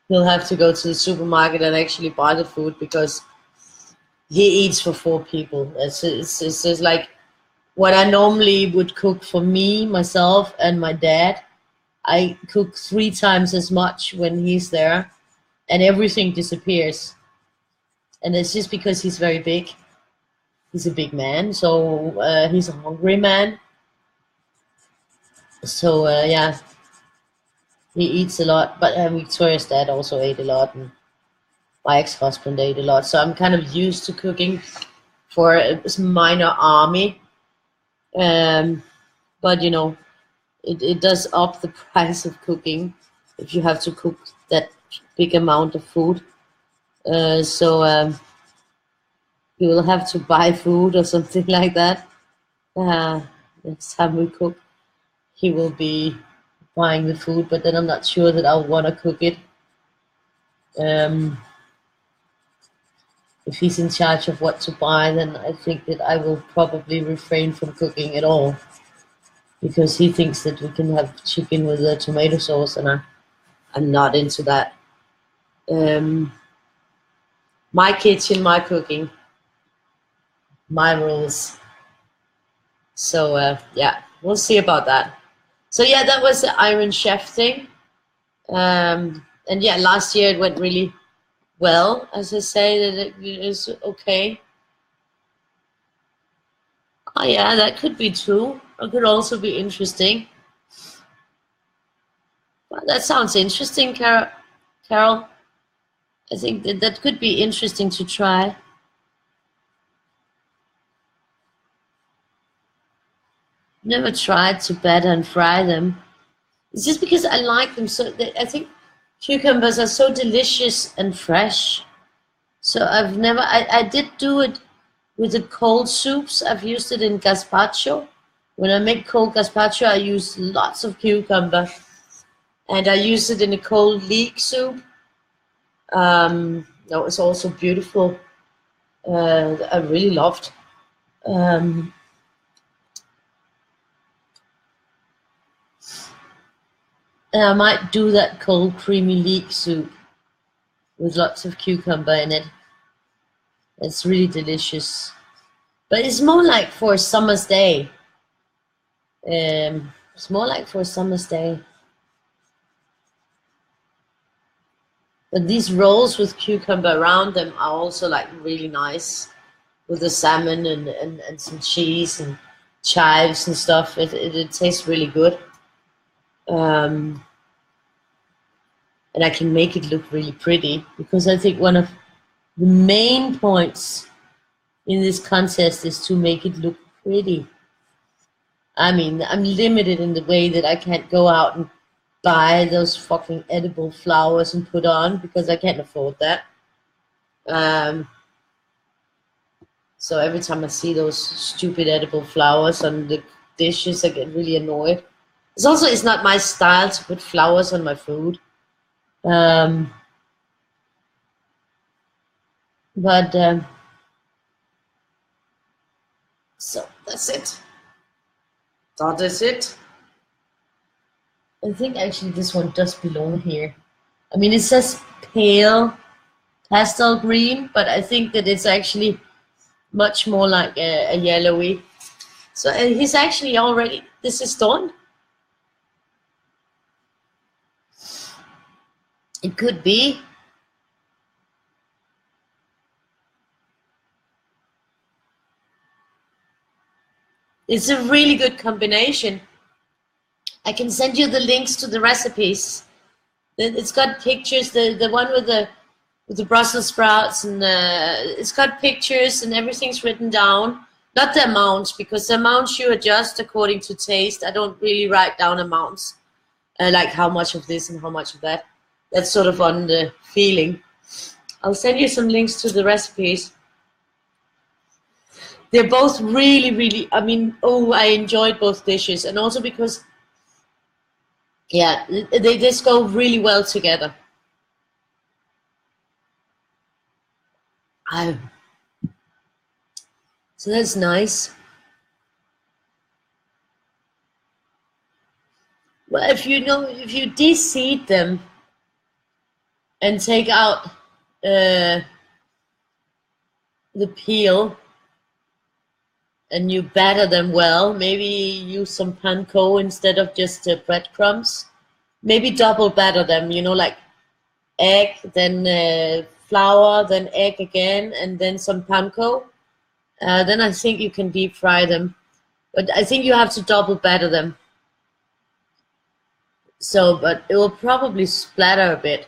S1: he'll have to go to the supermarket and actually buy the food because he eats for 4 people. It's just like what I normally would cook for me, myself, and my dad. I cook 3 times as much when he's there, and everything disappears. And it's just because he's very big. He's a big man, so he's a hungry man. So yeah, he eats a lot. But Victoria's dad also ate a lot, and my ex-husband ate a lot. So I'm kind of used to cooking for a minor army. But it does up the price of cooking if you have to cook that big amount of food. So you will have to buy food or something like that. Next time we cook, he will be buying the food, but then I'm not sure that I'll want to cook it. If he's in charge of what to buy, then I think that I will probably refrain from cooking at all, because he thinks that we can have chicken with a tomato sauce, and I'm not into that. My kitchen, my cooking, my rules. So yeah, we'll see about that. So yeah, that was the Iron Chef thing. And yeah, last year it went really well, as I say, that it is okay. Oh yeah, that could be true. It could also be interesting. Well, that sounds interesting, Carol. I think that could be interesting to try. Never tried to batter and fry them. It's just because I like them so. I think cucumbers are so delicious and fresh. So I've never. I did do it with the cold soups. I've used it in gazpacho. When I make cold gazpacho, I use lots of cucumber, and I use it in a cold leek soup. That was also beautiful. I really loved. Um, and I might do that cold creamy leek soup with lots of cucumber in it. It's really delicious. But it's more like for a summer's day. It's more like for a summer's day. But these rolls with cucumber around them are also like really nice, with the salmon and some cheese and chives and stuff. It tastes really good. And I can make it look really pretty, because I think one of the main points in this contest is to make it look pretty. I mean, I'm limited in the way that I can't go out and buy those fucking edible flowers and put on, because I can't afford that. So every time I see those stupid edible flowers on the dishes, I get really annoyed. It's not my style to put flowers on my food. Um, but so that's it. That is it. I think actually this one does belong here. I mean, it says pale pastel green, but I think that it's actually much more like a yellowy. So he's actually already, this is done. It could be. It's a really good combination. I can send you the links to the recipes. It's got pictures. The one with the Brussels sprouts, and it's got pictures and everything's written down. Not the amounts, because the amounts you adjust according to taste. I don't really write down amounts, like how much of this and how much of that. That's sort of on the feeling. I'll send you some links to the recipes. They're both really, really. I mean, oh, I enjoyed both dishes, and also because, yeah, they just go really well together. I, so that's nice. Well, if you de-seed them and take out uh, the peel and you batter them well, maybe use some panko instead of just breadcrumbs. Maybe double batter them, like egg, then flour, then egg again, and then some panko. Then I think you can deep fry them. But I think you have to double batter them. So, but it will probably splatter a bit.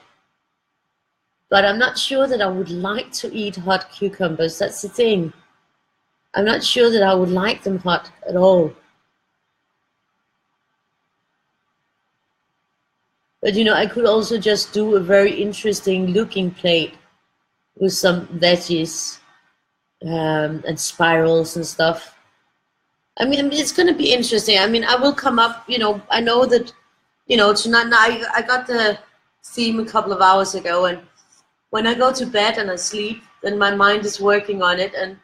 S1: But I'm not sure that I would like to eat hot cucumbers. That's the thing. I'm not sure that I would like them hot at all. But I could also just do a very interesting looking plate with some veggies and spirals and stuff. I mean, it's going to be interesting. I mean, I will come up, I know that, tonight, now I got the theme a couple of hours ago, and when I go to bed and I sleep, then my mind is working on it. And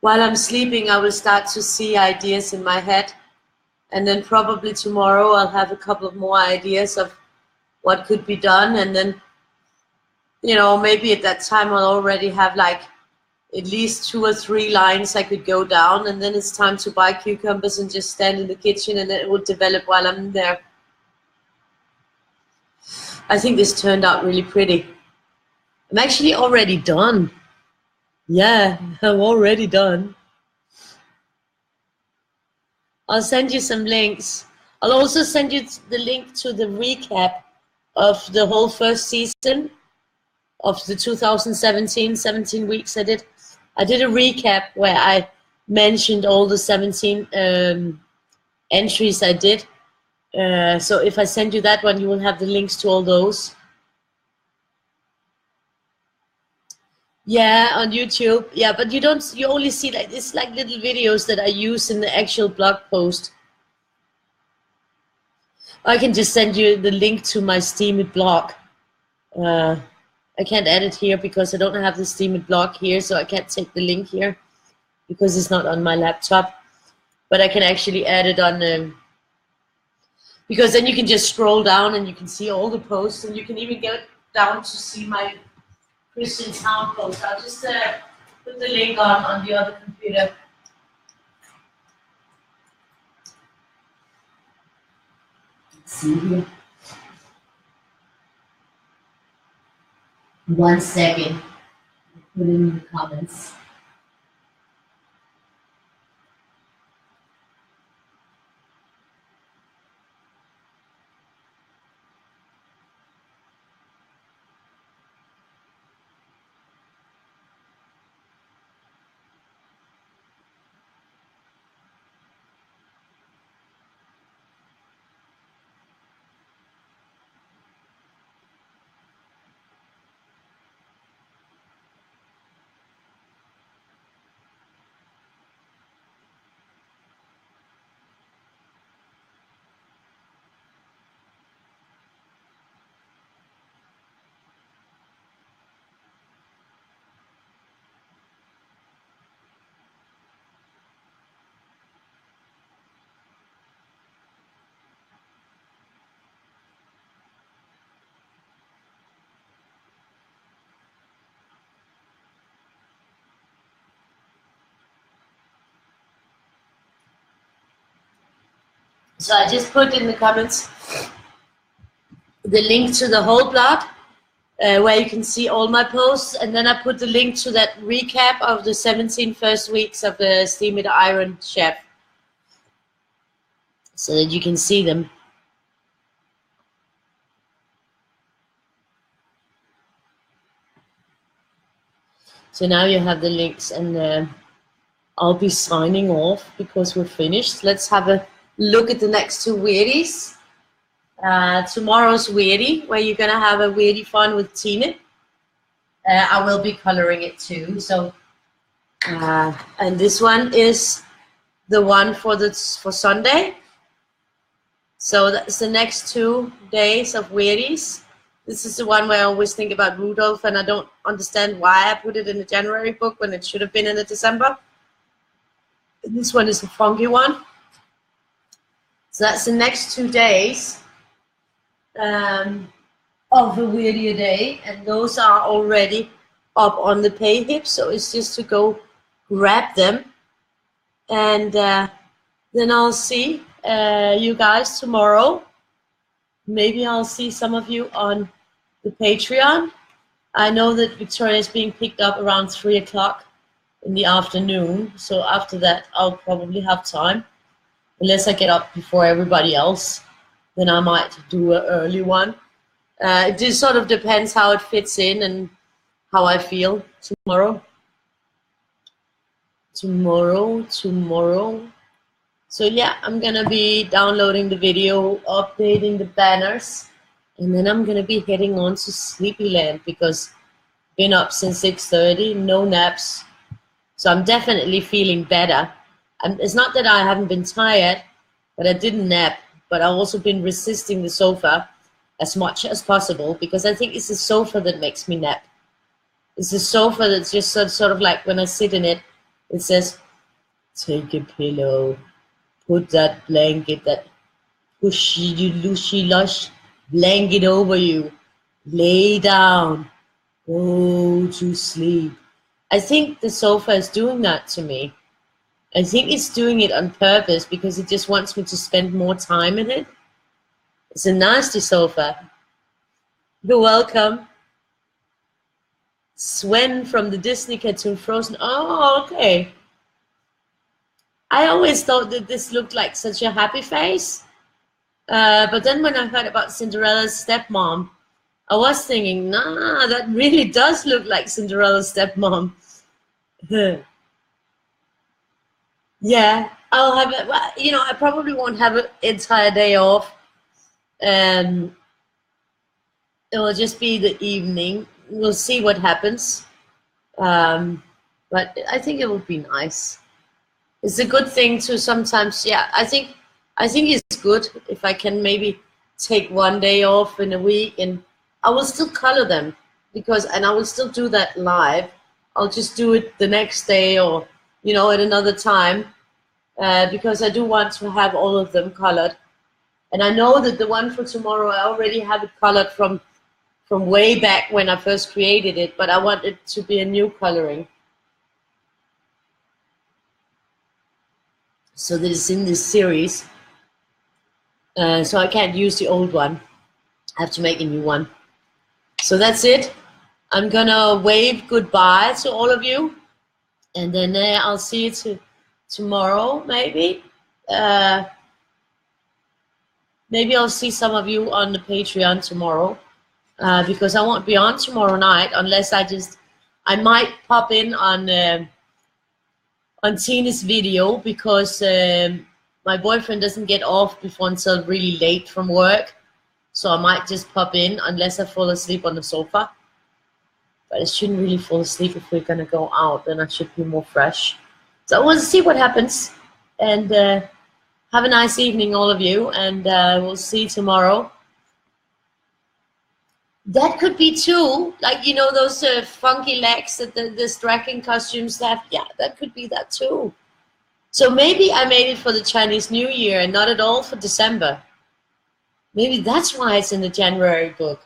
S1: while I'm sleeping, I will start to see ideas in my head. And then probably tomorrow I'll have a couple of more ideas of what could be done. And then, maybe at that time I'll already have like at least 2 or 3 lines I could go down. And then it's time to buy cucumbers and just stand in the kitchen, and then it will develop while I'm there. I think this turned out really pretty. I'm actually already done. Yeah, I'm already done. I'll send you some links. I'll also send you the link to the recap of the whole first season of the 17 weeks I did. I did a recap where I mentioned all the 17 entries I did. So if I send you that one, you will have the links to all those. Yeah, on YouTube. Yeah, but you only see like it's like little videos that I use in the actual blog post. I can just send you the link to my Steemit blog. I can't add it here because I don't have the Steemit blog here, so I can't take the link here because it's not on my laptop. But I can actually add it on, because then you can just scroll down and you can see all the posts, and you can even get down to see my Christian Town post. I'll just put the link on the other computer. Let's see here. 1 second. Put it in the comments. So I just put in the comments the link to the whole blog, where you can see all my posts, and then I put the link to that recap of the 17 first weeks of the Steam It Iron Chef, so that you can see them. So now you have the links, and I'll be signing off because we're finished. Let's have a look at the next two Weirdies. Tomorrow's Weirdie, where you're gonna have a Weirdie fun with Tina. I will be coloring it too. So, and this one is the one for Sunday. So that's the next 2 days of Weirdies. This is the one where I always think about Rudolph, and I don't understand why I put it in the January book when it should have been in the December. And this one is the funky one. So that's the next 2 days of a Weirdie a day, and those are already up on the pay hip. So it's just to go grab them, and then I'll see you guys tomorrow. Maybe I'll see some of you on the Patreon. I know that Victoria is being picked up around 3 o'clock in the afternoon. So after that, I'll probably have time. Unless I get up before everybody else, then I might do an early one. It just sort of depends how it fits in and how I feel tomorrow. Tomorrow. So yeah, I'm gonna be downloading the video, updating the banners, and then I'm gonna be heading on to Sleepyland because been up since 6:30, no naps. So I'm definitely feeling better. It's not that I haven't been tired, but I didn't nap. But I've also been resisting the sofa as much as possible because I think it's the sofa that makes me nap. It's the sofa that's just sort of like when I sit in it, it says, take a pillow, put that blanket, that pushy, lushy, lush blanket over you, lay down, go to sleep. I think the sofa is doing that to me. I think it's doing it on purpose because it just wants me to spend more time in it. It's a nasty sofa. You're welcome. Sven from the Disney cartoon Frozen. Oh, okay. I always thought that this looked like such a happy face. But then when I heard about Cinderella's stepmom, I was thinking, nah, that really does look like Cinderella's stepmom. Yeah, I'll have it. Well, you know, I probably won't have an entire day off. It will just be the evening. We'll see what happens. But I think it would be nice. It's a good thing to sometimes. Yeah, I think it's good if I can maybe take 1 day off in a week, and I will still color them and I will still do that live. I'll just do it the next day or at another time because I do want to have all of them colored. And I know that the one for tomorrow, I already have it colored from way back when I first created it, but I want it to be a new coloring. So that it's in this series. So I can't use the old one. I have to make a new one. So that's it. I'm gonna wave goodbye to all of you, and then I'll see you tomorrow, maybe. Maybe I'll see some of you on the Patreon tomorrow, because I won't be on tomorrow night unless I might pop in on Tina's video because my boyfriend doesn't get off until really late from work. So I might just pop in unless I fall asleep on the sofa. But I shouldn't really fall asleep if we're going to go out. Then I should be more fresh. So we'll see what happens. And have a nice evening, all of you. And we'll see you tomorrow. That could be too. Like, those funky legs that the striking costumes have. Yeah, that could be that too. So maybe I made it for the Chinese New Year and not at all for December. Maybe that's why it's in the January book.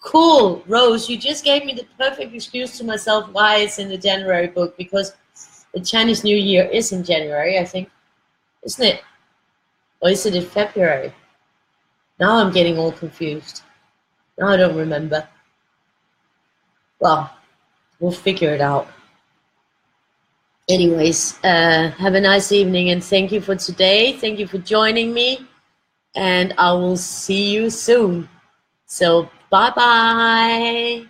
S1: Cool, Rose, you just gave me the perfect excuse to myself why it's in the January book, because the Chinese New Year is in January, I think, isn't it? Or is it in February? Now I'm getting all confused. Now I don't remember. Well, we'll figure it out. Anyways, have a nice evening and thank you for today. Thank you for joining me. And I will see you soon. So bye-bye.